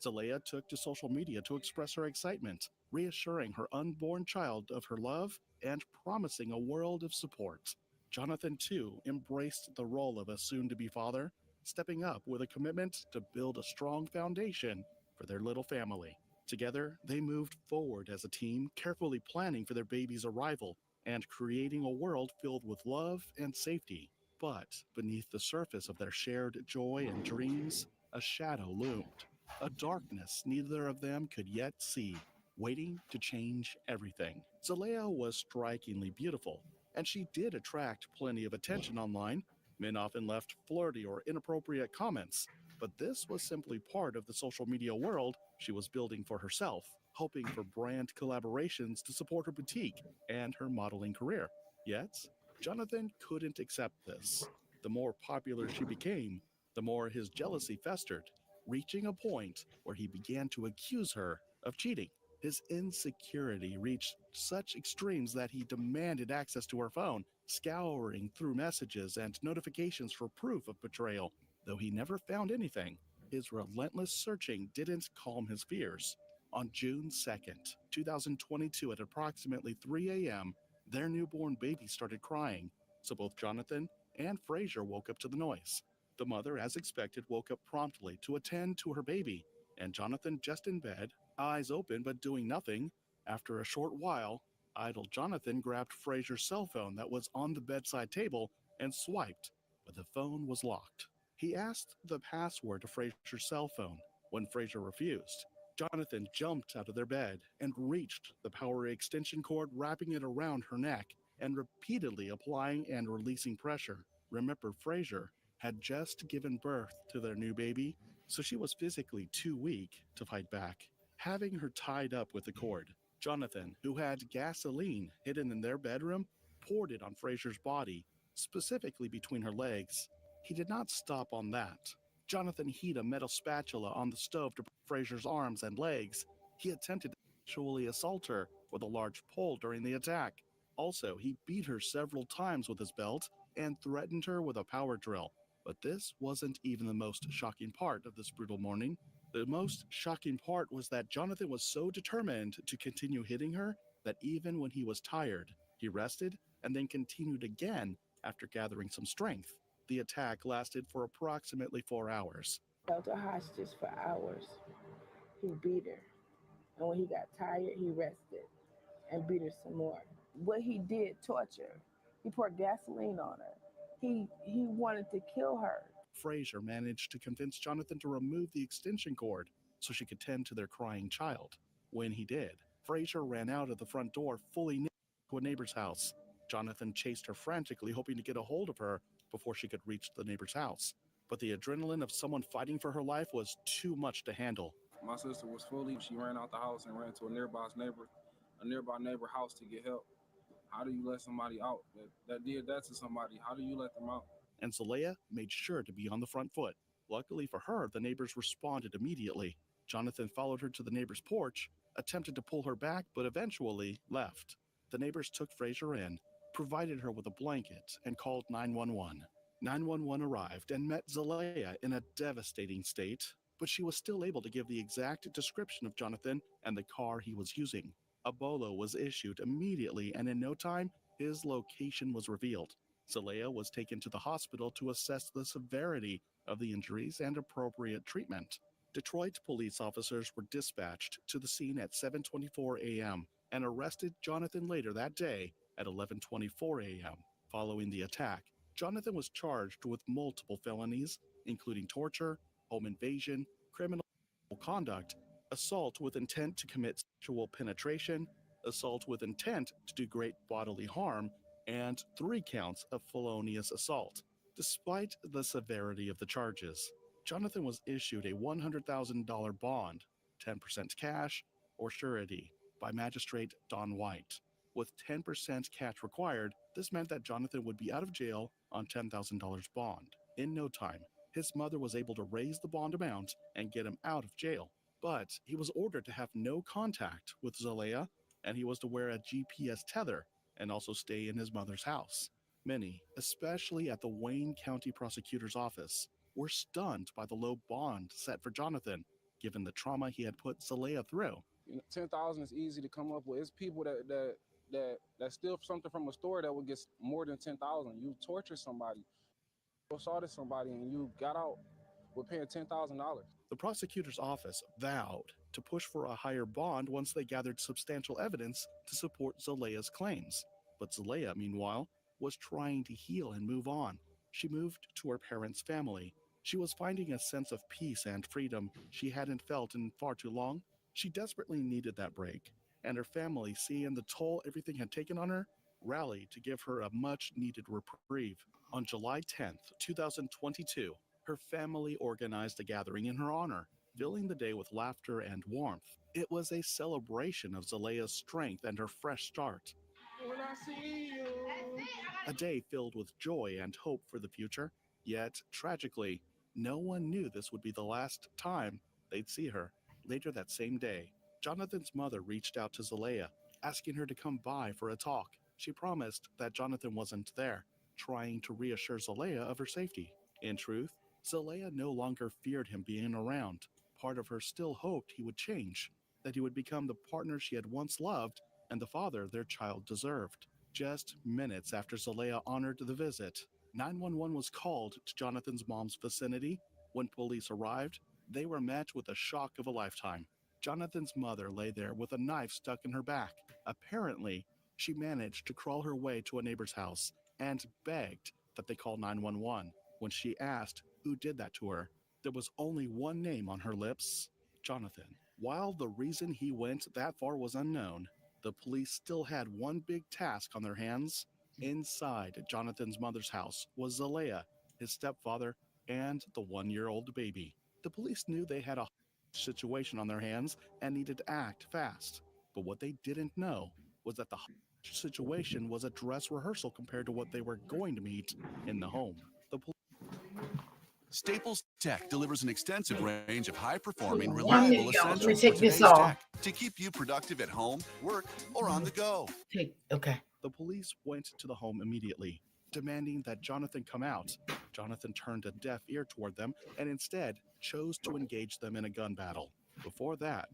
Zalea took to social media to express her excitement, reassuring her unborn child of her love and promising a world of support. Jonathan, too, embraced the role of a soon-to-be father, stepping up with a commitment to build a strong foundation for their little family. Together, they moved forward as a team, carefully planning for their baby's arrival and creating a world filled with love and safety. But beneath the surface of their shared joy and dreams, a shadow loomed, a darkness neither of them could yet see, waiting to change everything. Zalea was strikingly beautiful, and she did attract plenty of attention online. Men often left flirty or inappropriate comments, but this was simply part of the social media world she was building for herself, hoping for brand collaborations to support her boutique and her modeling career. Yet, Jonathan couldn't accept this. The more popular she became, the more his jealousy festered, reaching a point where he began to accuse her of cheating. His insecurity reached such extremes that he demanded access to her phone, scouring through messages and notifications for proof of betrayal. Though he never found anything, his relentless searching didn't calm his fears. On June 2nd, 2022, at approximately 3 a.m., their newborn baby started crying, so both Jonathan and Fraser woke up to the noise. The mother, as expected, woke up promptly to attend to her baby, and Jonathan, just in bed, eyes open but doing nothing. After a short while, idle Jonathan grabbed Fraser's cell phone that was on the bedside table and swiped, but the phone was locked. He asked the password to Fraser's cell phone. When Fraser refused, Jonathan jumped out of their bed and reached the power extension cord, wrapping it around her neck and repeatedly applying and releasing pressure. Remember, Fraser had just given birth to their new baby, so she was physically too weak to fight back. Having her tied up with the cord, Jonathan, who had gasoline hidden in their bedroom, poured it on Fraser's body, specifically between her legs. He did not stop on that. Jonathan heated a metal spatula on the stove to Fraser's arms and legs. He attempted to sexually assault her with a large pole during the attack. Also, he beat her several times with his belt and threatened her with a power drill. But this wasn't even the most shocking part of this brutal morning. The most shocking part was that Jonathan was so determined to continue hitting her that even when he was tired, he rested and then continued again after gathering some strength. The attack lasted for approximately 4 hours. Held her hostage for hours. He beat her. And when he got tired, he rested and beat her some more. What he did, torture. He poured gasoline on her. He wanted to kill her. Fraser managed to convince Jonathan to remove the extension cord so she could tend to their crying child. When he did, Fraser ran out of the front door fully naked to a neighbor's house. Jonathan chased her frantically, hoping to get a hold of her before she could reach the neighbor's house. But the adrenaline of someone fighting for her life was too much to handle. My sister was fully, she ran out the house and ran to a nearby neighbor house to get help. How do you let somebody out that did that to somebody? How do you let them out? And Zalea made sure to be on the front foot. Luckily for her, the neighbors responded immediately. Jonathan followed her to the neighbor's porch, attempted to pull her back, but eventually left. The neighbors took Fraser in, provided her with a blanket, and called 911. 911 arrived and met Zalea in a devastating state, but she was still able to give the exact description of Jonathan and the car he was using. A bolo was issued immediately, and in no time, his location was revealed. Zalea was taken to the hospital to assess the severity of the injuries and appropriate treatment. Detroit police officers were dispatched to the scene at 7:24 a.m. and arrested Jonathan later that day at 11:24 a.m. Following the attack, Jonathan was charged with multiple felonies, including torture, home invasion, criminal conduct, assault with intent to commit sexual penetration, assault with intent to do great bodily harm, and 3 counts of felonious assault. Despite the severity of the charges, Jonathan was issued a $100,000 bond, 10% cash, or surety, by Magistrate Don White. With 10% cash required, this meant that Jonathan would be out of jail on $10,000 bond. In no time, his mother was able to raise the bond amount and get him out of jail. But he was ordered to have no contact with Zalea, and he was to wear a GPS tether and also stay in his mother's house. Many, especially at the Wayne County Prosecutor's Office, were stunned by the low bond set for Jonathan, given the trauma he had put Zelaya through. 10,000 is easy to come up with. It's people that steal something from a store that would get more than 10,000. You torture somebody, you assaulted somebody, and you got out with paying $10,000. The prosecutor's office vowed to push for a higher bond once they gathered substantial evidence to support Zelaya's claims. But Zelaya, meanwhile, was trying to heal and move on. She moved to her parents' family. She was finding a sense of peace and freedom she hadn't felt in far too long. She desperately needed that break, and her family, seeing the toll everything had taken on her, rallied to give her a much needed reprieve. On July 10th, 2022, her family organized a gathering in her honor, filling the day with laughter and warmth. It was a celebration of Zelaya's strength and her fresh start. When I see you. A day filled with joy and hope for the future. Yet, tragically, no one knew this would be the last time they'd see her. Later that same day, Jonathan's mother reached out to Zelaya, asking her to come by for a talk. She promised that Jonathan wasn't there, trying to reassure Zelaya of her safety. In truth, Zelaya no longer feared him being around. Part of her still hoped he would change, that he would become the partner she had once loved and the father their child deserved. Just minutes after Zelaya honored the visit, 911 was called to Jonathan's mom's vicinity. When police arrived, they were met with the shock of a lifetime. Jonathan's mother lay there with a knife stuck in her back. Apparently, she managed to crawl her way to a neighbor's house and begged that they call 911. When she asked who did that to her, there was only one name on her lips: Jonathan. While the reason he went that far was unknown, the police still had one big task on their hands. Inside Jonathan's mother's house was Zelaya, his stepfather, and the 1-year-old baby. The police knew they had a situation on their hands and needed to act fast. But what they didn't know was that the situation was a dress rehearsal compared to what they were going to meet in the home. Staples Tech delivers an extensive range of high-performing, Hold on 1 reliable minute, y'all. Let me essentials for take this today's off. tech to keep you productive at home, work, or on the go. Okay. The police went to the home immediately, demanding that Jonathan come out. Jonathan turned a deaf ear toward them and instead chose to engage them in a gun battle. Before that,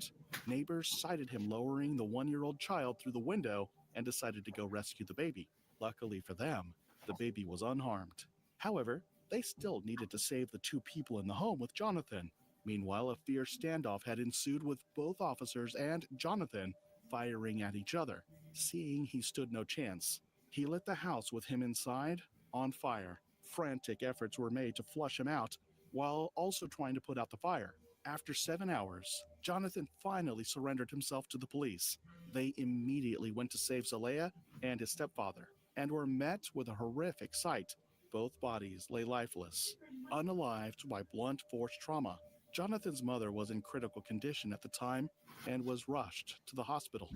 neighbors sighted him lowering the 1-year-old child through the window and decided to go rescue the baby. Luckily for them, the baby was unharmed. However, they still needed to save the 2 people in the home with Jonathan. Meanwhile, a fierce standoff had ensued with both officers and Jonathan firing at each other. Seeing he stood no chance, he lit the house with him inside on fire. Frantic efforts were made to flush him out, while also trying to put out the fire. After 7 hours, Jonathan finally surrendered himself to the police. They immediately went to save Zelaya and his stepfather, and were met with a horrific sight. Both bodies lay lifeless, unalived by blunt force trauma. Jonathan's mother was in critical condition at the time and was rushed to the hospital.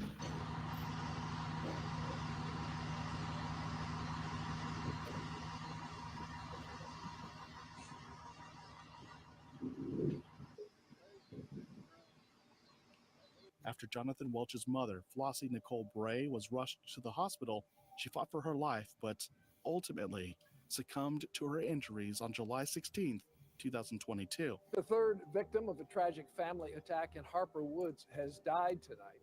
After Jonathan Welch's mother, Flossie Nicole Bray, was rushed to the hospital, she fought for her life, but ultimately succumbed to her injuries on July 16th, 2022. The third victim of a tragic family attack in Harper Woods has died tonight.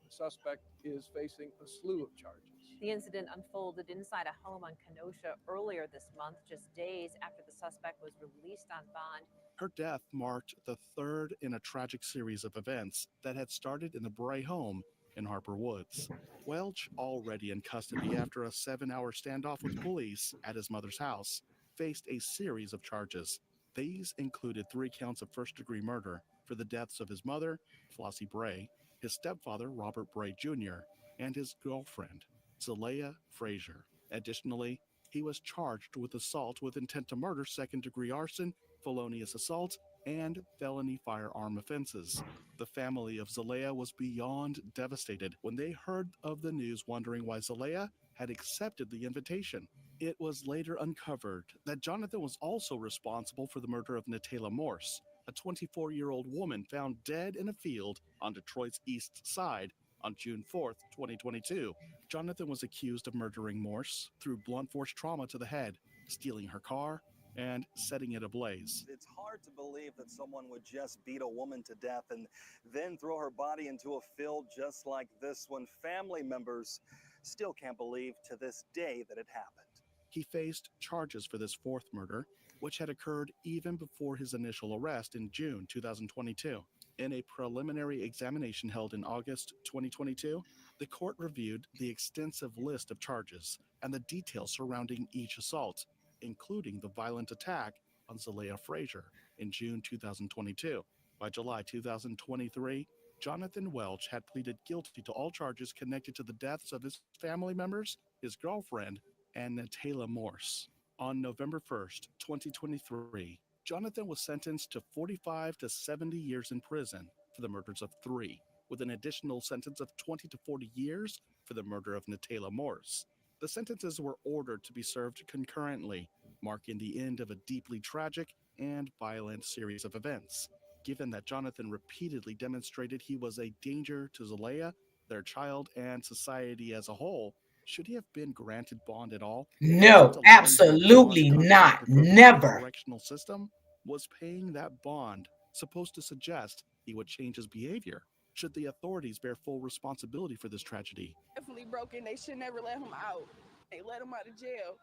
The suspect is facing a slew of charges. The incident unfolded inside a home on Kenosha earlier this month, just days after the suspect was released on bond. Her death marked the third in a tragic series of events that had started in the Bray home in Harper Woods. Welch, already in custody after a 7-hour standoff with police at his mother's house, faced a series of charges. These included 3 counts of first-degree murder for the deaths of his mother, Flossie Bray, his stepfather, Robert Bray Jr., and his girlfriend, Zelaya Frazier. Additionally, he was charged with assault with intent to murder, second-degree arson, felonious assault, and felony firearm offenses. The family of Zelaya was beyond devastated when they heard of the news, wondering why Zelaya had accepted the invitation. It was later uncovered that Jonathan was also responsible for the murder of Natayla Morse, a 24-year-old woman found dead in a field on Detroit's east side On June 4th, 2022, Jonathan was accused of murdering Morse through blunt force trauma to the head, stealing her car, and setting it ablaze. It's hard to believe that someone would just beat a woman to death and then throw her body into a field just like this when family members still can't believe to this day that it happened. He faced charges for this fourth murder, which had occurred even before his initial arrest in June 2022. In a preliminary examination held in August 2022, the court reviewed the extensive list of charges and the details surrounding each assault, including the violent attack on Zalea Frazier in June 2022. By July 2023, Jonathan Welch had pleaded guilty to all charges connected to the deaths of his family members, his girlfriend, and Natayla Morse. On November 1st, 2023, Jonathan was sentenced to 45 to 70 years in prison for the murders of three, with an additional sentence of 20 to 40 years for the murder of Natayla Morse. The sentences were ordered to be served concurrently, marking the end of a deeply tragic and violent series of events. Given that Jonathan repeatedly demonstrated he was a danger to Zalea, their child, and society as a whole, should he have been granted bond at all? Since No, 11-year-old John's absolutely contact not. with Brooklyn's Never. correctional system was paying that bond supposed to suggest he would change his behavior? Should the authorities bear full responsibility for this tragedy? Definitely broken. They should never let him out. They let him out of jail.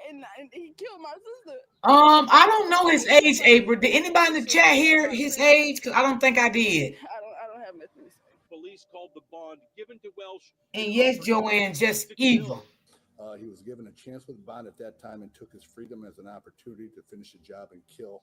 And he killed my sister. I don't know his age, April. Did anybody in the chat hear his age? Because I don't think I did. I don't have nothing to say. Police called the bond given to Welsh. And yes, Joanne, just evil. He was given a chance with bond at that time and took his freedom as an opportunity to finish the job and kill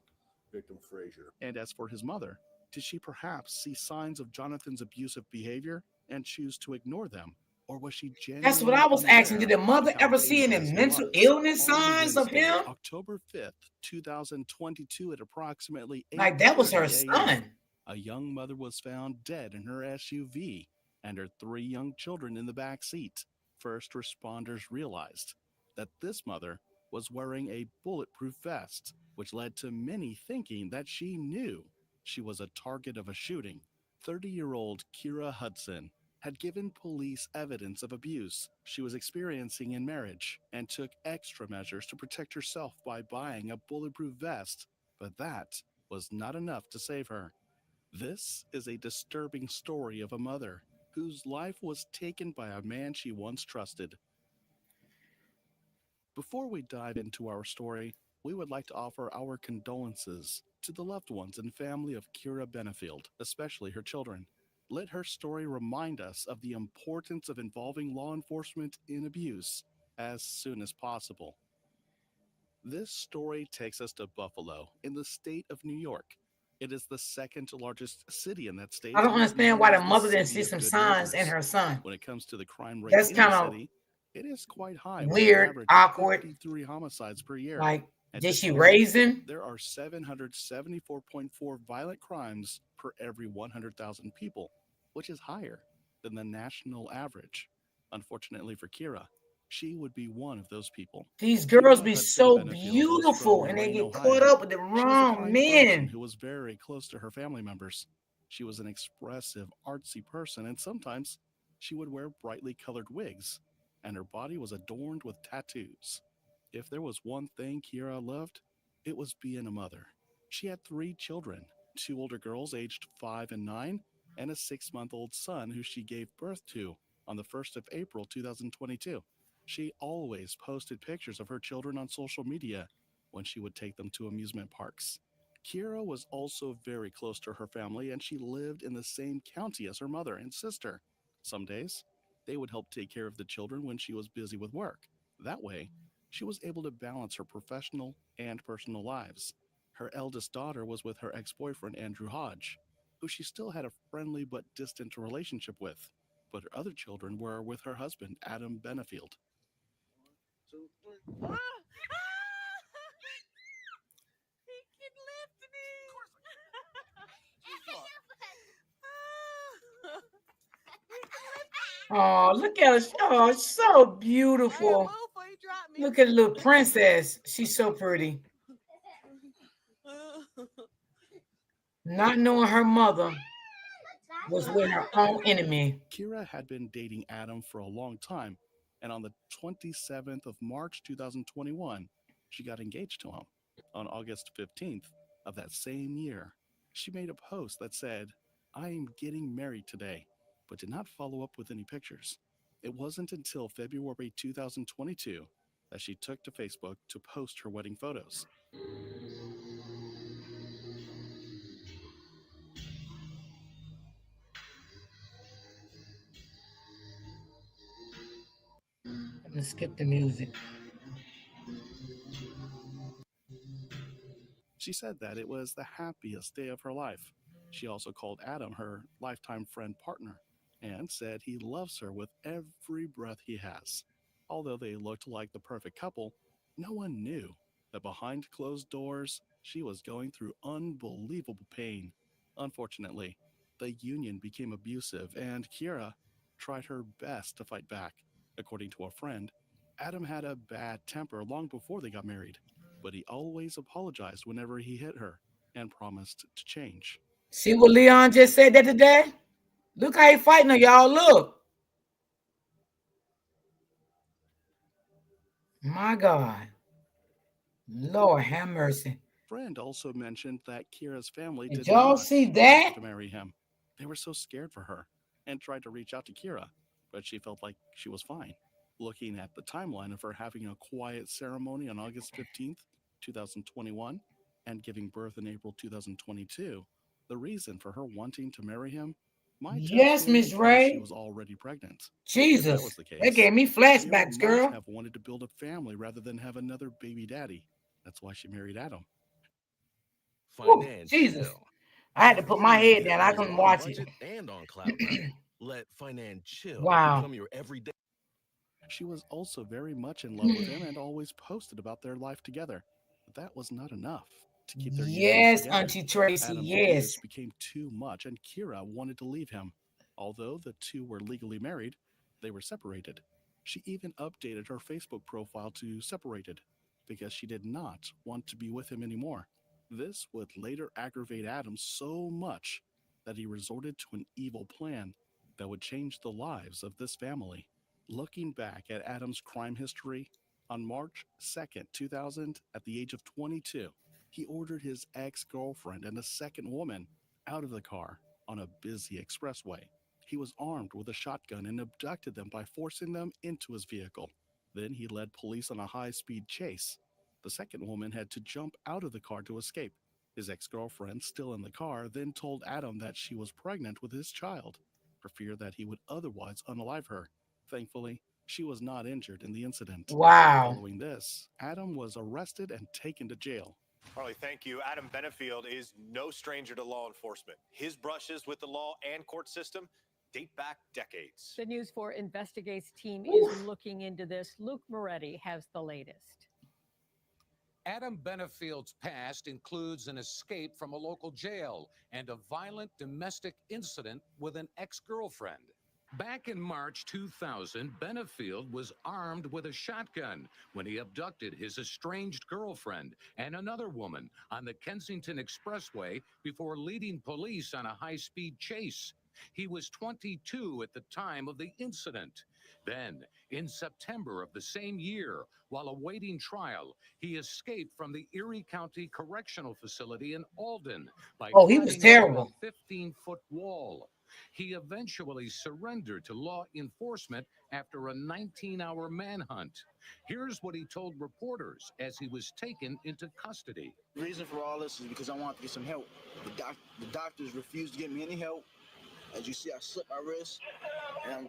victim Frazier. And as for his mother, did she perhaps see signs of Jonathan's abusive behavior and choose to ignore them? Or was she genuinely That's what I was asking. Did the mother ever see any dangerous he mental was? illness On signs of Wednesday, him? October 5th, 2022, at approximately Like that was her 8:30 a.m., son. a young mother was found dead in her SUV and her three young children in the back seat. First responders realized that this mother was wearing a bulletproof vest, which led to many thinking that she knew she was a target of a shooting. 30-year-old Kira Hudson had given police evidence of abuse she was experiencing in marriage and took extra measures to protect herself by buying a bulletproof vest, but that was not enough to save her. This is a disturbing story of a mother whose life was taken by a man she once trusted. Before we dive into our story, we would like to offer our condolences to the loved ones and family of Kira Benefield, especially her children. Let her story remind us of the importance of involving law enforcement in abuse as soon as possible. This story takes us to Buffalo, in the state of New York. It is the second largest city in that state I don't and is understand known why as the the mother didn't city see of some good signs in neighbors. her son. When it comes to the crime rate That's in the kind of city, it is quite high, with an weird, average of awkward. 53 homicides per year. Like, And did to she tell you, raise him? there are 774.4 violent crimes per every 100,000 people, which is higher than the national average. Unfortunately for Kira, she would be one of those people. These girls Kira be Hudson so Benefield was from beautiful and they Lorain, get caught Ohio. up with the She was a wrong kind person men. who was very close to her family members. She was an expressive, artsy person, and sometimes she would wear brightly colored wigs, and her body was adorned with tattoos. If there was one thing Kira loved, it was being a mother. She had three children, two older girls aged 5 and 9, and a 6-month-old son who she gave birth to on the 1st of April 2022. She always posted pictures of her children on social media when she would take them to amusement parks. Kira was also very close to her family, and she lived in the same county as her mother and sister. Some days, they would help take care of the children when she was busy with work. That way, she was able to balance her professional and personal lives. Her eldest daughter was with her ex-boyfriend Andrew Hodge, who she still had a friendly but distant relationship with, but her other children were with her husband Adam Benefield. 1, 2, 3. He can lift me. Oh, look at her. Oh, it's so beautiful. Look at the little princess. She's so pretty. Not knowing her mother. was with her own enemy. Kira had been dating Adam for a long time, and on the 27th of March 2021, she got engaged to him. On August 15th of that same year, she made a post that said, "I am getting married today," but did not follow up with any pictures. It wasn't until February 2022 that she took to Facebook to post her wedding photos. Let's skip the music. She said that it was the happiest day of her life. She also called Adam her lifetime friend partner and said he loves her with every breath he has. Although they looked like the perfect couple, no one knew that behind closed doors, she was going through unbelievable pain. Unfortunately, the union became abusive and Kira tried her best to fight back. According to a friend, Adam had a bad temper long before they got married, but he always apologized whenever he hit her and promised to change. See what Leon just said that today? Look how he fighting her, y'all. Look. My God. Lord have mercy. Friend also mentioned that Kira's family Did did y'all not see want that? her to marry him. They were so scared for her and tried to reach out to Kira, but she felt like she was fine. Looking at the timeline of her having a quiet ceremony on August 15th, 2021, and giving birth in April 2022, the reason for her wanting to marry him might have Yes, been Miss because she Ray. was already pregnant. If that Jesus. was the That case, gave me Kira flashbacks, might girl. have wanted to build a family rather than have another baby daddy. That's why she married Adam. Ooh, Jesus. Financial. I had to If put you my need to head get down. I things couldn't on watch it. budget and on cloud nine, let Financial Wow. become your everyday. She was also very much in love with him and always posted about their life together. But that was not enough to keep their union Yes, together. Auntie Tracy. Adam's Yes. abuse became too much, and Kira wanted to leave him. Although the two were legally married, they were separated. She even updated her Facebook profile to separated because she did not want to be with him anymore. This would later aggravate Adam so much that he resorted to an evil plan that would change the lives of this family. Looking back at Adam's crime history, on March 2nd, 2000, at the age of 22, he ordered his ex girlfriend and a second woman out of the car on a busy expressway. He was armed with a shotgun and abducted them by forcing them into his vehicle. Then he led police on a high speed chase. The second woman had to jump out of the car to escape. His ex girlfriend, still in the car, then told Adam that she was pregnant with his child, for fear that he would otherwise unalive her. Thankfully, she was not injured in the incident. Wow. Following this, Adam was arrested and taken to jail. Harley, thank you. Adam Benefield is no stranger to law enforcement. His brushes with the law and court system date back decades. The News 4 Investigates team is looking into this. Luke Moretti has the latest. Adam Benefield's past includes an escape from a local jail and a violent domestic incident with an ex-girlfriend. Back in March 2000, Benefield was armed with a shotgun when he abducted his estranged girlfriend and another woman on the Kensington Expressway before leading police on a high-speed chase. He was 22 at the time of the incident. Then, in September of the same year, while awaiting trial, he escaped from the Erie County Correctional Facility in Alden by Oh, he was climbing over terrible. a 15-foot wall. He eventually surrendered to law enforcement after a 19-hour manhunt. Here's what he told reporters as he was taken into custody. The reason for all this is because I wanted to get some help. The doctors refused to give me any help. As you see, I slipped my wrist, and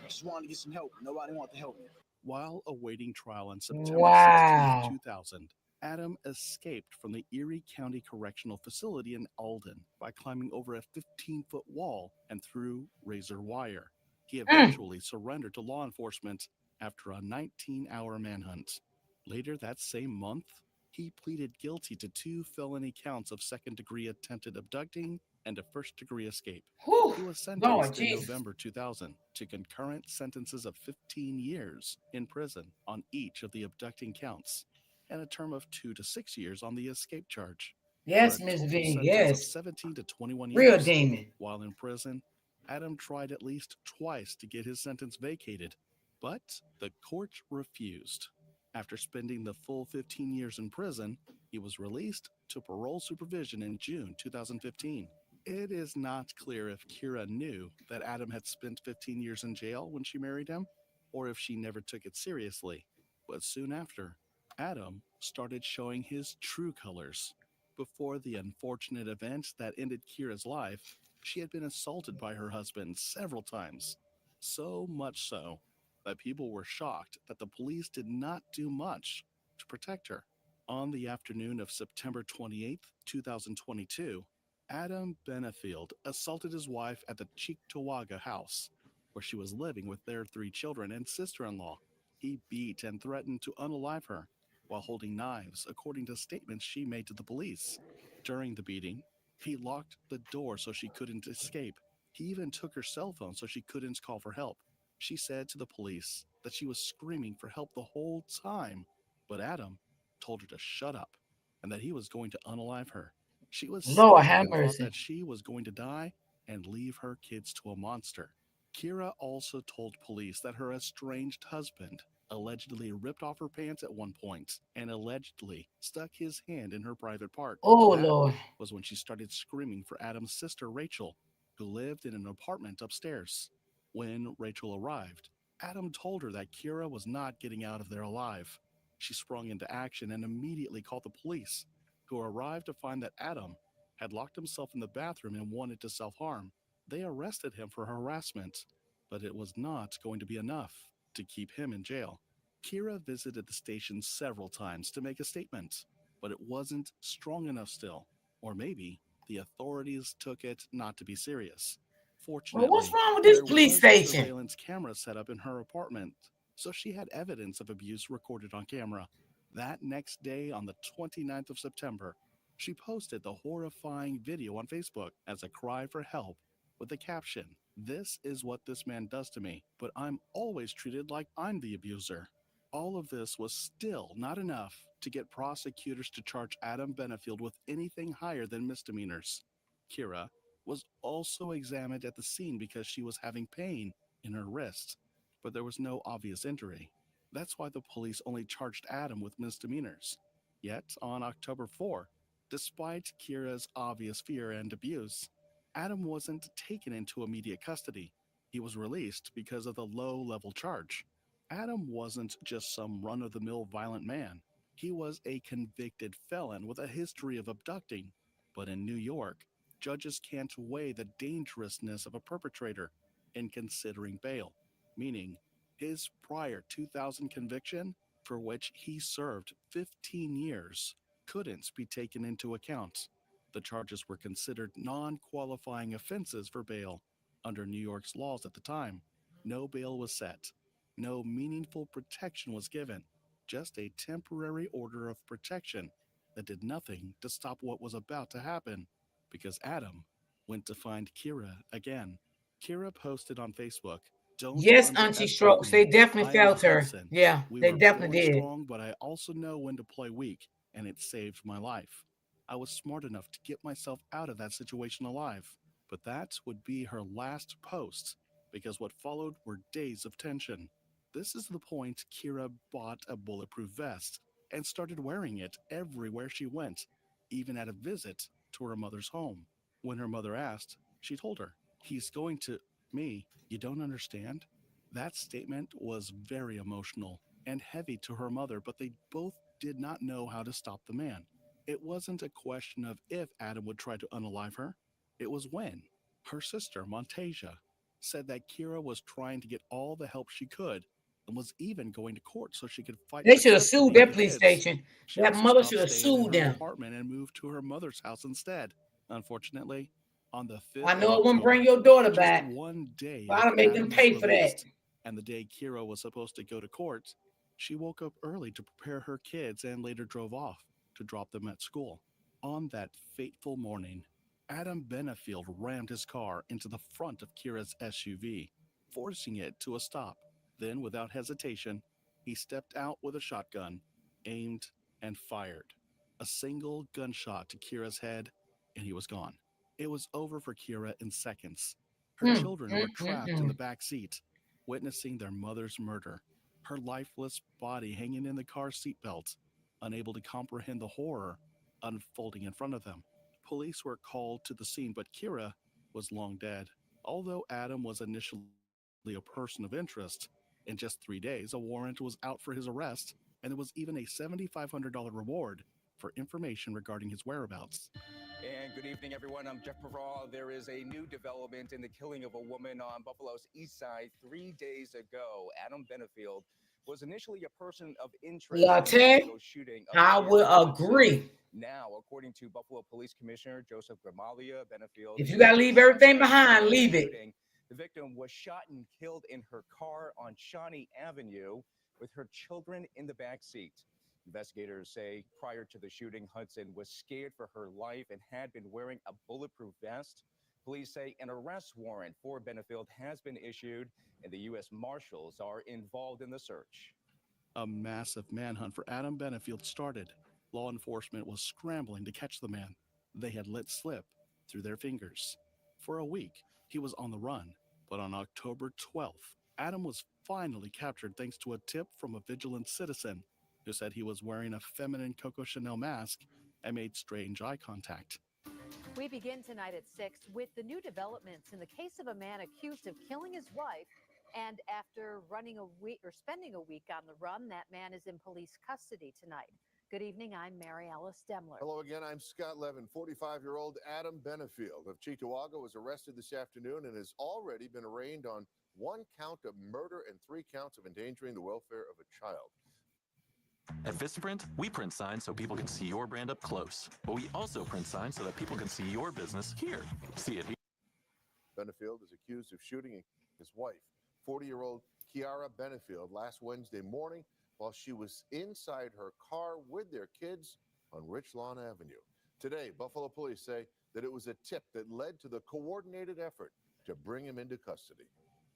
I just wanted to get some help. Nobody wanted to help me. While awaiting trial on September 16th, Wow. 2000, Adam escaped from the Erie County Correctional Facility in Alden by climbing over a 15-foot wall and through razor wire. He eventually surrendered to law enforcement after a 19-hour manhunt. Later that same month, he pleaded guilty to 2 felony counts of second-degree attempted abducting and a first-degree escape. Whew. He was Lord sentenced in Jesus. November 2000 to concurrent sentences of 15 years in prison on each of the abducting counts and a term of 2 to 6 years on the escape charge. For a Yes, Miss total V. sentence of Yes. 17 to 21 Real years. demon. While in prison, Adam tried at least twice to get his sentence vacated, but the court refused. After spending the full 15 years in prison, he was released to parole supervision in June 2015. It is not clear if Kira knew that Adam had spent 15 years in jail when she married him, or if she never took it seriously. But soon after, Adam started showing his true colors. Before the unfortunate event that ended Kira's life, she had been assaulted by her husband several times. So much so that people were shocked that the police did not do much to protect her. On the afternoon of September 28, 2022, Adam Benefield assaulted his wife at the Cheektowaga house, where she was living with their 3 children and sister in law. He beat and threatened to unalive her while holding knives, according to statements she made to the police. During the beating, he locked the door so she couldn't escape. He even took her cell phone so she couldn't call for help. She said to the police that she was screaming for help the whole time, but Adam told her to shut up and that he was going to unalive her. She was Lord scared have and thought mercy. that she was going to die and leave her kids to a monster. Kira also told police that her estranged husband allegedly ripped off her pants at one point and allegedly stuck his hand in her private part. Oh That Lord. was when she started screaming for Adam's sister Rachel, who lived in an apartment upstairs. When Rachel arrived, Adam told her that Kira was not getting out of there alive. She sprung into action and immediately called the police, who arrived to find that Adam had locked himself in the bathroom and wanted to self harm. They arrested him for harassment, but it was not going to be enough to keep him in jail. Kira visited the station several times to make a statement, but it wasn't strong enough still. Or maybe the authorities took it not to be serious. Well, what's Fortunately, wrong with this there police was a station? surveillance camera set up in her apartment, so she had evidence of abuse recorded on camera. That next day, on the 29th of September, she posted the horrifying video on Facebook as a cry for help with the caption, "This is what this man does to me, but I'm always treated like I'm the abuser." All of this was still not enough to get prosecutors to charge Adam Benefield with anything higher than misdemeanors. Kira was also examined at the scene because she was having pain in her wrist, but there was no obvious injury. That's why the police only charged Adam with misdemeanors. Yet, on October 4, despite Kira's obvious fear and abuse, Adam wasn't taken into immediate custody. He was released because of the low level charge. Adam wasn't just some run of the mill violent man. He was a convicted felon with a history of abducting. But in New York, judges can't weigh the dangerousness of a perpetrator in considering bail, meaning his prior 2000 conviction, for which he served 15 years, couldn't be taken into account. The charges were considered non qualifying offenses for bail under New York's laws at the time. No bail was set. No meaningful protection was given, just a temporary order of protection that did nothing to stop what was about to happen because Adam went to find Kira again. Kira posted on Facebook, "Don't Yes, Auntie underestimate Strokes. They me. definitely I am felt her. Hudson. Yeah, We they were definitely born did. strong, but I also know when to play weak, and it saved my life. I was smart enough to get myself out of that situation alive." But that would be her last post because what followed were days of tension. This is the point Kira bought a bulletproof vest and started wearing it everywhere she went, even at a visit to her mother's home. When her mother asked, she told her, "He's going to me. You don't understand?" That statement was very emotional and heavy to her mother, but they both did not know how to stop the man. It wasn't a question of if Adam would try to unalive her, it was when. Her sister, Montasia, said that Kira was trying to get all the help she could and was even going to court so she could fight They for should have sued custody of that the police kids. station. She That also mother stopped should have staying in sued her them. apartment and moved to her mother's house instead. Unfortunately, on the I 5th of know it wouldn't bring October, your daughter just back. one day But I'll after make them Adam was pay for that. released and the day Kira was supposed to go to court, she woke up early to prepare her kids and later drove off to drop them at school. On that fateful morning, Adam Benefield rammed his car into the front of Kira's SUV, forcing it to a stop. Then, without hesitation, he stepped out with a shotgun, aimed, and fired. A single gunshot to Kira's head, and he was gone. It was over for Kira in seconds. Her children were trapped in the back seat, witnessing their mother's murder, her lifeless body hanging in the car seatbelt, unable to comprehend the horror unfolding in front of them. Police were called to the scene, but Kira was long dead. Although Adam was initially a person of interest, in just 3 days, a warrant was out for his arrest, and there was even a $7,500 reward for information regarding his whereabouts. And good evening, everyone. I'm Jeff Perrault. There is a new development in the killing of a woman on Buffalo's east side 3 days ago. Adam Benefield was initially a person of interest Y'all in the tell fatal shooting of I Kira will Hudson. agree. Now, according to Buffalo Police Commissioner Joseph Gramaglia, Benefield, If you gotta leave everything behind, leave it. the victim was shot and killed in her car on Shawnee Avenue with her children in the back seat. Investigators say prior to the shooting, Hudson was scared for her life and had been wearing a bulletproof vest. Police say an arrest warrant for Benefield has been issued, and the U.S. Marshals are involved in the search. A massive manhunt for Adam Benefield started. Law enforcement was scrambling to catch the man. They had let slip through their fingers. For a week, he was on the run, but on October 12th, Adam was finally captured thanks to a tip from a vigilant citizen who said he was wearing a feminine Coco Chanel mask and made strange eye contact. We begin tonight at 6 with the new developments in the case of a man accused of killing his wife. And after running a week or spending a week on the run, that man is in police custody tonight. Good evening. I'm Mary Alice Demler. Hello again. I'm Scott Levin. 45-year-old Adam Benefield of Cheektowaga was arrested this afternoon and has already been arraigned on 1 count of murder and 3 counts of endangering the welfare of a child. At Vistaprint, we print signs so people can see your brand up close. But we also print signs so that people can see your business here. See it here. Benefield is accused of shooting his wife, 40-year-old Kiara Benefield, last Wednesday morning while she was inside her car with their kids on Richlawn Avenue. Today, Buffalo police say that it was a tip that led to the coordinated effort to bring him into custody.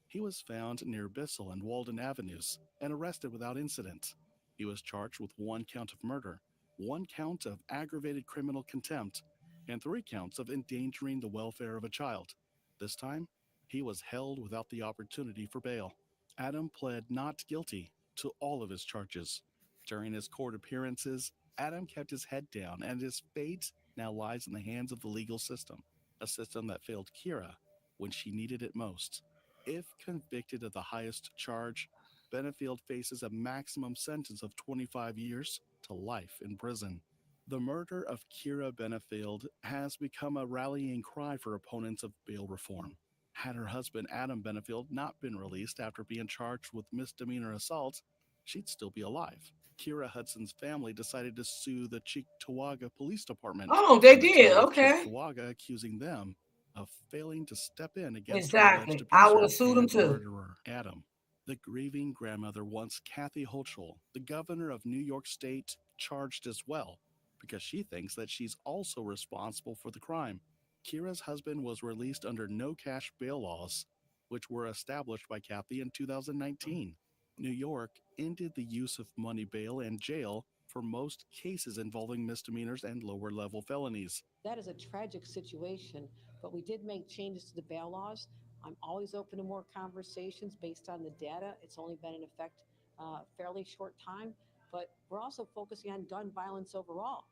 He was found near Bissell and Walden Avenues and arrested without incident. He was charged with 1 count of murder, 1 count of aggravated criminal contempt, and 3 counts of endangering the welfare of a child. This time, he was held without the opportunity for bail. Adam pled not guilty to all of his charges. During his court appearances, Adam kept his head down, and his fate now lies in the hands of the legal system, a system that failed Kira when she needed it most. If convicted of the highest charge, Benefield faces a maximum sentence of 25 years to life in prison. The murder of Kira Benefield has become a rallying cry for opponents of bail reform. Had her husband Adam Benefield not been released after being charged with misdemeanor assault, she'd still be alive. Kira Hudson's family decided to sue the Cheektowaga Police Department. Oh, they and the did. town of Okay. Cheektowaga accusing them of failing to step in against the Exactly. alleged I abuser would have sued them and too. murderer, Adam. The grieving grandmother wants Kathy Hochul, the governor of New York State, charged as well, because she thinks that she's also responsible for the crime. Kira's husband was released under no-cash bail laws, which were established by Kathy in 2019. New York ended the use of money bail and jail for most cases involving misdemeanors and lower-level felonies. That is a tragic situation, but we did make changes to the bail laws. I'm always open to more conversations based on the data. It's only been in effect a fairly short time, but we're also focusing on gun violence overall.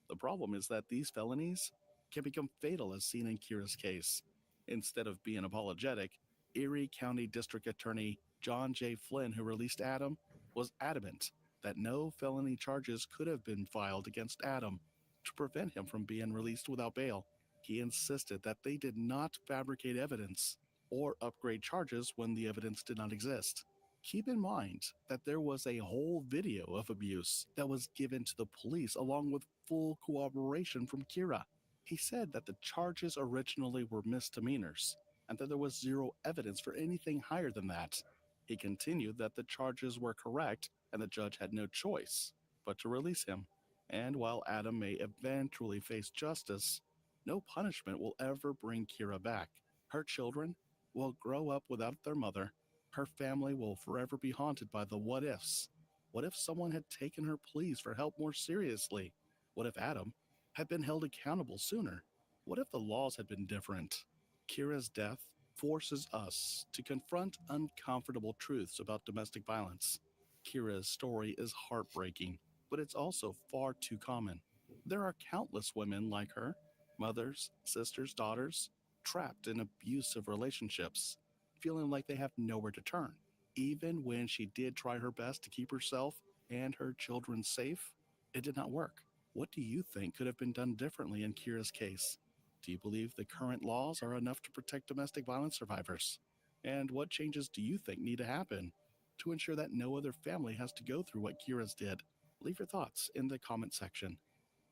The problem is that these felonies can become fatal, as seen in Kira's case. Instead of being apologetic, Erie County District Attorney John J. Flynn, who released Adam, was adamant that no felony charges could have been filed against Adam to prevent him from being released without bail. He insisted that they did not fabricate evidence or upgrade charges when the evidence did not exist. Keep in mind that there was a whole video of abuse that was given to the police along with full cooperation from Kira. He said that the charges originally were misdemeanors and that there was zero evidence for anything higher than that. He continued that the charges were correct and the judge had no choice but to release him. And while Adam may eventually face justice, no punishment will ever bring Kira back. Her children will grow up without their mother. Her family will forever be haunted by the what ifs. What if someone had taken her pleas for help more seriously? What if Adam had been held accountable sooner? What if the laws had been different? Kira's death forces us to confront uncomfortable truths about domestic violence. Kira's story is heartbreaking, but it's also far too common. There are countless women like her, mothers, sisters, daughters, trapped in abusive relationships, feeling like they have nowhere to turn. Even when she did try her best to keep herself and her children safe, it did not work. What do you think could have been done differently in Kira's case? Do you believe the current laws are enough to protect domestic violence survivors? And what changes do you think need to happen to ensure that no other family has to go through what Kira's did? Leave your thoughts in the comment section.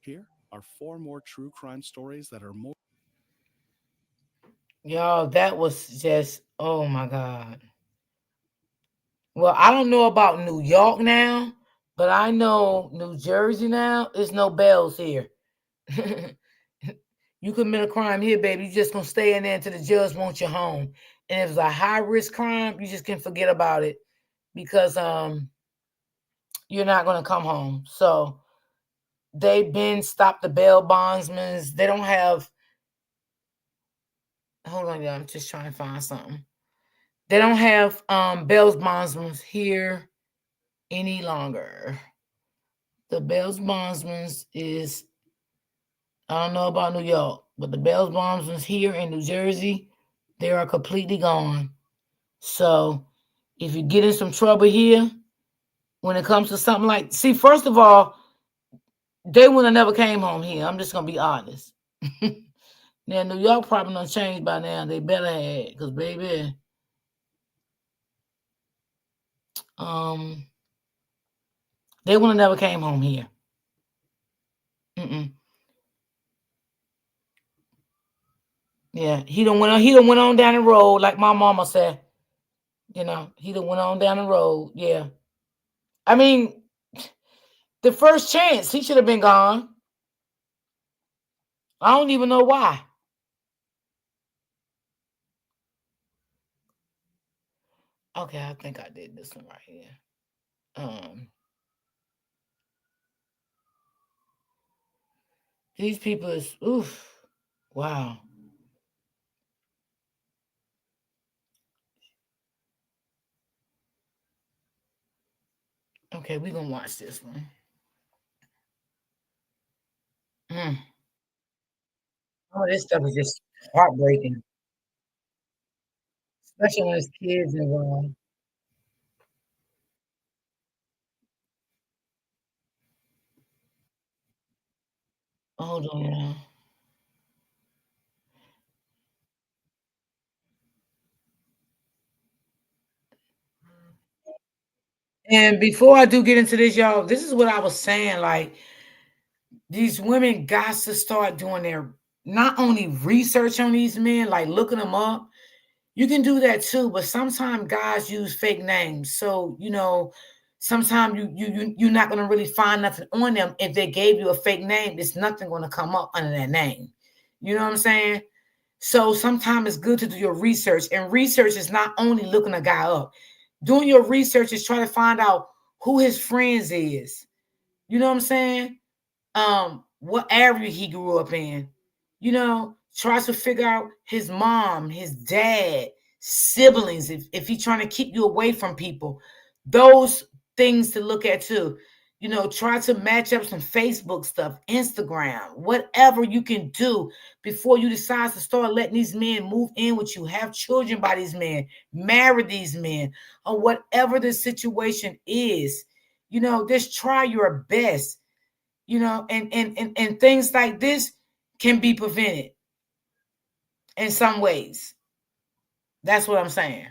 Here are four more true crime stories that are more. Y'all, that was just, oh my God. Well, I don't know about New York now, but I know New Jersey now. There's no bells here. You commit a crime here, baby. You just gonna stay in there until the judge wants you home. And if it's a high risk crime, you just can forget about it because you're not gonna come home. So they've been stopped the bail bondsmen. They don't have. Hold on, y'all. I'm just trying to find something. They don't have bail bondsmen here any longer. The bail bondsmen is, I don't know about New York, but the bail bondsmen here in New Jersey, they are completely gone. So if you get in some trouble here, when it comes to something like, see, first of all, they would have never came home here. I'm just gonna be honest. Now New York probably done changed by now. They better have, because baby, um, they would have never came home here. Mm-mm. Yeah, he done went on down the road, like my mama said. You know, he done went on down the road. Yeah. I mean, the first chance, he should have been gone. I don't even know why. Okay, I think I did this one right here. Um, these people is oof. Wow. Okay, we're gonna watch this one. Mm. Oh, this stuff is just heartbreaking, especially when there's kids involved. Hold on now. And before I do get into this, y'all, this is what I was saying. Like, these women got to start doing their not only research on these men, like looking them up. You can do that too, but sometimes guys use fake names. So, sometimes you're not gonna really find nothing on them. If they gave you a fake name, there's nothing gonna come up under that name. You know what I'm saying? So sometimes it's good to do your research. And research is not only looking a guy up. Doing your research is trying to find out who his friends is. You know what I'm saying? What area he grew up in. Tries to figure out his mom, his dad, siblings, if he's trying to keep you away from people. Those things to look at too. Try to match up some Facebook stuff, Instagram, whatever you can do before you decide to start letting these men move in with you, have children by these men, marry these men, or whatever the situation is. Just try your best, and things like this can be prevented in some ways. That's what I'm saying.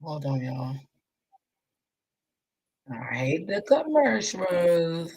Hold on, y'all. I hate the commercials.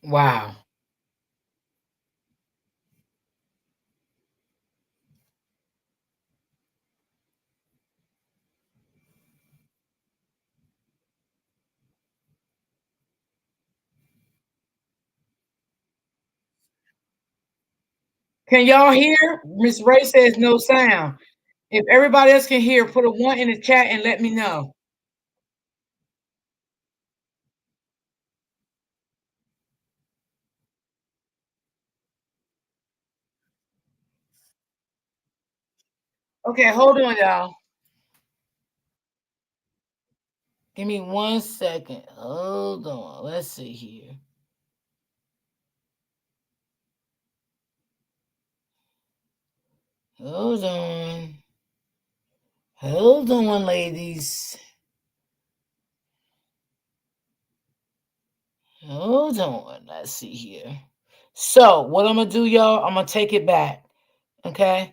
Wow. Can y'all hear? Miss Ray says no sound. If everybody else can hear, put a 1 in the chat and let me know. Okay, hold on, y'all. Give me 1 second. Hold on. Let's see here. Hold on. Hold on, ladies. Hold on. Let's see here. So, what I'm going to do, y'all, I'm going to take it back. Okay?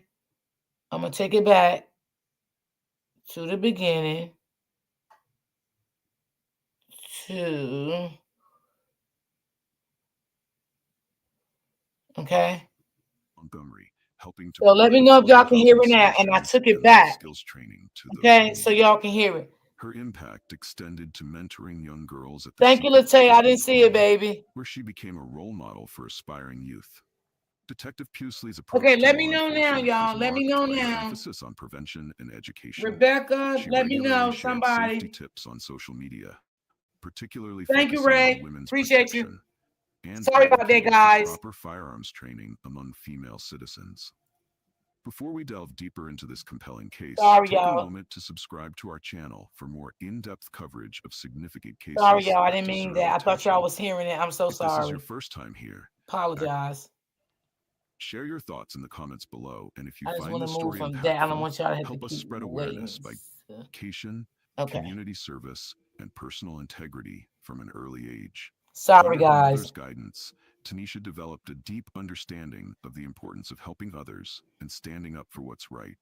I'm going to take it back to the beginning. Okay? Montgomery, helping to So let me know if y'all can hear it now. And I took it back. skills training to Okay? So y'all can hear it. Her impact extended to mentoring young girls at the Thank you, Secret Latae. I Prison didn't see it, Program, baby. where she became a role model for aspiring youth. Detective Pusely's Okay, approach to let law me know now, enforcement y'all. is Let me marked know by her now. emphasis on prevention and education. Rebecca, She let me regularly know, shared safety somebody. tips on social media, particularly Thank you, focusing on Ray. women's Appreciate you. protection, and Sorry about that, advocating for guys. proper firearms training among female citizens. Before we delve deeper into this compelling case, Sorry, take a y'all. moment to subscribe to our channel for more in-depth coverage of significant cases. Sorry, y'all. I that didn't mean deserve that. I thought attention. y'all was hearing it. I'm so If this is your sorry. first time here, Apologize. share your thoughts in the comments below, and if you I just find want to this move story from that. I don't impactful, want y'all to have to help us keep spread awareness waiting. by education, Okay. community service, and personal integrity from an early age. Sorry, Under her guys. mother's guidance, Tanisha developed a deep understanding of the importance of helping others and standing up for what's right.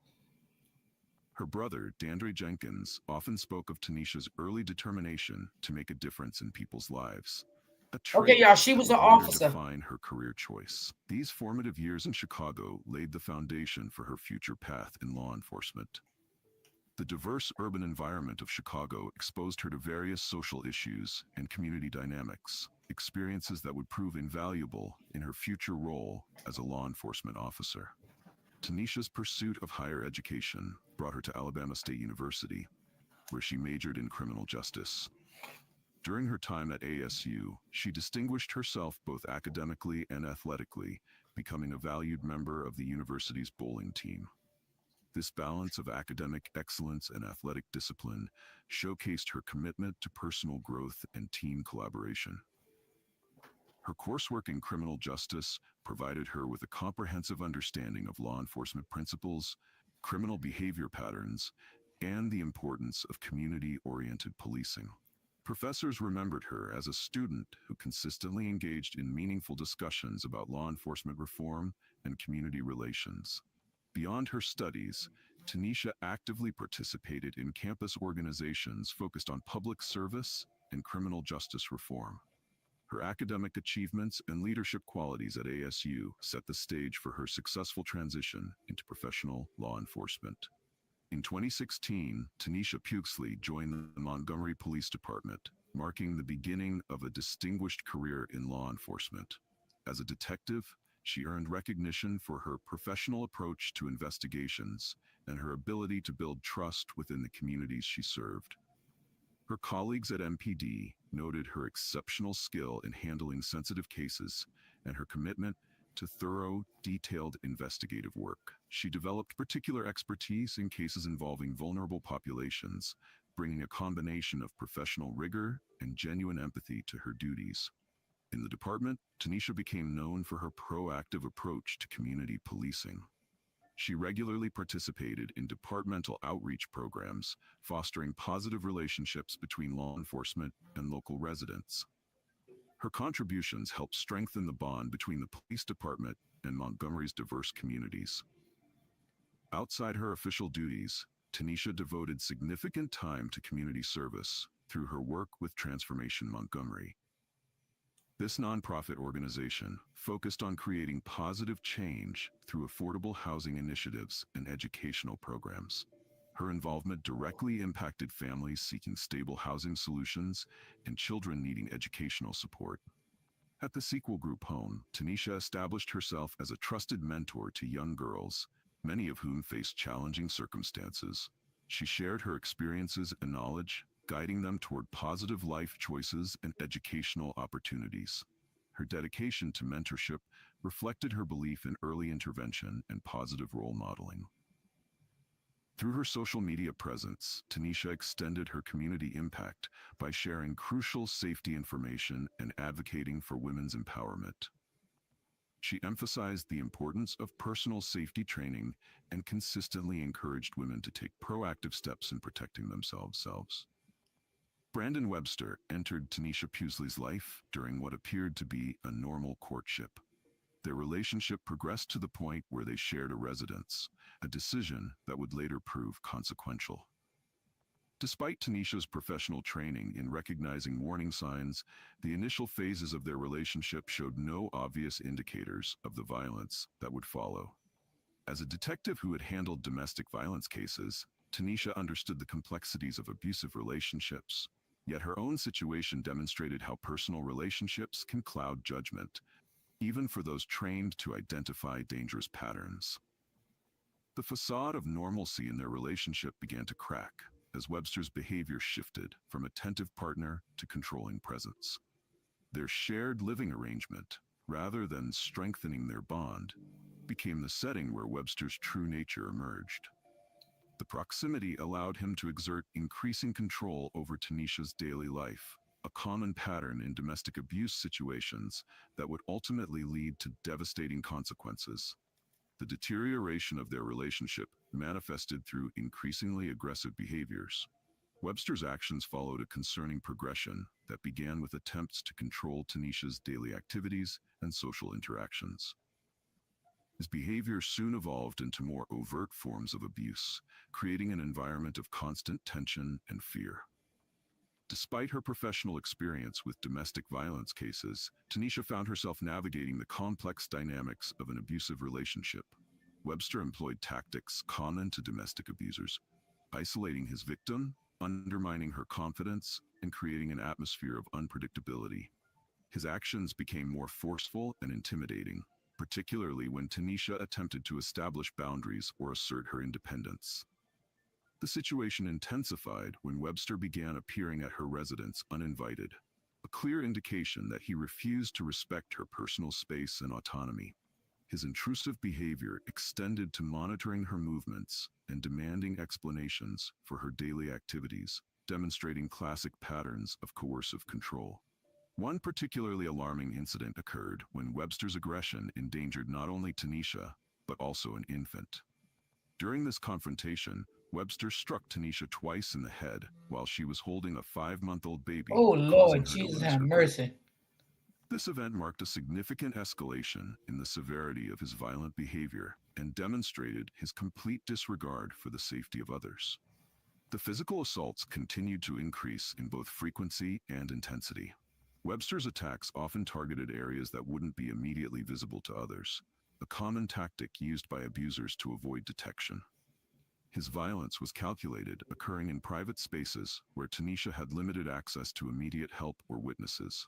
Her brother, Dandre Jenkins, often spoke of Tanisha's early determination to make a difference in people's lives. A trait Okay, y'all. She that was would an later officer. define her career choice. These formative years in Chicago laid the foundation for her future path in law enforcement. The diverse urban environment of Chicago exposed her to various social issues and community dynamics, experiences that would prove invaluable in her future role as a law enforcement officer. Tanisha's pursuit of higher education brought her to Alabama State University, where she majored in criminal justice. During her time at ASU, she distinguished herself both academically and athletically, becoming a valued member of the university's bowling team. This balance of academic excellence and athletic discipline showcased her commitment to personal growth and team collaboration. Her coursework in criminal justice provided her with a comprehensive understanding of law enforcement principles, criminal behavior patterns, and the importance of community-oriented policing. Professors remembered her as a student who consistently engaged in meaningful discussions about law enforcement reform and community relations. Beyond her studies, Tanisha actively participated in campus organizations focused on public service and criminal justice reform. Her academic achievements and leadership qualities at ASU set the stage for her successful transition into professional law enforcement. In 2016, Tanisha Puxley joined the Montgomery Police Department, marking the beginning of a distinguished career in law enforcement. As a detective, she earned recognition for her professional approach to investigations and her ability to build trust within the communities she served. Her colleagues at MPD noted her exceptional skill in handling sensitive cases and her commitment to thorough, detailed investigative work. She developed particular expertise in cases involving vulnerable populations, bringing a combination of professional rigor and genuine empathy to her duties. In the department, Tanisha became known for her proactive approach to community policing. She regularly participated in departmental outreach programs, fostering positive relationships between law enforcement and local residents. Her contributions helped strengthen the bond between the police department and Montgomery's diverse communities. Outside her official duties, Tanisha devoted significant time to community service through her work with Transformation Montgomery. This nonprofit organization focused on creating positive change through affordable housing initiatives and educational programs. Her involvement directly impacted families seeking stable housing solutions and children needing educational support. At the Sequel Group home, Tanisha established herself as a trusted mentor to young girls, many of whom faced challenging circumstances. She shared her experiences and knowledge, guiding them toward positive life choices and educational opportunities. Her dedication to mentorship reflected her belief in early intervention and positive role modeling. Through her social media presence, Tanisha extended her community impact by sharing crucial safety information and advocating for women's empowerment. She emphasized the importance of personal safety training and consistently encouraged women to take proactive steps in protecting themselves. Brandon Webster entered Tanisha Puxley's life during what appeared to be a normal courtship. Their relationship progressed to the point where they shared a residence, a decision that would later prove consequential. Despite Tanisha's professional training in recognizing warning signs, the initial phases of their relationship showed no obvious indicators of the violence that would follow. As a detective who had handled domestic violence cases, Tanisha understood the complexities of abusive relationships, yet her own situation demonstrated how personal relationships can cloud judgment, even for those trained to identify dangerous patterns. The facade of normalcy in their relationship began to crack as Webster's behavior shifted from attentive partner to controlling presence. Their shared living arrangement, rather than strengthening their bond, became the setting where Webster's true nature emerged. The proximity allowed him to exert increasing control over Tanisha's daily life, a common pattern in domestic abuse situations that would ultimately lead to devastating consequences. The deterioration of their relationship manifested through increasingly aggressive behaviors. Webster's actions followed a concerning progression that began with attempts to control Tanisha's daily activities and social interactions. His behavior soon evolved into more overt forms of abuse, creating an environment of constant tension and fear. Despite her professional experience with domestic violence cases, Tanisha found herself navigating the complex dynamics of an abusive relationship. Webster employed tactics common to domestic abusers, isolating his victim, undermining her confidence, and creating an atmosphere of unpredictability. His actions became more forceful and intimidating, particularly when Tanisha attempted to establish boundaries or assert her independence. The situation intensified when Webster began appearing at her residence uninvited, a clear indication that he refused to respect her personal space and autonomy. His intrusive behavior extended to monitoring her movements and demanding explanations for her daily activities, demonstrating classic patterns of coercive control. One particularly alarming incident occurred when Webster's aggression endangered not only Tanisha, but also an infant. During this confrontation, Webster struck Tanisha twice in the head while she was holding a 5-month-old baby, Oh causing Lord, her to Jesus lose have her grip. mercy. This event marked a significant escalation in the severity of his violent behavior and demonstrated his complete disregard for the safety of others. The physical assaults continued to increase in both frequency and intensity. Webster's attacks often targeted areas that wouldn't be immediately visible to others, a common tactic used by abusers to avoid detection. His violence was calculated, occurring in private spaces where Tanisha had limited access to immediate help or witnesses.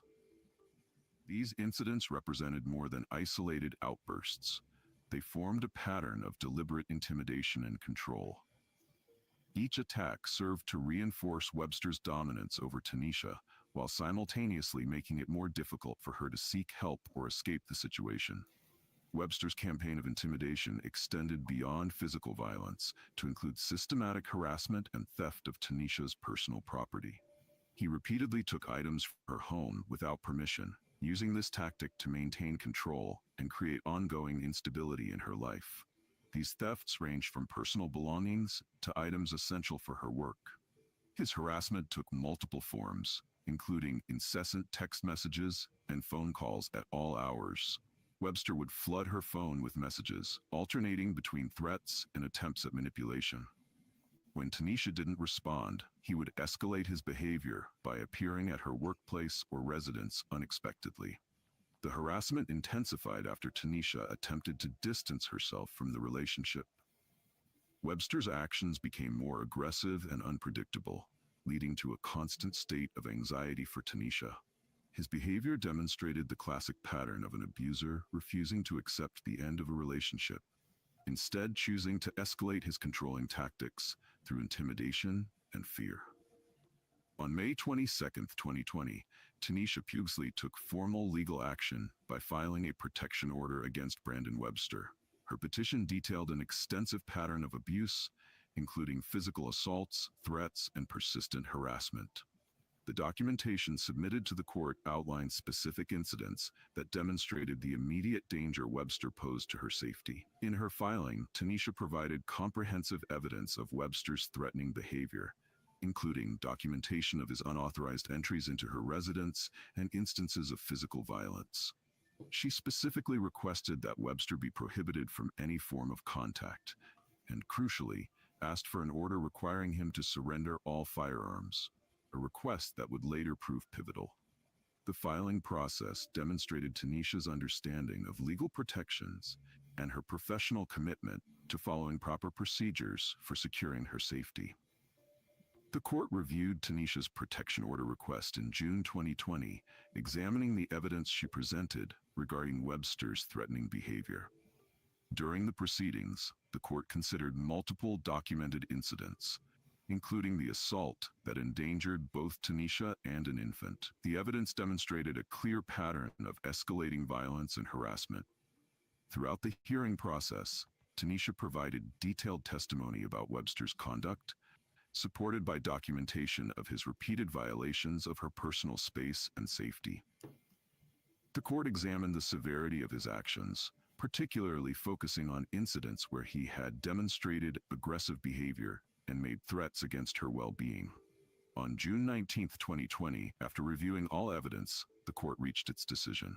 These incidents represented more than isolated outbursts. They formed a pattern of deliberate intimidation and control. Each attack served to reinforce Webster's dominance over Tanisha, while simultaneously making it more difficult for her to seek help or escape the situation. Webster's campaign of intimidation extended beyond physical violence to include systematic harassment and theft of Tanisha's personal property. He repeatedly took items from her home without permission, using this tactic to maintain control and create ongoing instability in her life. These thefts ranged from personal belongings to items essential for her work. His harassment took multiple forms, including incessant text messages and phone calls at all hours. Webster would flood her phone with messages, alternating between threats and attempts at manipulation. When Tanisha didn't respond, he would escalate his behavior by appearing at her workplace or residence unexpectedly. The harassment intensified after Tanisha attempted to distance herself from the relationship. Webster's actions became more aggressive and unpredictable, leading to a constant state of anxiety for Tanisha. His behavior demonstrated the classic pattern of an abuser refusing to accept the end of a relationship, instead choosing to escalate his controlling tactics through intimidation and fear. On May 22, 2020, Tanisha Pugsley took formal legal action by filing a protection order against Brandon Webster. Her petition detailed an extensive pattern of abuse, including physical assaults, threats, and persistent harassment. The documentation submitted to the court outlined specific incidents that demonstrated the immediate danger Webster posed to her safety. In her filing, Tanisha provided comprehensive evidence of Webster's threatening behavior, including documentation of his unauthorized entries into her residence and instances of physical violence. She specifically requested that Webster be prohibited from any form of contact, and crucially, asked for an order requiring him to surrender all firearms, a request that would later prove pivotal. The filing process demonstrated Tanisha's understanding of legal protections and her professional commitment to following proper procedures for securing her safety. The court reviewed Tanisha's protection order request in June 2020, examining the evidence she presented regarding Webster's threatening behavior. During the proceedings, the court considered multiple documented incidents, including the assault that endangered both Tanisha and an infant. The evidence demonstrated a clear pattern of escalating violence and harassment. Throughout the hearing process, Tanisha provided detailed testimony about Webster's conduct, supported by documentation of his repeated violations of her personal space and safety. The court examined the severity of his actions, particularly focusing on incidents where he had demonstrated aggressive behavior and made threats against her well-being. On June 19, 2020, after reviewing all evidence, the court reached its decision.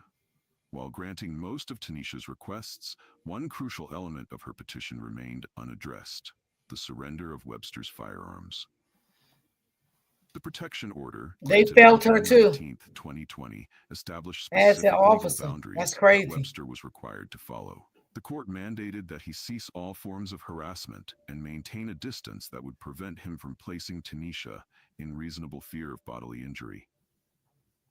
While granting most of Tanisha's requests, one crucial element of her petition remained unaddressed: the surrender of Webster's firearms. The protection order, They granted on felt her June too. 19, 2020, established As an specific legal officer. boundaries That's that crazy. Webster was required to follow. The court mandated that he cease all forms of harassment and maintain a distance that would prevent him from placing Tanisha in reasonable fear of bodily injury.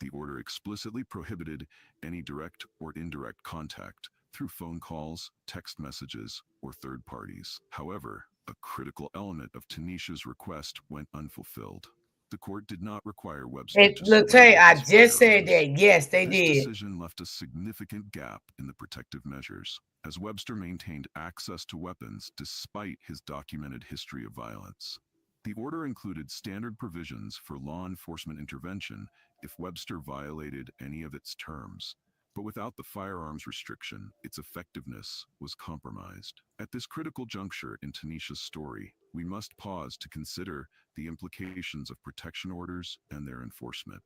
The order explicitly prohibited any direct or indirect contact through phone calls, text messages, or third parties. However, a critical element of Tanisha's request went unfulfilled. The court did not require Webster to Look, Tay, surrender I his just said firearms. that. Yes, they This did. decision left a significant gap in the protective measures, as Webster maintained access to weapons despite his documented history of violence. The order included standard provisions for law enforcement intervention if Webster violated any of its terms, but without the firearms restriction, its effectiveness was compromised. At this critical juncture in Tanisha's story, we must pause to consider the implications of protection orders and their enforcement.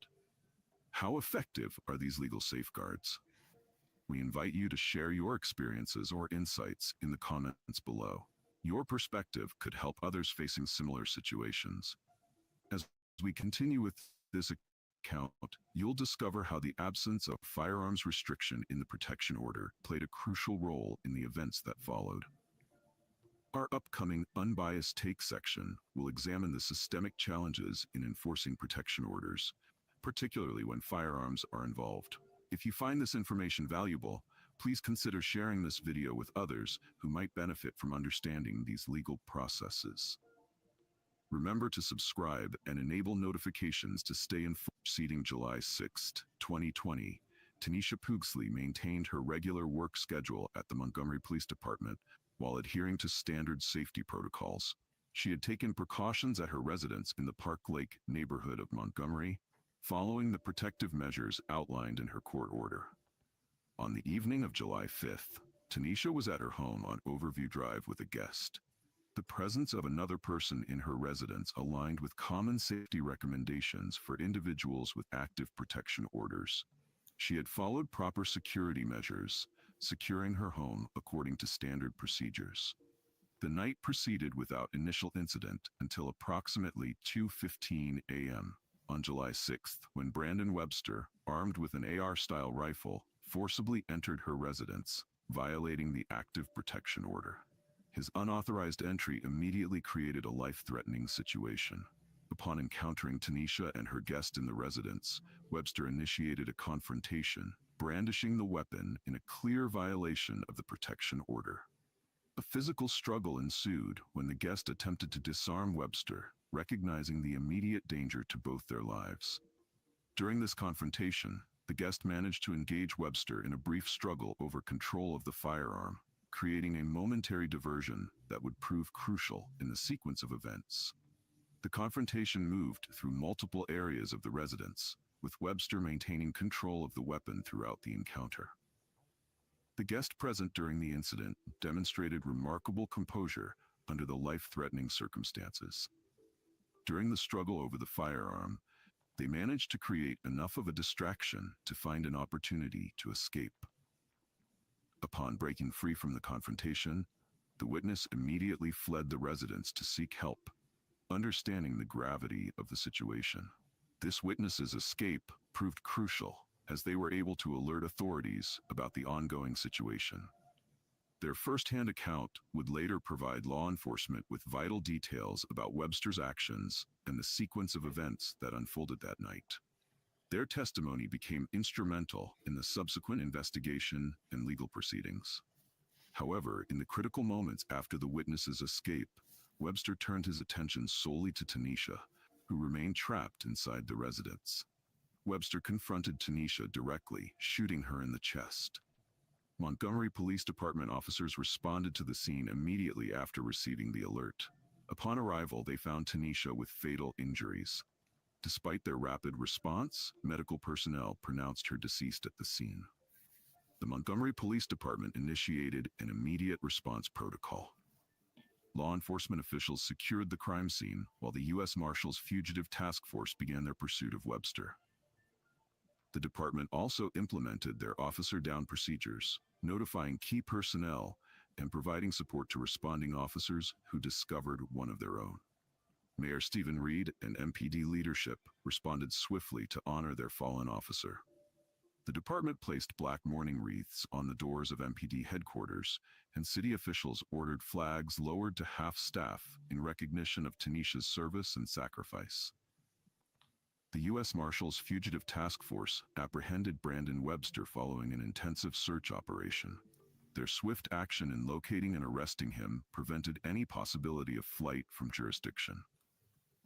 How effective are these legal safeguards? We invite you to share your experiences or insights in the comments below. Your perspective could help others facing similar situations. As we continue with this account, you'll discover how the absence of firearms restriction in the protection order played a crucial role in the events that followed. Our upcoming Unbiased Take section will examine the systemic challenges in enforcing protection orders, particularly when firearms are involved. If you find this information valuable, please consider sharing this video with others who might benefit from understanding these legal processes. Remember to subscribe and enable notifications to stay informed. Preceding July 6, 2020, Tanisha Pugsley maintained her regular work schedule at the Montgomery Police Department while adhering to standard safety protocols. She had taken precautions at her residence in the Park Lake neighborhood of Montgomery, following the protective measures outlined in her court order. On the evening of July 5th, Tanisha was at her home on Overview Drive with a guest. The presence of another person in her residence aligned with common safety recommendations for individuals with active protection orders. She had followed proper security measures, securing her home according to standard procedures. The night proceeded without initial incident until approximately 2:15 a.m. on July 6th, when Brandon Webster, armed with an AR-style rifle, forcibly entered her residence, violating the active protection order. His unauthorized entry immediately created a life-threatening situation. Upon encountering Tanisha and her guest in the residence, Webster initiated a confrontation, brandishing the weapon in a clear violation of the protection order. A physical struggle ensued when the guest attempted to disarm Webster, recognizing the immediate danger to both their lives. During this confrontation, the guest managed to engage Webster in a brief struggle over control of the firearm, creating a momentary diversion that would prove crucial in the sequence of events. The confrontation moved through multiple areas of the residence, with Webster maintaining control of the weapon throughout the encounter. The guest present during the incident demonstrated remarkable composure under the life-threatening circumstances. During the struggle over the firearm, they managed to create enough of a distraction to find an opportunity to escape. Upon breaking free from the confrontation, the witness immediately fled the residence to seek help, understanding the gravity of the situation. This witness's escape proved crucial, as they were able to alert authorities about the ongoing situation. Their first-hand account would later provide law enforcement with vital details about Webster's actions and the sequence of events that unfolded that night. Their testimony became instrumental in the subsequent investigation and legal proceedings. However, in the critical moments after the witness's escape, Webster turned his attention solely to Tanisha, who remained trapped inside the residence. Webster confronted Tanisha directly, shooting her in the chest. Montgomery Police Department officers responded to the scene immediately after receiving the alert. Upon arrival, they found Tanisha with fatal injuries. Despite their rapid response, medical personnel pronounced her deceased at the scene. The Montgomery Police Department initiated an immediate response protocol. Law enforcement officials secured the crime scene, while the U.S. Marshals Fugitive Task Force began their pursuit of Webster. The department also implemented their officer down procedures, notifying key personnel and providing support to responding officers who discovered one of their own. Mayor Stephen Reed and MPD leadership responded swiftly to honor their fallen officer. The department placed black mourning wreaths on the doors of MPD headquarters, and city officials ordered flags lowered to half-staff in recognition of Tanisha's service and sacrifice. The U.S. Marshals Fugitive Task Force apprehended Brandon Webster following an intensive search operation. Their swift action in locating and arresting him prevented any possibility of flight from jurisdiction.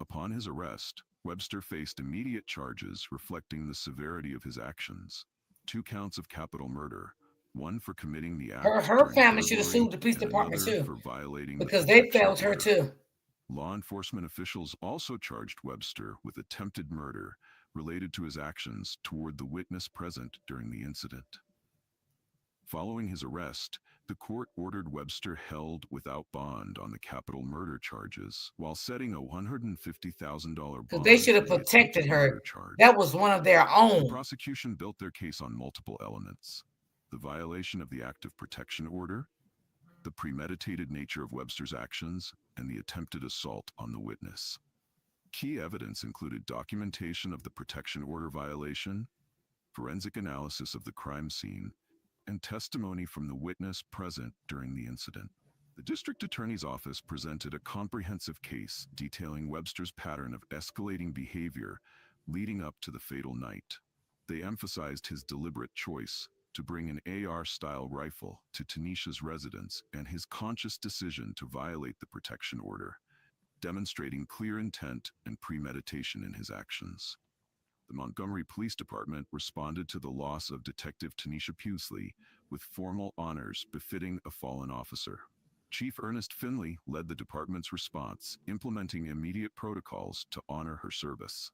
Upon his arrest, Webster faced immediate charges reflecting the severity of his actions: 2 counts of capital murder, one for committing the act Her during family should have burglary, sued the police and department another too, for violating because the they protection failed her order. too. Law enforcement officials also charged Webster with attempted murder related to his actions toward the witness present during the incident. Following his arrest, The court ordered Webster held without bond on the capital murder charges, while setting a $150,000 Because they bond should for have the protected attempted murder her. charge. That was one of their The own. prosecution built their case on multiple elements: the violation of the active protection order, the premeditated nature of Webster's actions, and the attempted assault on the witness. Key evidence included documentation of the protection order violation, forensic analysis of the crime scene, and testimony from the witness present during the incident. The district attorney's office presented a comprehensive case detailing Webster's pattern of escalating behavior leading up to the fatal night. They emphasized his deliberate choice to bring an AR-style rifle to Tanisha's residence and his conscious decision to violate the protection order, demonstrating clear intent and premeditation in his actions. The Montgomery Police Department responded to the loss of Detective Tanisha Pusley with formal honors befitting a fallen officer. Chief Ernest Finley led the department's response, implementing immediate protocols to honor her service.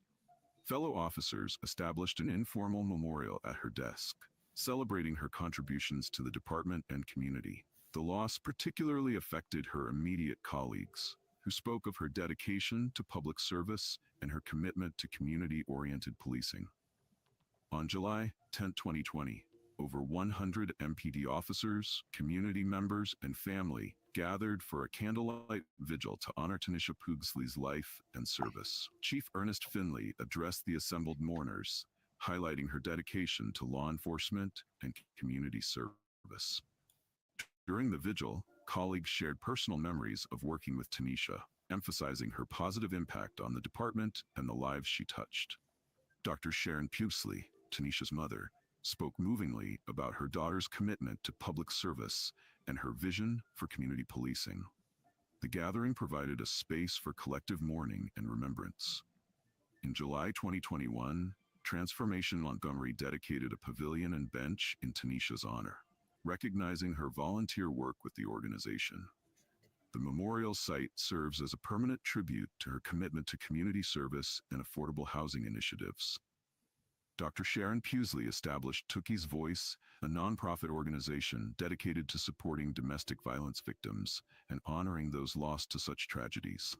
Fellow officers established an informal memorial at her desk, celebrating her contributions to the department and community. The loss particularly affected her immediate colleagues, who spoke of her dedication to public service and her commitment to community-oriented policing. On July 10, 2020, over 100 MPD officers, community members, and family gathered for a candlelight vigil to honor Tanisha Pugsley's life and service. Chief Ernest Finley addressed the assembled mourners, highlighting her dedication to law enforcement and community service. During the vigil, colleagues shared personal memories of working with Tanisha, emphasizing her positive impact on the department and the lives she touched. Dr. Sharon Pusley, Tanisha's mother, spoke movingly about her daughter's commitment to public service and her vision for community policing. The gathering provided a space for collective mourning and remembrance. In July 2021, Transformation Montgomery dedicated a pavilion and bench in Tanisha's honor, recognizing her volunteer work with the organization. The memorial site serves as a permanent tribute to her commitment to community service and affordable housing initiatives. Dr. Sharon Pusley established Tookie's Voice, a nonprofit organization dedicated to supporting domestic violence victims and honoring those lost to such tragedies.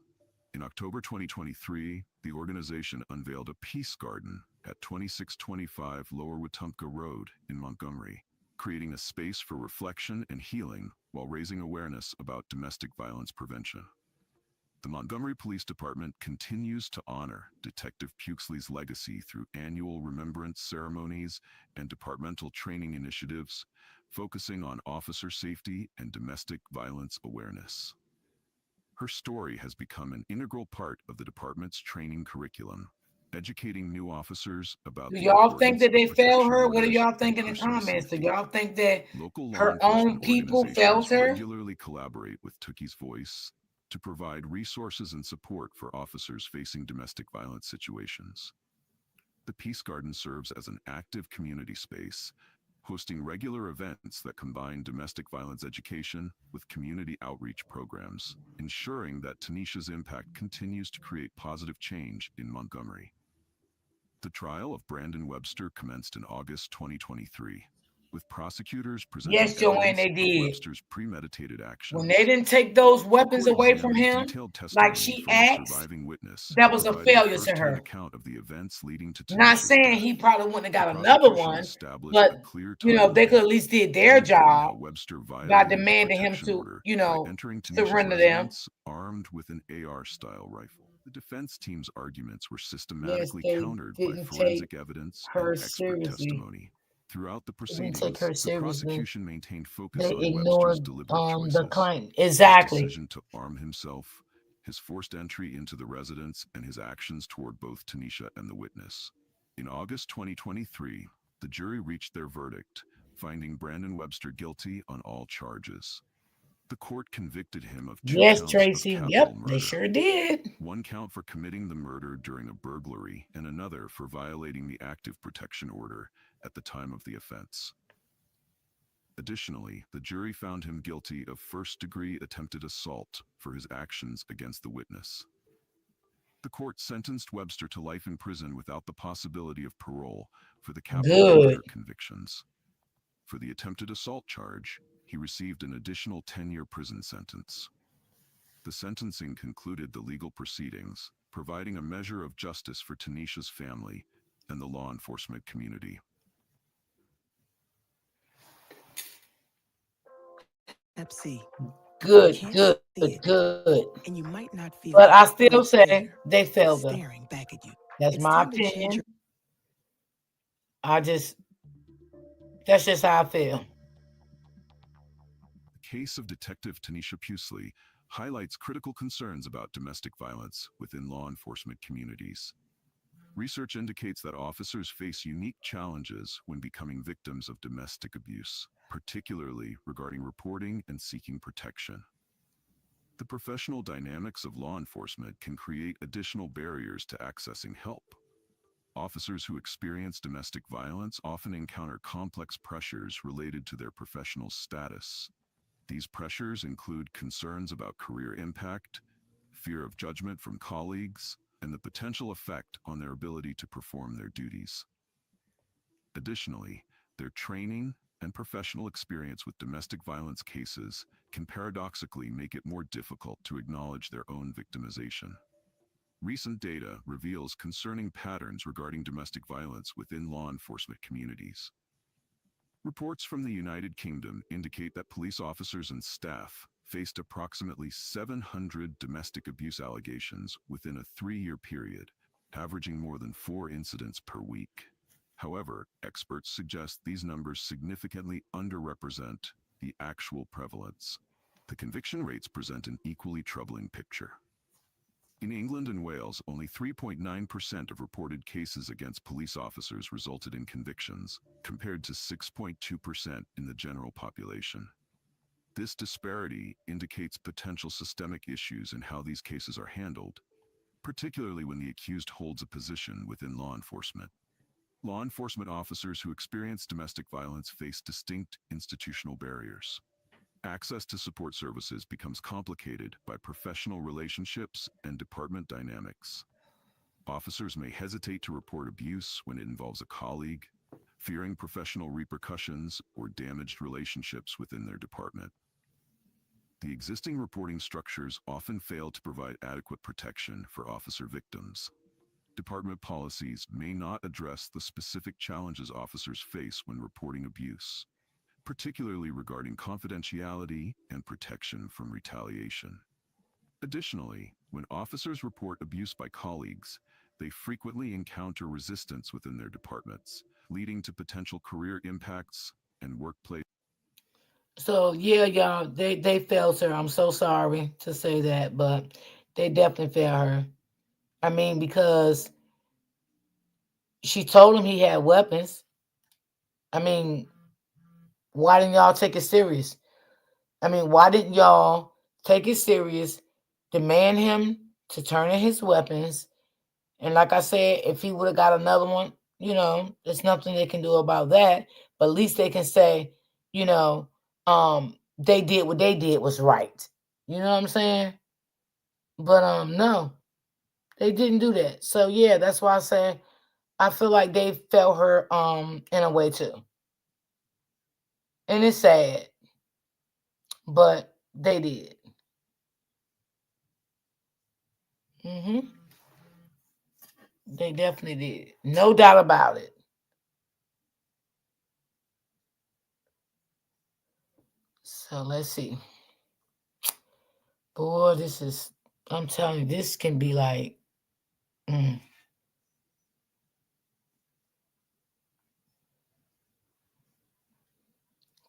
In October 2023, the organization unveiled a peace garden at 2625 Lower Wetumpka Road in Montgomery, creating a space for reflection and healing while raising awareness about domestic violence prevention. The Montgomery Police Department continues to honor Detective Puxley's legacy through annual remembrance ceremonies and departmental training initiatives, focusing on officer safety and domestic violence awareness. Her story has become an integral part of the department's training curriculum, educating new officers about Do the y'all think importance that of they failed protection her? What do orders y'all and think in the personal comments? Do safety. y'all think that Local law her own enforcement people failed organizations her? regularly collaborate with Tookie's Voice to provide resources and support for officers facing domestic violence situations. The Peace Garden serves as an active community space, hosting regular events that combine domestic violence education with community outreach programs, ensuring that Tanisha's impact continues to create positive change in Montgomery. The trial of Brandon Webster commenced in August 2023, with prosecutors presenting Yes, Joanne, evidence they of did. Webster's premeditated When actions. they didn't take those The weapons court away from examined him, detailed like testimony she from the asked, surviving witness, that was a providing a failure to first-hand her. account of the events leading to Not Tanisha's saying death. he probably wouldn't have The got another prosecution one, established but a clear they could timeline, at least did their demonstrating how job Webster by violated the demanding him protection to, order by entering Tanisha's surrender them. residence armed with an AR-style rifle. The defense team's arguments were Yes, systematically they countered by didn't take forensic evidence and her expert seriously. testimony. Throughout the They didn't take proceedings, her the seriously. prosecution maintained focus They on Webster's ignored deliberate choices. the client. His Exactly. decision to arm himself, his forced entry into the residence, and his actions toward both Tanisha and the witness. In August 2023, the jury reached their verdict, finding Brandon Webster guilty on all charges. The court convicted him of 2 Yes, counts Tracy. of capital Yep, murder. they sure did. 1 count for committing the murder during a burglary and another for violating the active protection order at the time of the offense. Additionally, the jury found him guilty of first-degree attempted assault for his actions against the witness. The court sentenced Webster to life in prison without the possibility of parole for the capital Good. murder convictions. For the attempted assault charge, he received an additional 10-year prison sentence. The sentencing concluded the legal proceedings, providing a measure of justice for Tanisha's family and the law enforcement community. Pepsi. Good, You can't good, see it, good. and you might not feel But it, I but still it's say there, they failed her. staring back at you. That's It's my time to change opinion. your That's just how I feel. The case of Detective Tanisha Pusely highlights critical concerns about domestic violence within law enforcement communities. Research indicates that officers face unique challenges when becoming victims of domestic abuse, particularly regarding reporting and seeking protection. The professional dynamics of law enforcement can create additional barriers to accessing help. Officers who experience domestic violence often encounter complex pressures related to their professional status. These pressures include concerns about career impact, fear of judgment from colleagues, and the potential effect on their ability to perform their duties. Additionally, their training and professional experience with domestic violence cases can paradoxically make it more difficult to acknowledge their own victimization. Recent data reveals concerning patterns regarding domestic violence within law enforcement communities. Reports from the United Kingdom indicate that police officers and staff faced approximately 700 domestic abuse allegations within a 3-year period, averaging more than 4 incidents per week. However, experts suggest these numbers significantly underrepresent the actual prevalence. The conviction rates present an equally troubling picture. In England and Wales, only 3.9% of reported cases against police officers resulted in convictions, compared to 6.2% in the general population. This disparity indicates potential systemic issues in how these cases are handled, particularly when the accused holds a position within law enforcement. Law enforcement officers who experience domestic violence face distinct institutional barriers. Access to support services becomes complicated by professional relationships and department dynamics. Officers may hesitate to report abuse when it involves a colleague, fearing professional repercussions or damaged relationships within their department. The existing reporting structures often fail to provide adequate protection for officer victims. Department policies may not address the specific challenges officers face when reporting abuse, particularly regarding confidentiality and protection from retaliation. Additionally, when officers report abuse by colleagues, they frequently encounter resistance within their departments, leading to potential career impacts and workplace. So yeah, y'all, they failed her. I'm so sorry to say that, but they definitely failed her. I mean, because she told him he had weapons. I mean, why didn't y'all take it serious? I mean, why didn't y'all take it serious, demand him to turn in his weapons? And like I said, if he would have got another one, there's nothing they can do about that. But at least they can say, you know, they did what they did was right. You know what I'm saying? But no, they didn't do that. So yeah, that's why I say I feel like they felt her in a way too. And it's sad, but they did. Hmm. They definitely did. No doubt about it. So let's see. Boy, I'm telling you, this can be like, mm,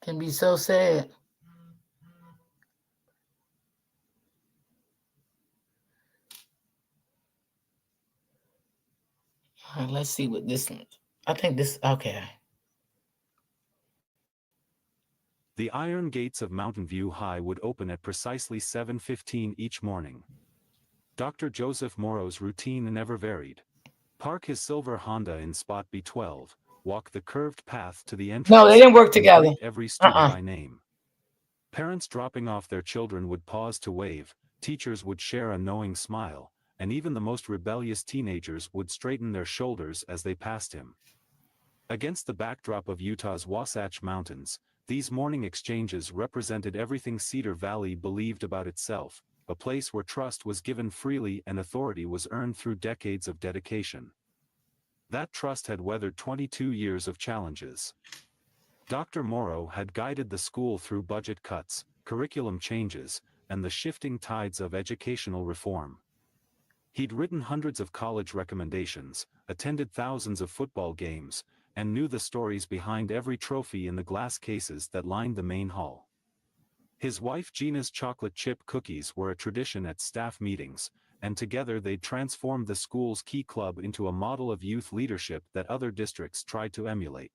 can be so sad. All right, let's see what this one. I think this, okay. The iron gates of Mountain View High would open at precisely 7:15 each morning. Dr. Joseph Morrow's routine never varied. Park his silver Honda in spot B12, walk the curved path to the entrance, No, they didn't work and together. greet every student Uh-uh. by name. Parents dropping off their children would pause to wave, teachers would share a knowing smile, and even the most rebellious teenagers would straighten their shoulders as they passed him. Against the backdrop of Utah's Wasatch Mountains, these morning exchanges represented everything Cedar Valley believed about itself, a place where trust was given freely and authority was earned through decades of dedication. That trust had weathered 22 years of challenges. Dr. Morrow had guided the school through budget cuts, curriculum changes, and the shifting tides of educational reform. He'd written hundreds of college recommendations, attended thousands of football games, and knew the stories behind every trophy in the glass cases that lined the main hall. His wife Gina's chocolate chip cookies were a tradition at staff meetings, and together they'd transformed the school's key club into a model of youth leadership that other districts tried to emulate.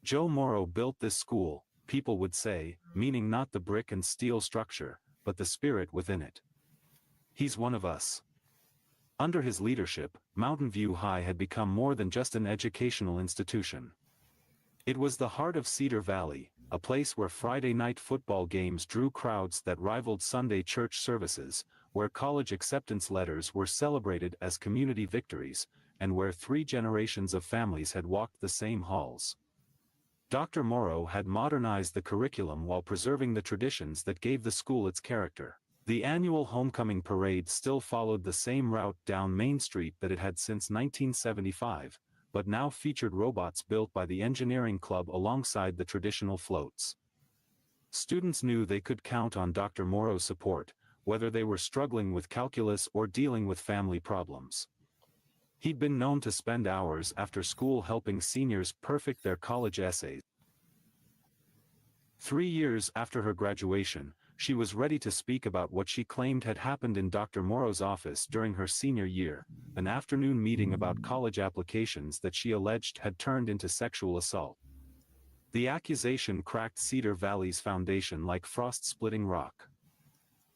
Joe Morrow built this school, people would say, meaning not the brick and steel structure, but the spirit within it. He's one of us. Under his leadership, Mountain View High had become more than just an educational institution. It was the heart of Cedar Valley, a place where Friday night football games drew crowds that rivaled Sunday church services, where college acceptance letters were celebrated as community victories, and where 3 generations of families had walked the same halls. Dr. Morrow had modernized the curriculum while preserving the traditions that gave the school its character. The annual homecoming parade still followed the same route down Main Street that it had since 1975, but now featured robots built by the engineering club alongside the traditional floats. Students knew they could count on Dr. Morrow's support, whether they were struggling with calculus or dealing with family problems. He'd been known to spend hours after school helping seniors perfect their college essays. 3 years after her graduation, she was ready to speak about what she claimed had happened in Dr. Morrow's office during her senior year, an afternoon meeting about college applications that she alleged had turned into sexual assault. The accusation cracked Cedar Valley's foundation like frost-splitting rock.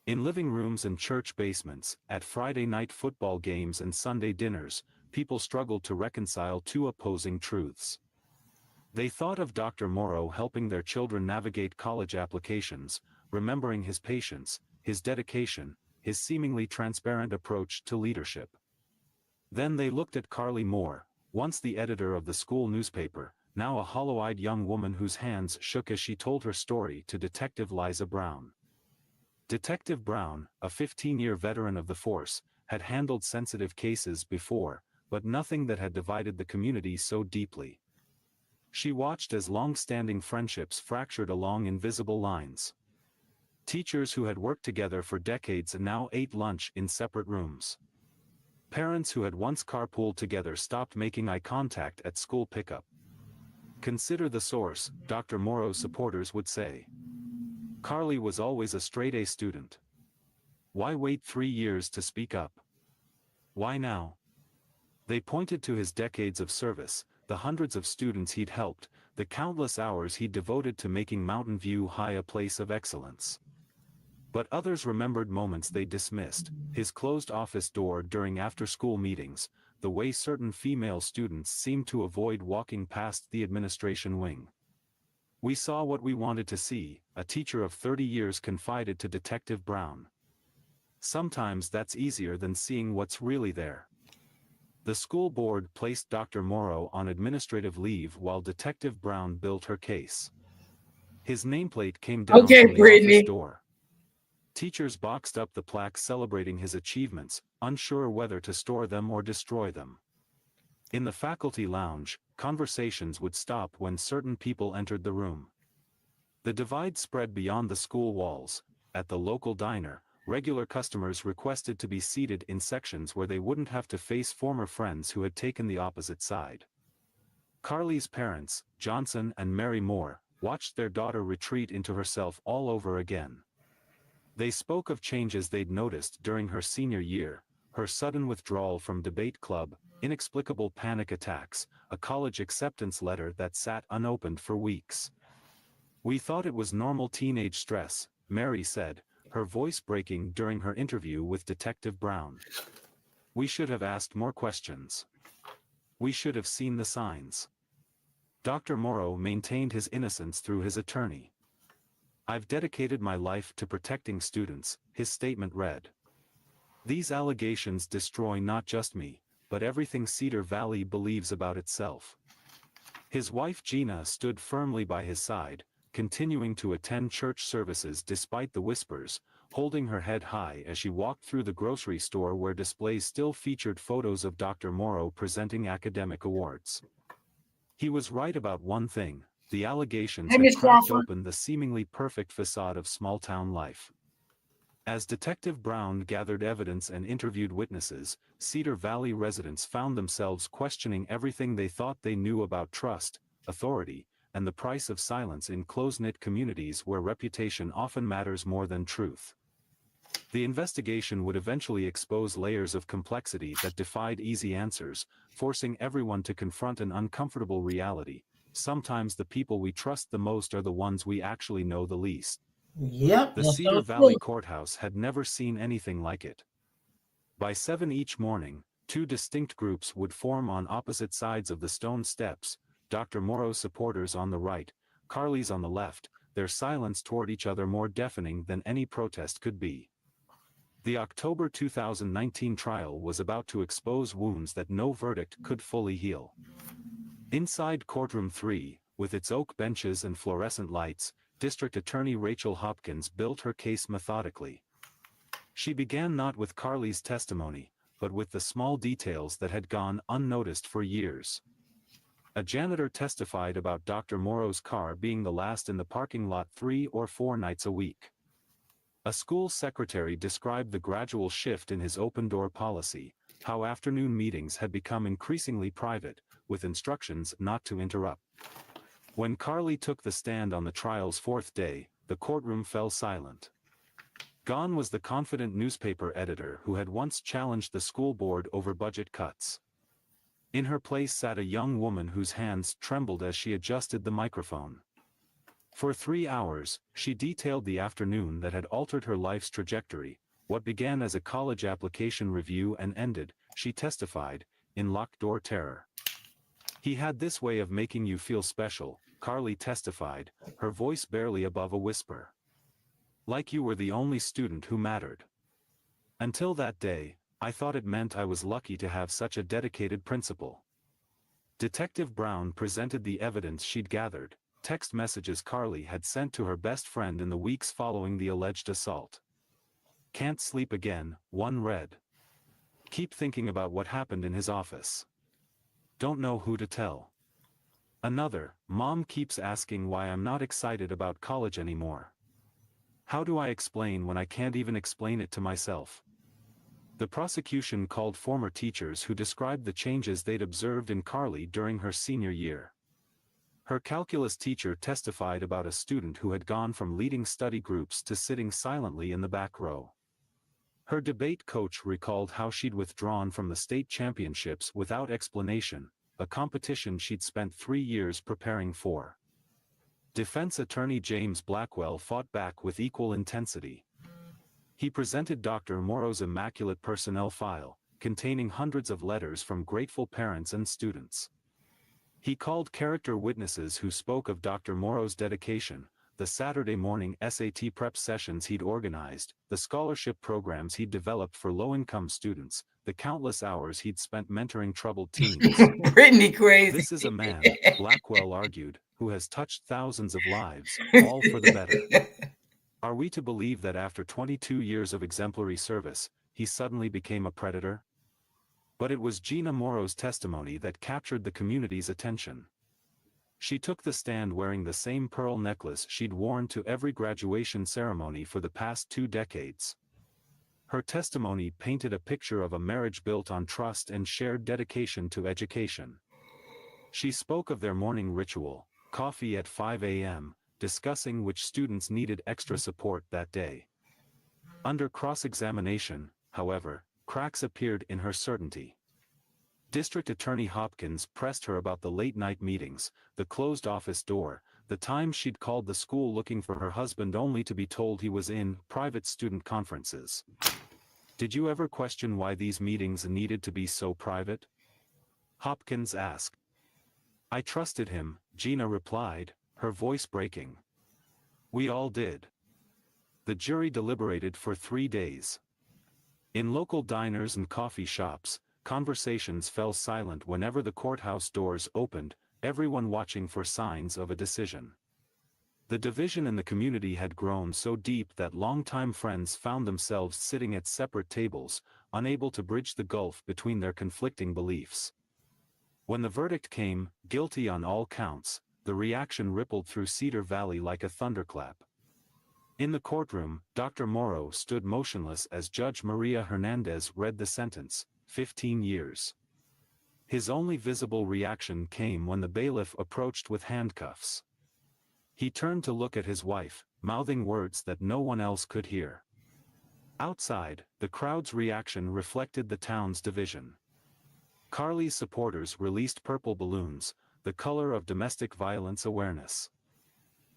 In living rooms and church basements, at Friday night football games and Sunday dinners, people struggled to reconcile 2 opposing truths. They thought of Dr. Morrow helping their children navigate college applications, remembering his patience, his dedication, his seemingly transparent approach to leadership. Then they looked at Carly Moore, once the editor of the school newspaper, now a hollow-eyed young woman whose hands shook as she told her story to Detective Liza Brown. Detective Brown, a 15-year veteran of the force, had handled sensitive cases before, but nothing that had divided the community so deeply. She watched as long-standing friendships fractured along invisible lines. Teachers who had worked together for decades now ate lunch in separate rooms. Parents who had once carpooled together stopped making eye contact at school pickup. Consider the source, Dr. Morrow's supporters would say. Carly was always a straight-A student. Why wait 3 years to speak up? Why now? They pointed to his decades of service, the hundreds of students he'd helped, the countless hours he'd devoted to making Mountain View High a place of excellence. But others remembered moments they dismissed, his closed office door during after-school meetings, the way certain female students seemed to avoid walking past the administration wing. We saw what we wanted to see, a teacher of 30 years confided to Detective Brown. Sometimes that's easier than seeing what's really there. The school board placed Dr. Morrow on administrative leave while Detective Brown built her case. His nameplate came down from the office door. Teachers boxed up the plaques celebrating his achievements, unsure whether to store them or destroy them. In the faculty lounge, conversations would stop when certain people entered the room. The divide spread beyond the school walls. At the local diner, regular customers requested to be seated in sections where they wouldn't have to face former friends who had taken the opposite side. Carly's parents, Johnson and Mary Moore, watched their daughter retreat into herself all over again. They spoke of changes they'd noticed during her senior year, her sudden withdrawal from debate club, inexplicable panic attacks, a college acceptance letter that sat unopened for weeks. We thought it was normal teenage stress, Mary said, her voice breaking during her interview with Detective Brown. We should have asked more questions. We should have seen the signs. Dr. Morrow maintained his innocence through his attorney. I've dedicated my life to protecting students, his statement read. These allegations destroy not just me, but everything Cedar Valley believes about itself. His wife Gina stood firmly by his side, continuing to attend church services despite the whispers, holding her head high as she walked through the grocery store where displays still featured photos of Dr. Morrow presenting academic awards. He was right about one thing: the allegations Hey, had Miss cracked Crawford. open the seemingly perfect facade of small-town life. As Detective Brown gathered evidence and interviewed witnesses, Cedar Valley residents found themselves questioning everything they thought they knew about trust, authority, and the price of silence in close-knit communities where reputation often matters more than truth. The investigation would eventually expose layers of complexity that defied easy answers, forcing everyone to confront an uncomfortable reality: sometimes the people we trust the most are the ones we actually know the least. Yep, The that's Cedar so Valley true. courthouse had never seen anything like it. By 7 each morning, two distinct groups would form on opposite sides of the stone steps, Dr. Morrow's supporters on the right, Carly's on the left, their silence toward each other more deafening than any protest could be. The October 2019 trial was about to expose wounds that no verdict could fully heal. Inside Courtroom 3, with its oak benches and fluorescent lights, District Attorney Rachel Hopkins built her case methodically. She began not with Carly's testimony, but with the small details that had gone unnoticed for years. A janitor testified about Dr. Morrow's car being the last in the parking lot 3 or 4 nights a week. A school secretary described the gradual shift in his open-door policy, how afternoon meetings had become increasingly private, with instructions not to interrupt. When Carly took the stand on the trial's 4th day, the courtroom fell silent. Gone was the confident newspaper editor who had once challenged the school board over budget cuts. In her place sat a young woman whose hands trembled as she adjusted the microphone. For 3 hours, she detailed the afternoon that had altered her life's trajectory, what began as a college application review and ended, she testified, in locked-door terror. "He had this way of making you feel special," Carly testified, her voice barely above a whisper. "Like you were the only student who mattered. Until that day, I thought it meant I was lucky to have such a dedicated principal." Detective Brown presented the evidence she'd gathered, text messages Carly had sent to her best friend in the weeks following the alleged assault. "Can't sleep again," one read. "Keep thinking about what happened in his office. Don't know who to tell." Another, "Mom keeps asking why I'm not excited about college anymore. How do I explain when I can't even explain it to myself?" The prosecution called former teachers who described the changes they'd observed in Carly during her senior year. Her calculus teacher testified about a student who had gone from leading study groups to sitting silently in the back row. Her debate coach recalled how she'd withdrawn from the state championships without explanation, a competition she'd spent 3 years preparing for. Defense attorney James Blackwell fought back with equal intensity. He presented Dr. Morrow's immaculate personnel file, containing hundreds of letters from grateful parents and students. He called character witnesses who spoke of Dr. Morrow's dedication, the Saturday morning SAT prep sessions he'd organized, the scholarship programs he'd developed for low-income students, the countless hours he'd spent mentoring troubled teens. Brittany crazy. "This is a man," Blackwell argued, "who has touched thousands of lives, all for the better. Are we to believe that after 22 years of exemplary service, he suddenly became a predator?" But it was Gina Morrow's testimony that captured the community's attention. She took the stand wearing the same pearl necklace she'd worn to every graduation ceremony for the past 2 decades. Her testimony painted a picture of a marriage built on trust and shared dedication to education. She spoke of their morning ritual, coffee at 5 a.m., discussing which students needed extra support that day. Under cross-examination, however, cracks appeared in her certainty. District Attorney Hopkins pressed her about the late-night meetings, the closed office door, the times she'd called the school looking for her husband only to be told he was in private student conferences. "Did you ever question why these meetings needed to be so private?" Hopkins asked. "I trusted him," Gina replied, her voice breaking. "We all did." The jury deliberated for 3 days. In local diners and coffee shops, conversations fell silent whenever the courthouse doors opened, everyone watching for signs of a decision. The division in the community had grown so deep that longtime friends found themselves sitting at separate tables, unable to bridge the gulf between their conflicting beliefs. When the verdict came, guilty on all counts, the reaction rippled through Cedar Valley like a thunderclap. In the courtroom, Dr. Morrow stood motionless as Judge Maria Hernandez read the sentence, 15 years. His only visible reaction came when the bailiff approached with handcuffs. He turned to look at his wife, mouthing words that no one else could hear. Outside, the crowd's reaction reflected the town's division. Carly's supporters released purple balloons, the color of domestic violence awareness.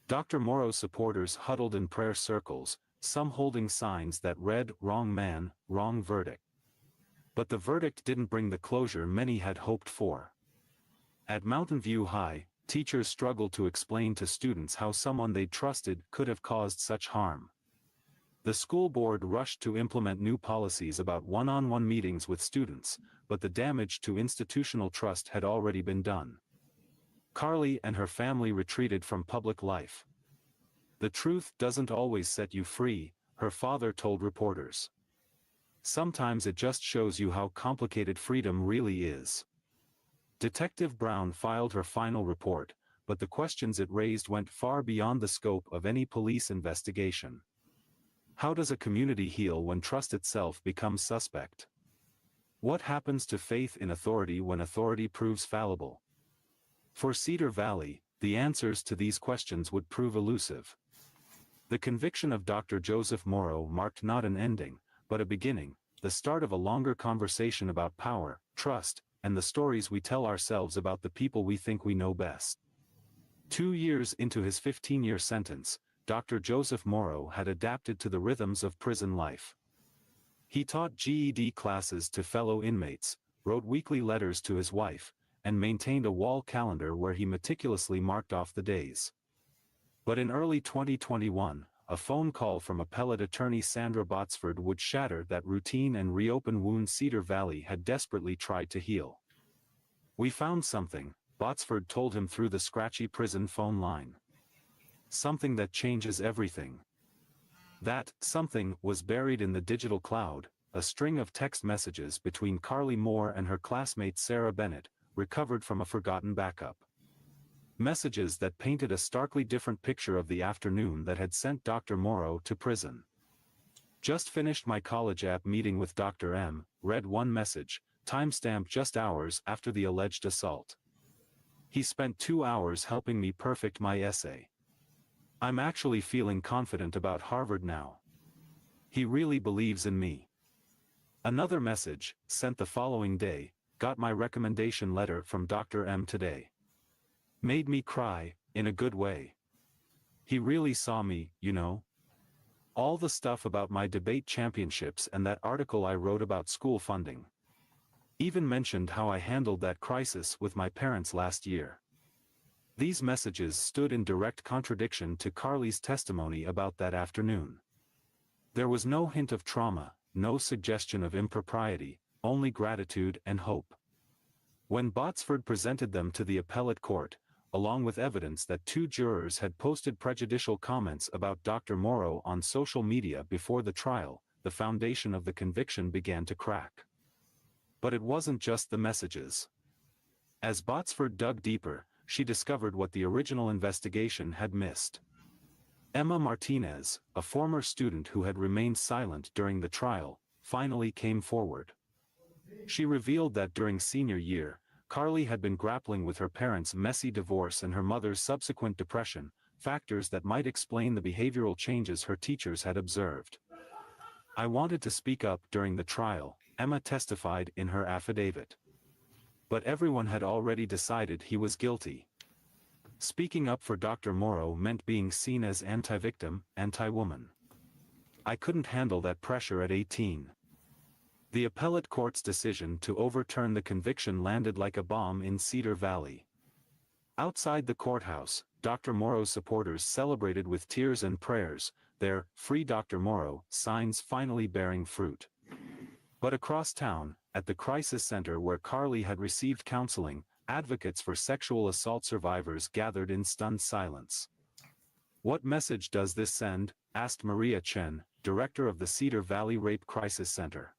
Dr. Morrow's supporters huddled in prayer circles, some holding signs that read, "Wrong man, wrong verdict." But the verdict didn't bring the closure many had hoped for. At Mountain View High, teachers struggled to explain to students how someone they trusted could have caused such harm. The school board rushed to implement new policies about one-on-one meetings with students, but the damage to institutional trust had already been done. Carly and her family retreated from public life. "The truth doesn't always set you free," her father told reporters. "Sometimes it just shows you how complicated freedom really is." Detective Brown filed her final report, but the questions it raised went far beyond the scope of any police investigation. How does a community heal when trust itself becomes suspect? What happens to faith in authority when authority proves fallible? For Cedar Valley, the answers to these questions would prove elusive. The conviction of Dr. Joseph Morrow marked not an ending, but a beginning, the start of a longer conversation about power, trust, and the stories we tell ourselves about the people we think we know best. 2 years into his 15-year sentence, Dr. Joseph Morrow had adapted to the rhythms of prison life. He taught GED classes to fellow inmates, wrote weekly letters to his wife, and maintained a wall calendar where he meticulously marked off the days. But in early 2021, a phone call from appellate attorney Sandra Botsford would shatter that routine and reopen wounds Cedar Valley had desperately tried to heal. "We found something," Botsford told him through the scratchy prison phone line. "Something that changes everything." That something was buried in the digital cloud, a string of text messages between Carly Moore and her classmate Sarah Bennett, recovered from a forgotten backup. Messages that painted a starkly different picture of the afternoon that had sent Dr. Morrow to prison. "Just finished my college app meeting with Dr. M," read one message, timestamped just hours after the alleged assault. "He spent 2 hours helping me perfect my essay. I'm actually feeling confident about Harvard now. He really believes in me." Another message, sent the following day, "Got my recommendation letter from Dr. M today. Made me cry, in a good way. He really saw me, you know. All the stuff about my debate championships and that article I wrote about school funding. Even mentioned how I handled that crisis with my parents last year." These messages stood in direct contradiction to Carly's testimony about that afternoon. There was no hint of trauma, no suggestion of impropriety, only gratitude and hope. When Botsford presented them to the appellate court, along with evidence that 2 jurors had posted prejudicial comments about Dr. Morrow on social media before the trial, the foundation of the conviction began to crack. But it wasn't just the messages. As Botsford dug deeper, she discovered what the original investigation had missed. Emma Martinez, a former student who had remained silent during the trial, finally came forward. She revealed that during senior year, Carly had been grappling with her parents' messy divorce and her mother's subsequent depression, factors that might explain the behavioral changes her teachers had observed. "I wanted to speak up during the trial," Emma testified in her affidavit. "But everyone had already decided he was guilty. Speaking up for Dr. Morrow meant being seen as anti-victim, anti-woman. I couldn't handle that pressure at 18. The appellate court's decision to overturn the conviction landed like a bomb in Cedar Valley. Outside the courthouse, Dr. Morrow's supporters celebrated with tears and prayers, their "Free Dr. Morrow" signs finally bearing fruit. But across town, at the crisis center where Carly had received counseling, advocates for sexual assault survivors gathered in stunned silence. What message does this send? Asked Maria Chen, director of the Cedar Valley Rape Crisis Center.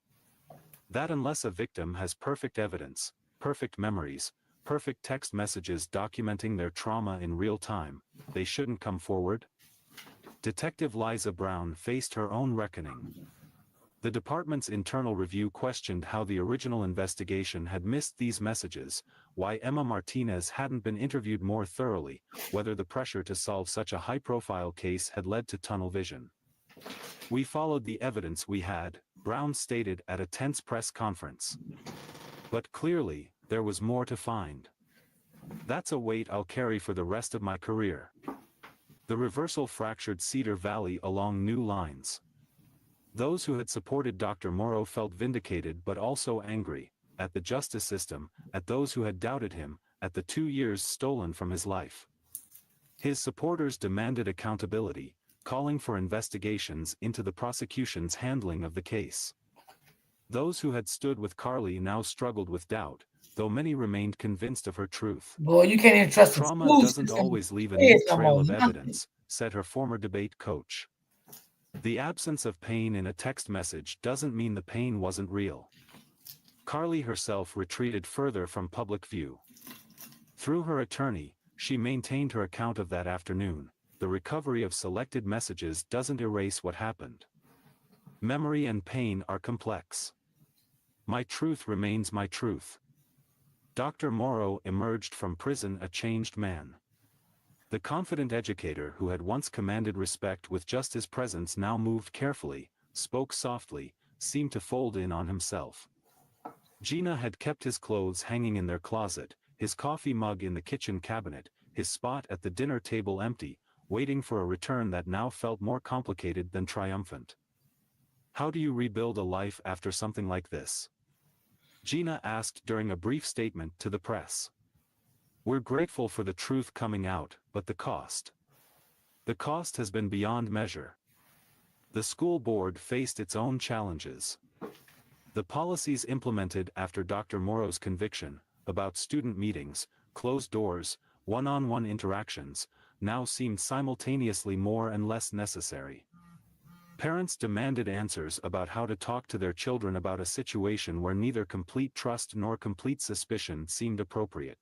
That unless a victim has perfect evidence, perfect memories, perfect text messages documenting their trauma in real time, they shouldn't come forward? Detective Liza Brown faced her own reckoning. The department's internal review questioned how the original investigation had missed these messages, why Emma Martinez hadn't been interviewed more thoroughly, whether the pressure to solve such a high-profile case had led to tunnel vision. We followed the evidence we had, Brown stated at a tense press conference. But clearly, there was more to find. That's a weight I'll carry for the rest of my career. The reversal fractured Cedar Valley along new lines. Those who had supported Dr. Morrow felt vindicated but also angry, at the justice system, at those who had doubted him, at the 2 years stolen from his life. His supporters demanded accountability, calling for investigations into the prosecution's handling of the case. Those who had stood with Carly now struggled with doubt, though many remained convinced of her truth. Boy, you can't even trust the Trauma school doesn't system. always leave a Kids neat no trail more, of nothing. evidence, said her former debate coach. The absence of pain in a text message doesn't mean the pain wasn't real. Carly herself retreated further from public view. Through her attorney, she maintained her account of that afternoon. The recovery of selected messages doesn't erase what happened. Memory and pain are complex. My truth remains my truth. Dr. Morrow emerged from prison a changed man. The confident educator who had once commanded respect with just his presence now moved carefully, spoke softly, seemed to fold in on himself. Gina had kept his clothes hanging in their closet, his coffee mug in the kitchen cabinet, his spot at the dinner table empty, waiting for a return that now felt more complicated than triumphant. How do you rebuild a life after something like this? Gina asked during a brief statement to the press. We're grateful for the truth coming out, but the cost. The cost has been beyond measure. The school board faced its own challenges. The policies implemented after Dr. Morrow's conviction, about student meetings, closed doors, one-on-one interactions, now seemed simultaneously more and less necessary. Parents demanded answers about how to talk to their children about a situation where neither complete trust nor complete suspicion seemed appropriate.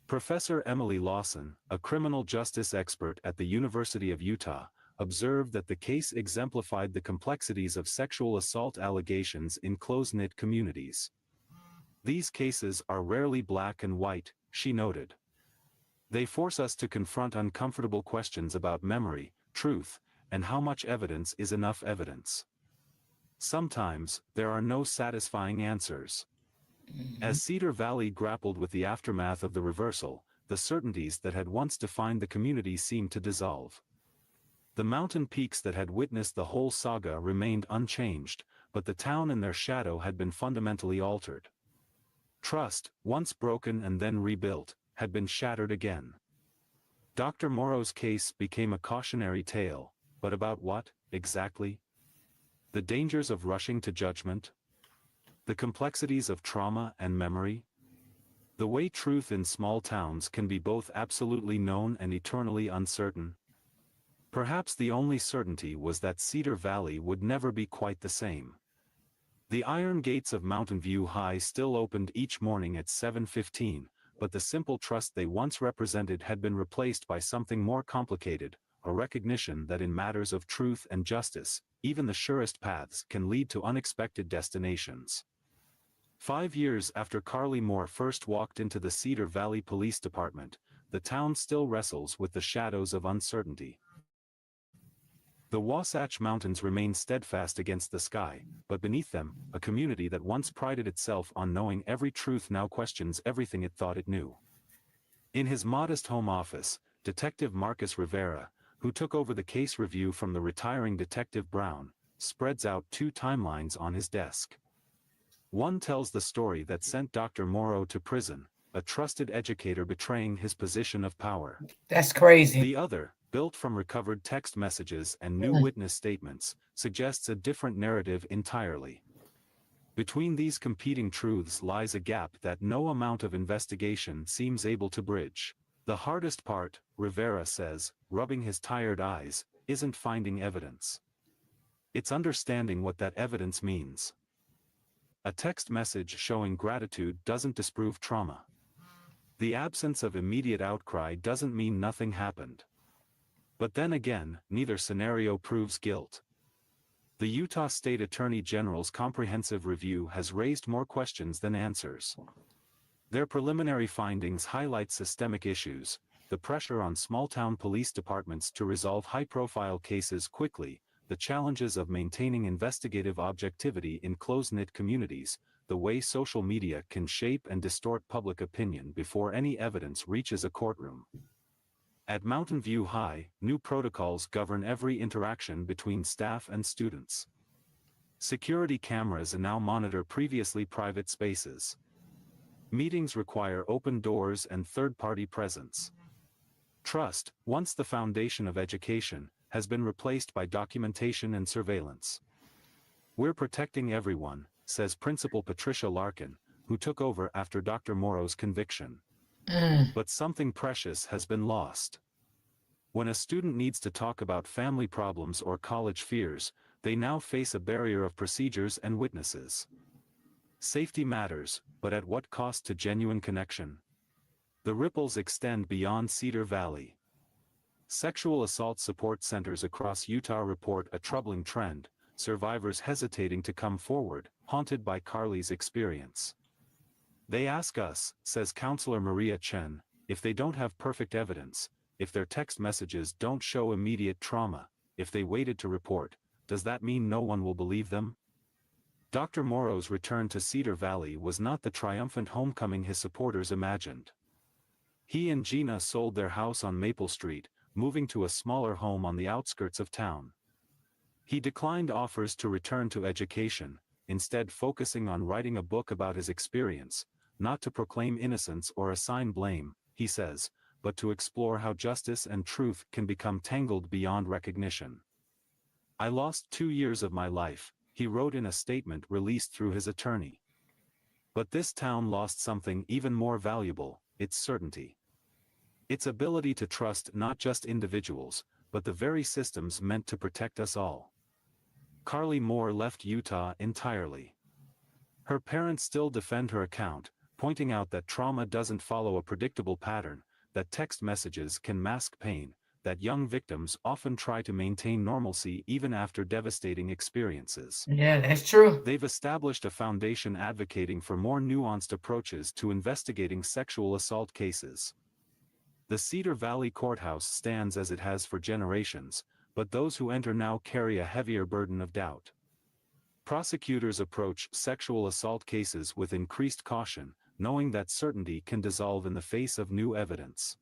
Professor Emily Lawson, a criminal justice expert at the University of Utah, observed that the case exemplified the complexities of sexual assault allegations in close-knit communities. These cases are rarely black and white, she noted. They force us to confront uncomfortable questions about memory, truth, and how much evidence is enough evidence. Sometimes, there are no satisfying answers. As Cedar Valley grappled with the aftermath of the reversal, the certainties that had once defined the community seemed to dissolve. The mountain peaks that had witnessed the whole saga remained unchanged, but the town and their shadow had been fundamentally altered. Trust, once broken and then rebuilt, had been shattered again. Dr. Morrow's case became a cautionary tale, but about what, exactly? The dangers of rushing to judgment? The complexities of trauma and memory? The way truth in small towns can be both absolutely known and eternally uncertain? Perhaps the only certainty was that Cedar Valley would never be quite the same. The iron gates of Mountain View High still opened each morning at 7:15, but the simple trust they once represented had been replaced by something more complicated, a recognition that in matters of truth and justice, even the surest paths can lead to unexpected destinations. 5 years after Carly Moore first walked into the Cedar Valley Police Department, the town still wrestles with the shadows of uncertainty. The Wasatch Mountains remain steadfast against the sky, but beneath them, a community that once prided itself on knowing every truth now questions everything it thought it knew. In his modest home office, Detective Marcus Rivera, who took over the case review from the retiring Detective Brown, spreads out 2 timelines on his desk. One tells the story that sent Dr. Morrow to prison, a trusted educator betraying his position of power. That's crazy. The other, built from recovered text messages and new witness statements, suggests a different narrative entirely. Between these competing truths lies a gap that no amount of investigation seems able to bridge. The hardest part, Rivera says, rubbing his tired eyes, isn't finding evidence. It's understanding what that evidence means. A text message showing gratitude doesn't disprove trauma. The absence of immediate outcry doesn't mean nothing happened. But then again, neither scenario proves guilt. The Utah State Attorney General's comprehensive review has raised more questions than answers. Their preliminary findings highlight systemic issues, the pressure on small-town police departments to resolve high-profile cases quickly, the challenges of maintaining investigative objectivity in close-knit communities, the way social media can shape and distort public opinion before any evidence reaches a courtroom. At Mountain View High, new protocols govern every interaction between staff and students. Security cameras now monitor previously private spaces. Meetings require open doors and third-party presence. Trust, once the foundation of education, has been replaced by documentation and surveillance. We're protecting everyone, says Principal Patricia Larkin, who took over after Dr. Morrow's conviction. But something precious has been lost. When a student needs to talk about family problems or college fears, they now face a barrier of procedures and witnesses. Safety matters, but at what cost to genuine connection? The ripples extend beyond Cedar Valley. Sexual assault support centers across Utah report a troubling trend, survivors hesitating to come forward, haunted by Carly's experience. They ask us, says Counselor Maria Chen, if they don't have perfect evidence, if their text messages don't show immediate trauma, if they waited to report, does that mean no one will believe them? Dr. Morrow's return to Cedar Valley was not the triumphant homecoming his supporters imagined. He and Gina sold their house on Maple Street, moving to a smaller home on the outskirts of town. He declined offers to return to education, instead focusing on writing a book about his experience, not to proclaim innocence or assign blame, he says, but to explore how justice and truth can become tangled beyond recognition. I lost 2 years of my life, he wrote in a statement released through his attorney. But this town lost something even more valuable, its certainty. Its ability to trust not just individuals, but the very systems meant to protect us all. Carly Moore left Utah entirely. Her parents still defend her account, pointing out that trauma doesn't follow a predictable pattern, that text messages can mask pain, that young victims often try to maintain normalcy even after devastating experiences. Yeah, that's true. They've established a foundation advocating for more nuanced approaches to investigating sexual assault cases. The Cedar Valley Courthouse stands as it has for generations, but those who enter now carry a heavier burden of doubt. Prosecutors approach sexual assault cases with increased caution, knowing that certainty can dissolve in the face of new evidence.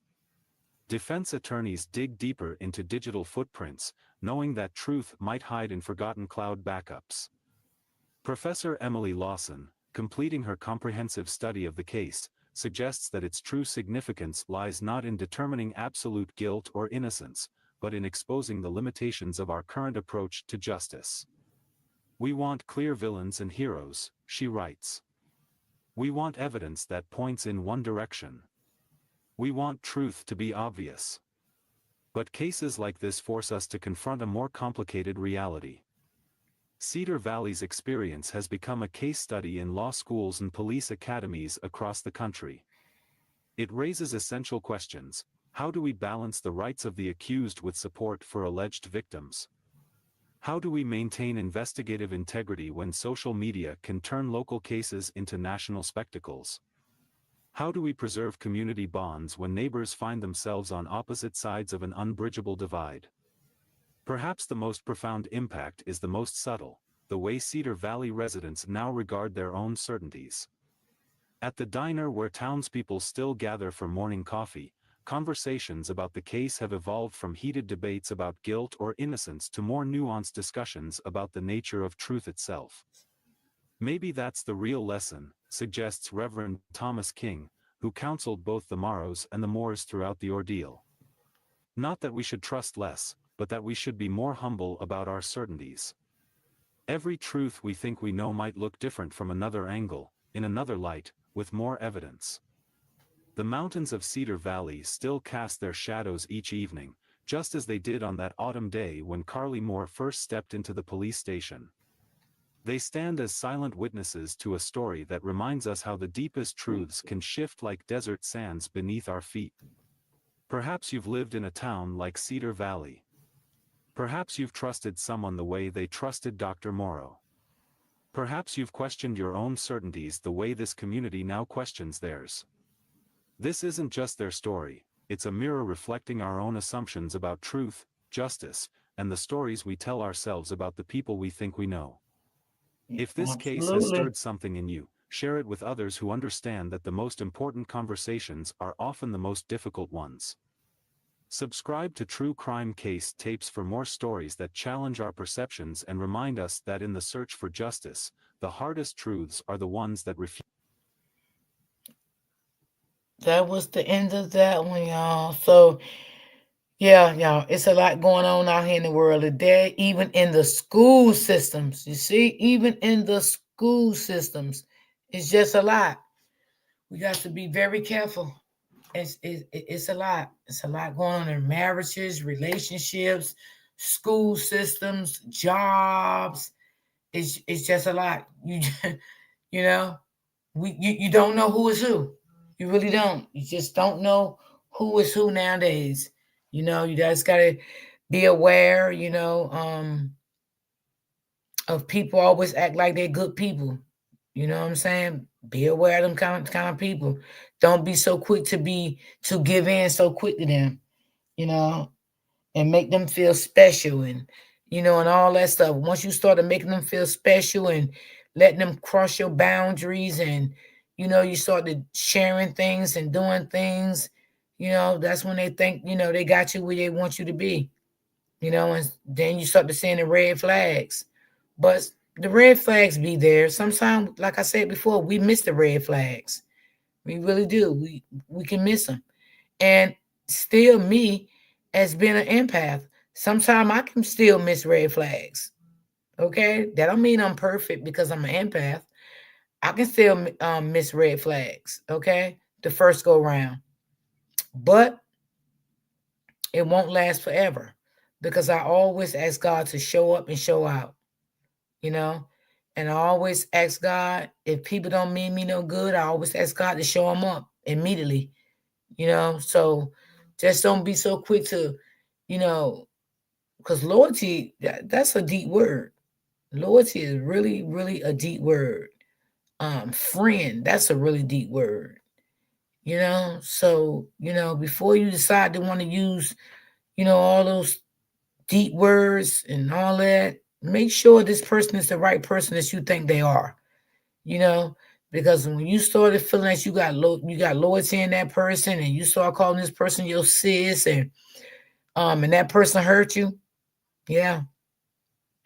Defense attorneys dig deeper into digital footprints, knowing that truth might hide in forgotten cloud backups. Professor Emily Lawson, completing her comprehensive study of the case, suggests that its true significance lies not in determining absolute guilt or innocence, but in exposing the limitations of our current approach to justice. We want clear villains and heroes, she writes. We want evidence that points in one direction. We want truth to be obvious. But cases like this force us to confront a more complicated reality. Cedar Valley's experience has become a case study in law schools and police academies across the country. It raises essential questions. How do we balance the rights of the accused with support for alleged victims? How do we maintain investigative integrity when social media can turn local cases into national spectacles? How do we preserve community bonds when neighbors find themselves on opposite sides of an unbridgeable divide? Perhaps the most profound impact is the most subtle, the way Cedar Valley residents now regard their own certainties. At the diner where townspeople still gather for morning coffee, conversations about the case have evolved from heated debates about guilt or innocence to more nuanced discussions about the nature of truth itself. Maybe that's the real lesson, suggests Reverend Thomas King, who counseled both the Morrows and the Moores throughout the ordeal. Not that we should trust less, but that we should be more humble about our certainties. Every truth we think we know might look different from another angle, in another light, with more evidence. The mountains of Cedar Valley still cast their shadows each evening, just as they did on that autumn day when Carly Moore first stepped into the police station. They stand as silent witnesses to a story that reminds us how the deepest truths can shift like desert sands beneath our feet. Perhaps you've lived in a town like Cedar Valley. Perhaps you've trusted someone the way they trusted Dr. Morrow. Perhaps you've questioned your own certainties the way this community now questions theirs. This isn't just their story, it's a mirror reflecting our own assumptions about truth, justice, and the stories we tell ourselves about the people we think we know. If this case has Absolutely. stirred something in you, share it with others who understand that the most important conversations are often the most difficult ones. Subscribe to True Crime Case Tapes for more stories that challenge our perceptions and remind us that in the search for justice, the hardest truths are the ones that refuse. That was the end of that one, y'all. So, yeah, y'all, it's a lot going on out here in the world today, even in the school systems. You see, even in the school systems, it's just a lot. We got to be very careful. It's a lot. It's a lot going on in marriages, relationships, school systems, jobs. It's just a lot. You you know, you don't know who is who. You really don't. You just don't know who is who nowadays. You just gotta be aware. Of people always act like they're good people. You know what I'm saying? Be aware of them kind of people. Don't be so quick to give in so quick to them. You know, and make them feel special and all that stuff. Once you started making them feel special and letting them cross your boundaries and you started sharing things and doing things, that's when they think they got you where they want you to be, and then you start to seeing the red flags. But the red flags be there. Sometimes, like I said before, we miss the red flags. We really do. We can miss them. And still me as being an empath, sometimes I can still miss red flags. Okay? That don't mean I'm perfect because I'm an empath. I can still miss red flags. Okay? The first go round. But it won't last forever because I always ask God to show up and show out, you know? And I always ask God, if people don't mean me no good, I always ask God to show them up immediately. So just don't be so quick to, because loyalty, that's a deep word. Loyalty is really, really a deep word. Friend, that's a really deep word. So before you decide to want to use all those deep words and all that, make sure this person is the right person that you think they are, you know, because when you started feeling that you got loyalty in that person and you start calling this person your sis and that person hurt you, yeah,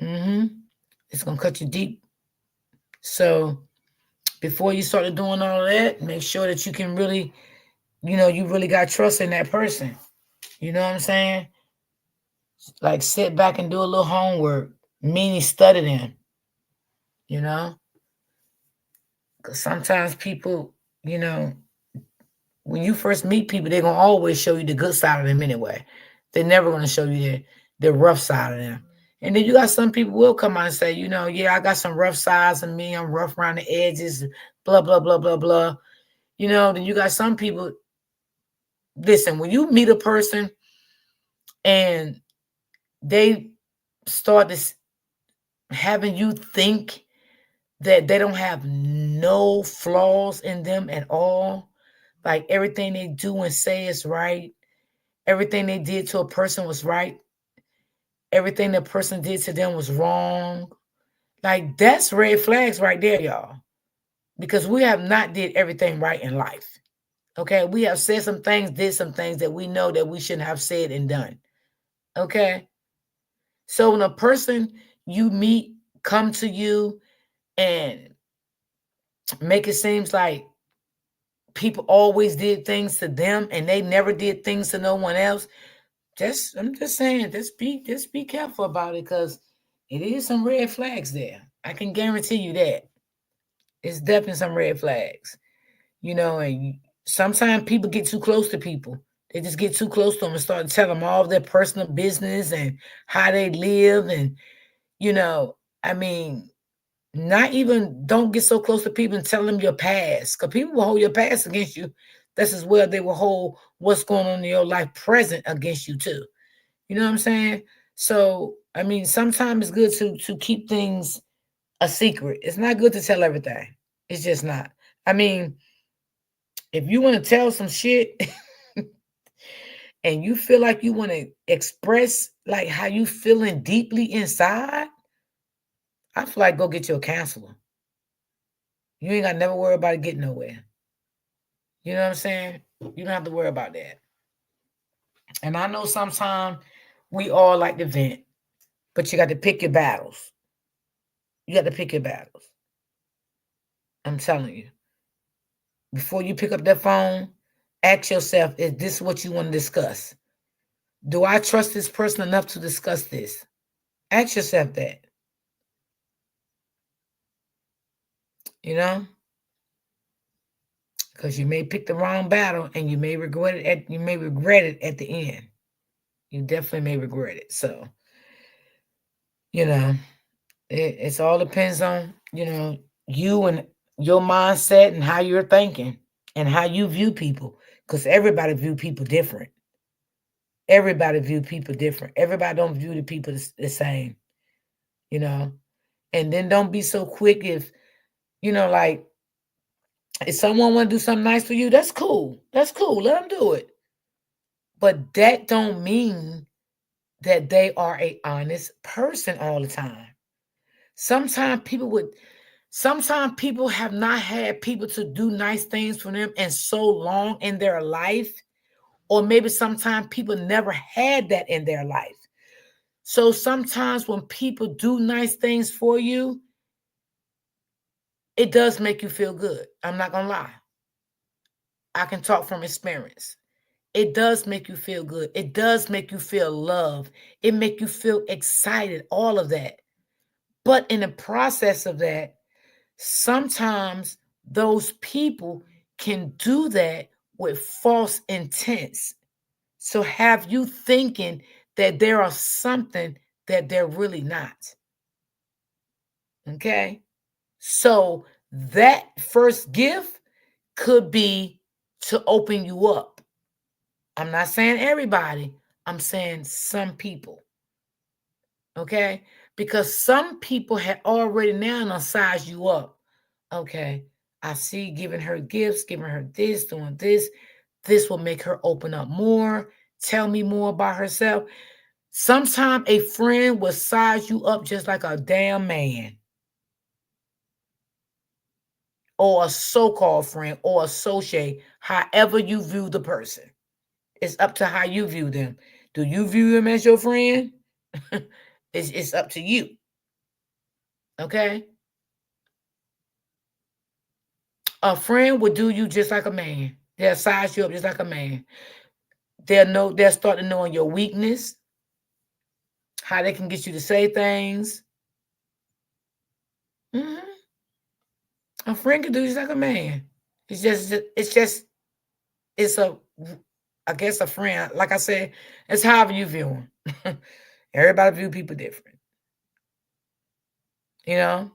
mm-hmm, it's gonna cut you deep. So before you started doing all of that, make sure that you can really, you really got trust in that person. You know what I'm saying? Like sit back and do a little homework, meaning study them, you know? Because sometimes people, when you first meet people, they're gonna always show you the good side of them anyway. They're never gonna show you the rough side of them. And then you got some people will come out and say, yeah, I got some rough sides of me. I'm rough around the edges, blah, blah, blah, blah, blah. Then you got some people. Listen, when you meet a person and they start this having you think that they don't have no flaws in them at all, like everything they do and say is right, everything they did to a person was right, everything the person did to them was wrong, like that's red flags right there, y'all, because we have not did everything right in life. Okay, we have said some things, did some things that we know that we shouldn't have said and done. Okay, so when a person you meet come to you and make it seems like people always did things to them and they never did things to no one else, I'm just saying, just be careful about it because it is some red flags there. I can guarantee you that. It's definitely some red flags. And Sometimes people get too close to people. They just get too close to them and start to tell them all their personal business and how they live. And, you know, I mean, not even don't get so close to people and tell them your past. Because people will hold your past against you. That's as well they will hold what's going on in your life present against you too. You know what I'm saying? So, I mean, sometimes it's good to keep things a secret. It's not good to tell everything. It's just not. I mean, if you want to tell some shit and you feel like you want to express like how you feeling deeply inside, I feel like go get you a counselor. You ain't got to never worry about it getting nowhere. You know what I'm saying? You don't have to worry about that. And I know sometimes we all like to vent, but you got to pick your battles. You got to pick your battles. I'm telling you. Before you pick up that phone, ask yourself, is this what you want to discuss? Do I trust this person enough to discuss this? Ask yourself that. You know? Because you may pick the wrong battle and you may regret it at the end. You definitely may regret it. So, you know, it's all depends on, you know, you and your mindset and how you're thinking and how you view people. Because everybody view people different. Everybody view people different. Everybody don't view the people the same, you know. And then don't be so quick if, you know, like if someone want to do something nice for you, that's cool. That's cool. Let them do it. But that don't mean that they are a honest person all the time. Sometimes people have not had people to do nice things for them in so long in their life, or maybe sometimes people never had that in their life. So sometimes when people do nice things for you, it does make you feel good. I'm not gonna lie. I can talk from experience. It does make you feel good. It does make you feel love. It make you feel excited, all of that. But in the process of that, sometimes those people can do that with false intents. So have you thinking that there are something that they're really not. Okay? So that first gift could be to open you up. I'm not saying everybody, I'm saying some people. Okay? Because some people had already now sized you up. Okay, I see giving her gifts, giving her this, doing this. This will make her open up more, tell me more about herself. Sometimes a friend will size you up just like a damn man. Or a so-called friend or associate, however you view the person. It's up to how you view them. Do you view them as your friend? It's up to you. Okay? A friend will do you just like a man. They'll size you up just like a man. They'll start to know your weakness, how they can get you to say things. Mhm. A friend can do just like a man. It's a, I guess a friend. Like I said, it's however you view them. Everybody view people different. You know,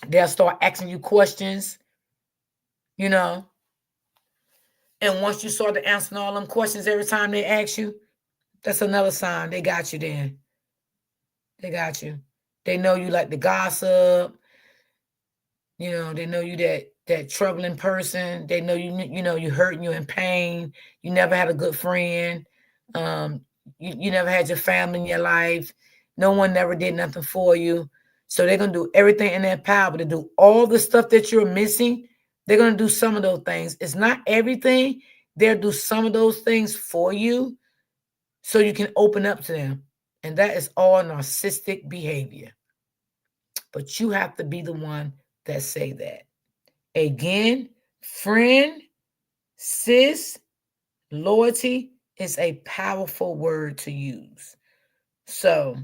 they'll start asking you questions. You know, and once you start to answer all them questions every time they ask you, that's another sign they got you. Then they got you. They know you like the gossip. You know, they know you that troubling person. They know you know you hurting, you in pain. You never had a good friend. Um, you never had your family in your life. No one never did nothing for you. So they're gonna do everything in their power to do all the stuff that you're missing. They're gonna do some of those things. It's not everything. They'll do some of those things for you so you can open up to them. And that is all narcissistic behavior. But you have to be the one that say that. Again, friend, sis, loyalty is a powerful word to use. So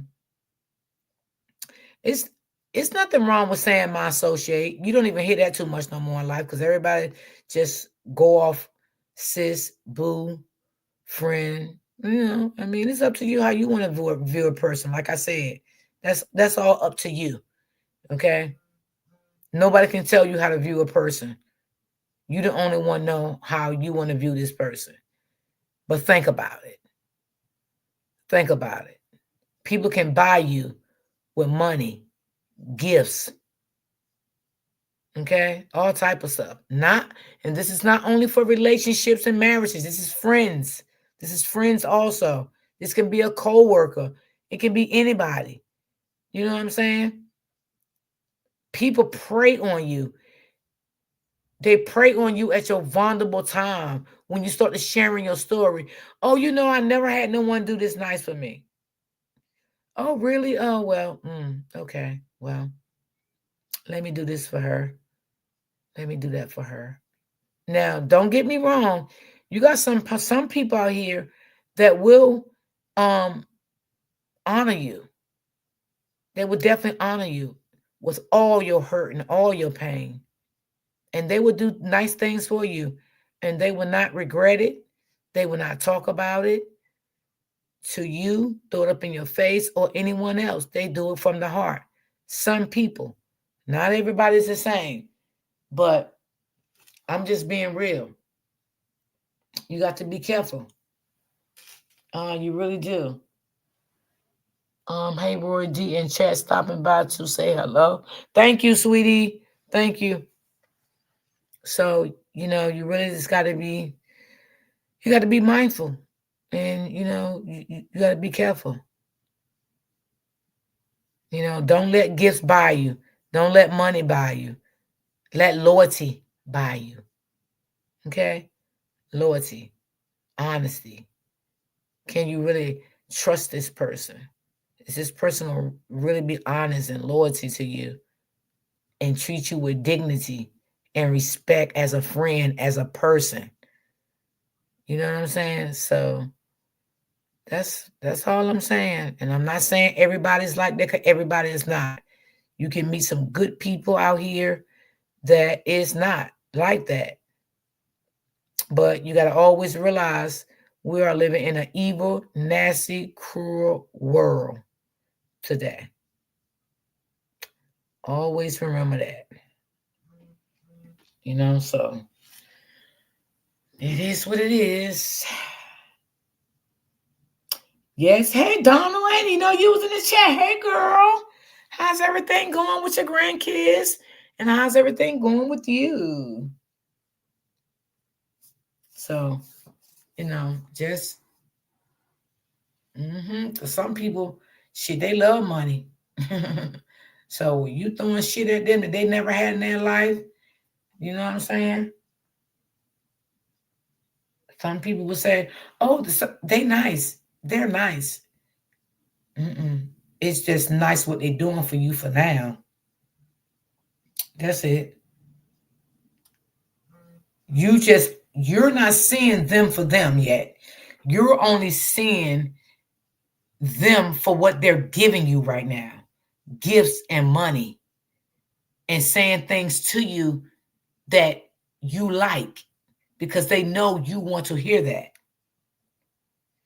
it's It's nothing wrong with saying my associate. You don't even hear that too much no more in life because everybody just go off sis, boo, friend. You know, I mean, it's up to you how you want to view a person. Like I said, that's all up to you. Okay. Nobody can tell you how to view a person. You the only one know how you want to view this person. But think about it. Think about it. People can buy you with money, gifts, okay, all type of stuff. Not, and this is not only for relationships and marriages. This is friends. This is friends also. This can be a co-worker. It can be anybody. You know what I'm saying? People prey on you. They prey on you at your vulnerable time when you start to sharing your story. Oh, you know, I never had no one do this nice for me. Oh, really? Oh, well, okay. Well, let me do this for her. Let me do that for her. Now, don't get me wrong. You got some people out here that will um honor you. They will definitely honor you with all your hurt and all your pain. And they will do nice things for you. And they will not regret it. They will not talk about it to you, throw it up in your face, or anyone else. They do it from the heart. Some people. Not everybody's the same. But I'm just being real. You got to be careful. You really do. Hey Roy D in chat stopping by to say hello. Thank you, sweetie. Thank you. So, you know, you really just gotta be mindful. And you know, you gotta be careful. You know, don't let gifts buy you. Don't let money buy you. Let loyalty buy you. Okay? Loyalty, honesty. Can you really trust this person? Is this person gonna really be honest and loyalty to you and treat you with dignity and respect as a friend, as a person? You know what I'm saying? So that's all I'm saying. And I'm not saying everybody's like that, 'cause everybody is not. You can meet some good people out here that is not like that. But you got to always realize we are living in an evil, nasty, cruel world today. Always remember that. You know, so it is what it is. Yes. Hey, Donald, and you know you was in the chat. Hey, girl. How's everything going with your grandkids? And how's everything going with you? So, you know, just some people, shit, they love money. So you throwing shit at them that they never had in their life, you know what I'm saying? Some people will say, "Oh, they nice. They're nice." It's just nice what they're doing for you for now. That's it. You're not seeing them for them yet. You're only seeing them for what they're giving you right now. Gifts and money. And saying things to you that you like because they know you want to hear that.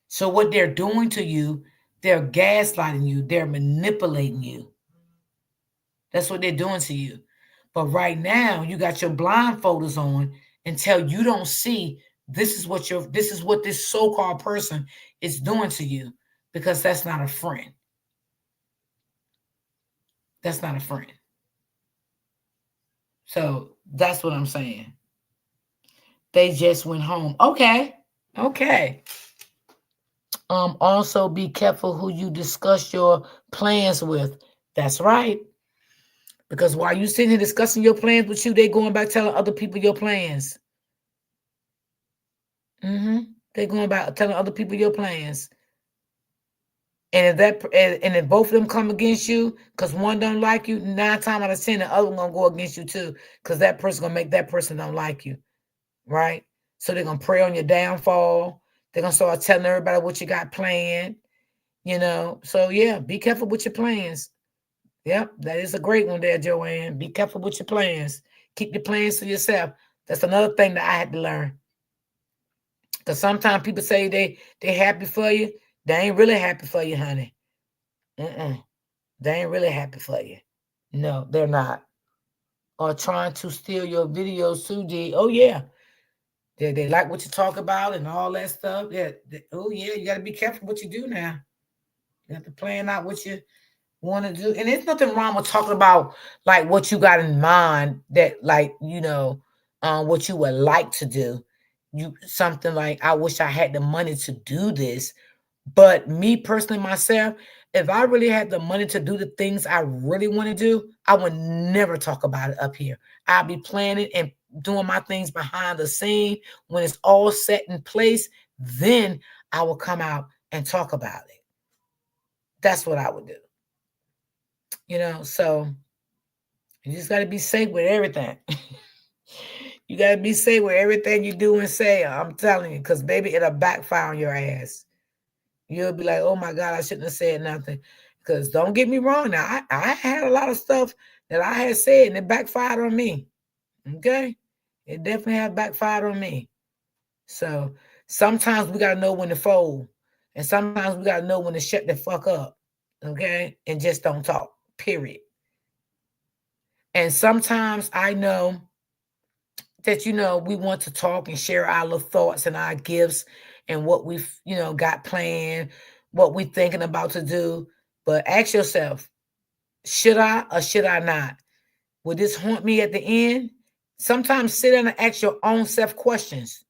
So what they're doing to you, they're gaslighting you, they're manipulating you. That's what they're doing to you. But right now, you got your blindfolders on until you don't see this is what this so-called person is doing to you, because that's not a friend. That's not a friend. So that's what I'm saying. They just went home. Okay. Okay. Also be careful who you discuss your plans with. That's right. Because while you sitting here discussing your plans with you, they going back telling other people your plans. They going back telling other people your plans. And if both of them come against you, because one don't like you, 9 times out of 10, the other one gonna go against you too, because that person gonna make that person don't like you, right? So they're gonna prey on your downfall. They're gonna start telling everybody what you got planned, you know. So yeah, be careful with your plans. Yep, that is a great one there, Joanne. Be careful with your plans. Keep your plans to yourself. That's another thing that I had to learn. Because sometimes people say they happy for you. They ain't really happy for you, honey. They ain't really happy for you. No, they're not. Or trying to steal your videos too, D. Oh, yeah. They like what you talk about and all that stuff. Yeah. Oh, yeah. You got to be careful what you do now. You have to plan out what you want to do. And there's nothing wrong with talking about like what you got in mind that like, what you would like to do. You something like, I wish I had the money to do this. But me personally, myself, if I really had the money to do the things I really want to do, I would never talk about it up here. I'll be planning and doing my things behind the scene. When it's all set in place, then I will come out and talk about it. That's what I would do. So you just got to be safe with everything. You got to be safe with everything you do and say. I'm telling you, because baby, it'll backfire on your ass. You'll be like, oh my God, I shouldn't have said nothing. Because don't get me wrong now, I had a lot of stuff that I had said and it backfired on me. Okay? It definitely had backfired on me. So sometimes we got to know when to fold. And sometimes we got to know when to shut the fuck up. Okay? And just don't talk. Period. And sometimes I know that, we want to talk and share our little thoughts and our gifts and what we've, got planned, what we're thinking about to do. But ask yourself, should I or should I not? Will this haunt me at the end? Sometimes sit down and ask your own self questions.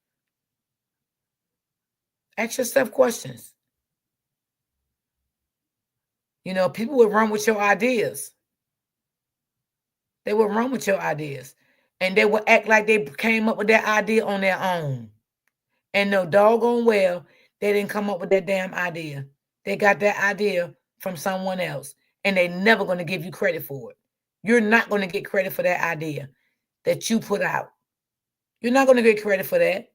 Ask yourself questions. People will run with your ideas. They will run with your ideas. And they will act like they came up with that idea on their own. And no doggone well, they didn't come up with that damn idea. They got that idea from someone else. And they never going to give you credit for it. You're not going to get credit for that idea that you put out. You're not going to get credit for that.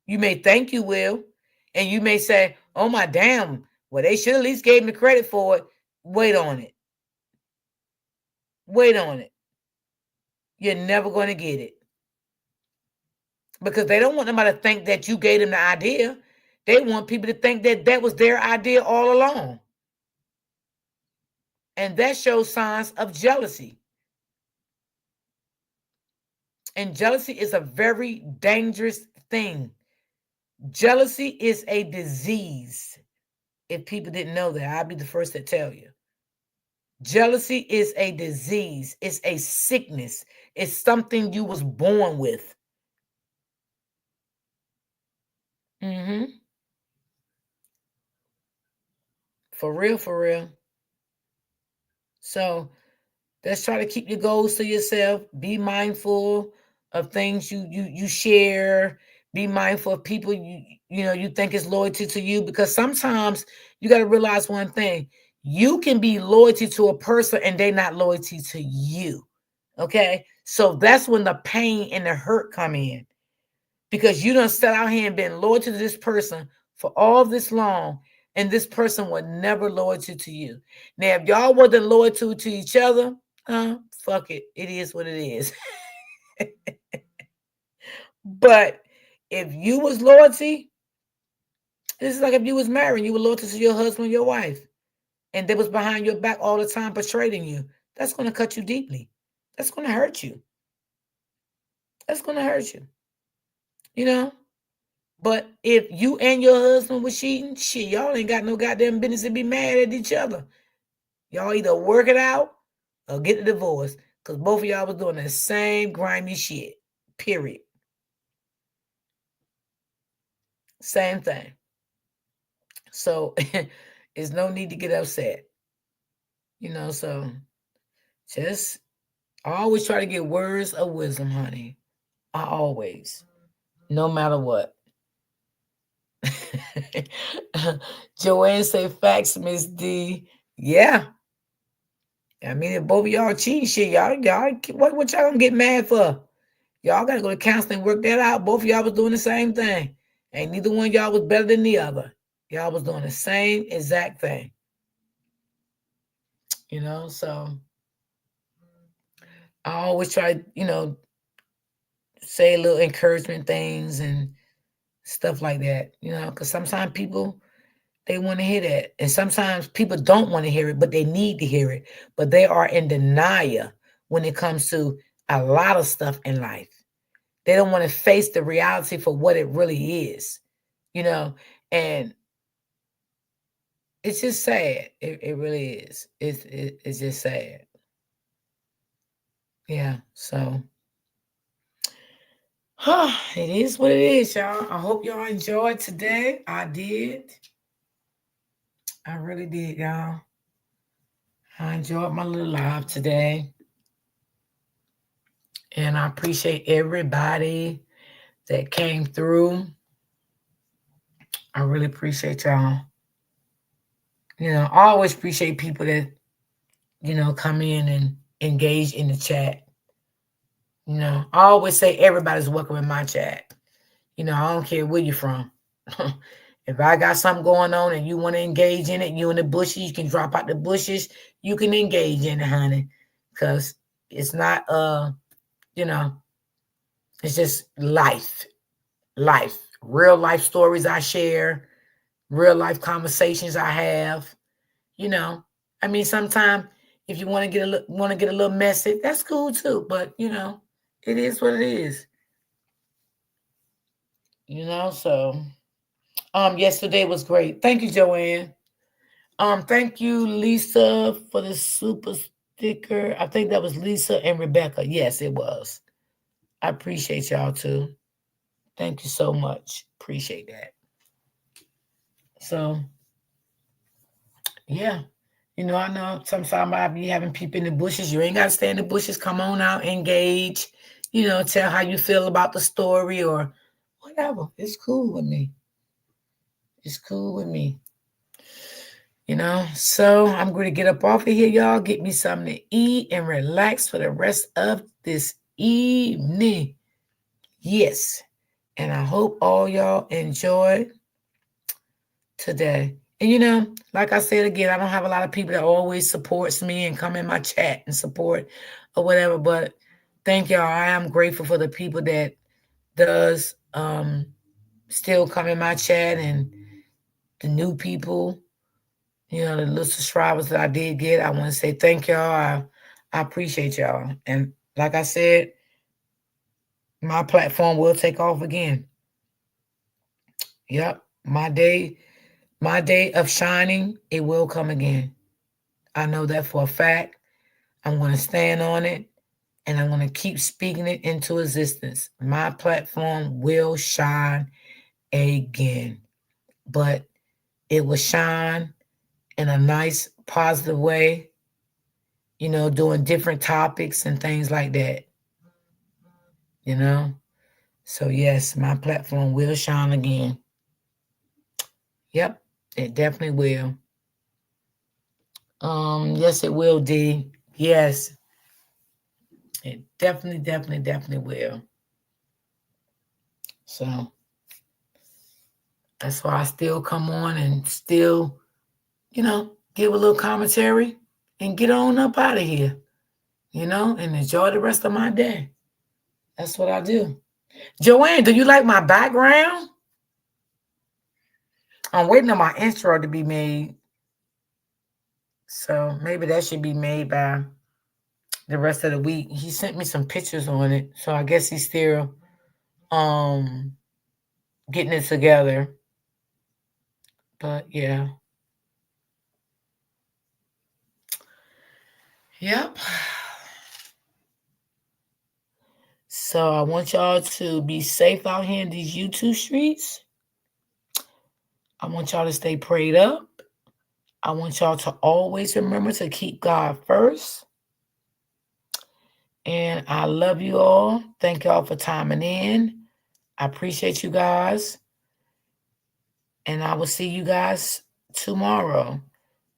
You may think you will. And you may say, oh my damn, well, they should at least gave me credit for it. Wait on it. Wait on it. You're never going to get it. Because they don't want nobody to think that you gave them the idea. They want people to think that that was their idea all along. And that shows signs of jealousy. And jealousy is a very dangerous thing. Jealousy is a disease. If people didn't know that, I'd be the first to tell you. Jealousy is a disease. It's a sickness. It's something you was born with. For real, for real. So let's try to keep your goals to yourself. Be mindful of things you share. Be mindful of people you think is loyalty to you, because sometimes you got to realize one thing. You can be loyalty to a person and they not loyalty to you. Okay? So that's when the pain and the hurt come in. Because you done sat out here and been loyal to this person for all this long, and this person was never loyal to you. Now, if y'all wasn't loyal to each other, fuck it. It is what it is. But if you was loyalty, this is like if you was married, you were loyal to your husband, your wife, and they was behind your back all the time portraying you. That's going to cut you deeply. That's going to hurt you. That's going to hurt you. But if you and your husband was cheating, shit, y'all ain't got no goddamn business to be mad at each other. Y'all either work it out or get a divorce, because both of y'all was doing the same grimy shit. Period. Same thing. So there's no need to get upset. So just I always try to get words of wisdom, honey. I always. No matter what. Joanne say facts, Miss D. Yeah. I mean, if both of y'all cheating shit, y'all, what y'all gonna get mad for? Y'all gotta go to counseling, work that out. Both of y'all was doing the same thing. And neither one of y'all was better than the other. Y'all was doing the same exact thing. So I always try, say little encouragement things and stuff like that, because sometimes people they want to hear that. And sometimes people don't want to hear it, but they need to hear it. But they are in denial when it comes to a lot of stuff in life. They don't want to face the reality for what it really is, you know, and it's just sad. It really is. It's just sad. Yeah. So it is what it is, y'all. I hope y'all enjoyed today. I did. I really did, y'all. I enjoyed my little live today. And I appreciate everybody that came through. I really appreciate y'all. I always appreciate people that, come in and engage in the chat. I always say everybody's welcome in my chat. I don't care where you're from. If I got something going on and you want to engage in it, you in the bushes, you can drop out the bushes. You can engage in it, honey. Because it's not, you know, it's just life. Life. Real life stories I share. Real life conversations I have. You know, I mean, sometimes if you want to get a little messy, that's cool too. But it is what it is. So yesterday was great. Thank you, Joanne. Thank you, Lisa, for the super sticker. I think that was Lisa and Rebecca. Yes, it was. I appreciate y'all too. Thank you so much. Appreciate that. So yeah. I know sometimes I be having people in the bushes. You ain't got to stay in the bushes. Come on out, engage. Tell how you feel about the story or whatever. It's cool with me. It's cool with me. So I'm going to get up off of here, y'all. Get me something to eat and relax for the rest of this evening. Yes. And I hope all y'all enjoy today. And like I said again, I don't have a lot of people that always supports me and come in my chat and support or whatever. But thank y'all. I am grateful for the people that does still come in my chat and the new people, the little subscribers that I did get. I want to say thank y'all. I appreciate y'all. And like I said, my platform will take off again. Yep. My day of shining, it will come again. I know that for a fact. I'm going to stand on it and I'm going to keep speaking it into existence. My platform will shine again, but it will shine in a nice, positive way, doing different topics and things like that, you know? So, yes, my platform will shine again. Yep, it definitely will. Yes, it will, D. Yes, it definitely will. So that's why I still come on and still, give a little commentary and get on up out of here, and enjoy the rest of my day. That's what I do. Joanne, do you like my background? I'm waiting on my intro to be made. So maybe that should be made by the rest of the week. He sent me some pictures on it. So I guess he's still um getting it together. But yeah. Yep. So I want y'all to be safe out here in these YouTube streets. I want y'all to stay prayed up. I want y'all to always remember to keep God first. And I love you all. Thank y'all for timing in. I appreciate you guys. And I will see you guys tomorrow.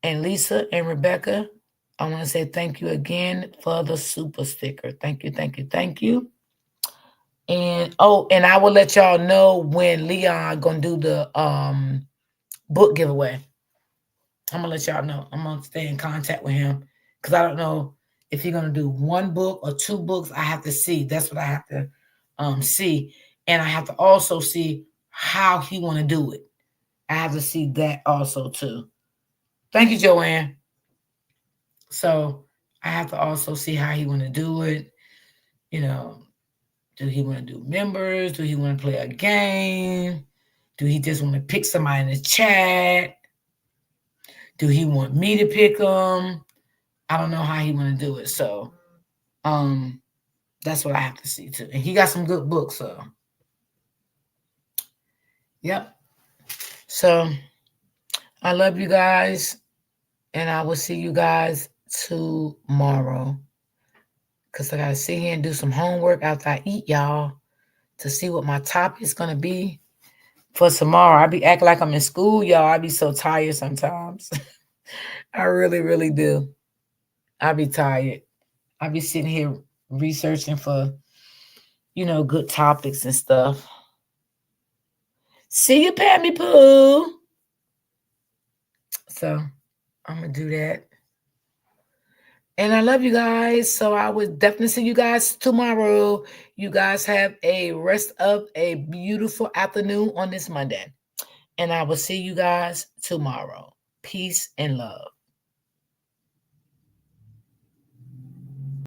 And Lisa and Rebecca, I want to say thank you again for the super sticker. Thank you, thank you, thank you. And and I will let y'all know when Leon gonna do the book giveaway. I'm gonna let y'all know. I'm gonna stay in contact with him because I don't know if you're gonna do one book or two books. I have to see. That's what I have to see, and I have to also see how he want to do it. I have to see that also too. Thank you, Joanne. So I have to also see how he want to do it. You know, do he want to do members? Do he want to play a game? Do he just want to pick somebody in the chat? Do he want me to pick them? I don't know how he want to do it. So, that's what I have to see too. And he got some good books. So, yep. So I love you guys, and I will see you guys tomorrow. Cause I gotta sit here and do some homework after I eat, y'all, to see what my topic is gonna be for tomorrow. I be acting like I'm in school, y'all. I be so tired sometimes. I really, really do. I be tired. I be sitting here researching for, good topics and stuff. See you, Pammy Poo. So I'm gonna do that. And I love you guys. So I will definitely see you guys tomorrow. You guys have a rest of a beautiful afternoon on this Monday. And I will see you guys tomorrow. Peace and love.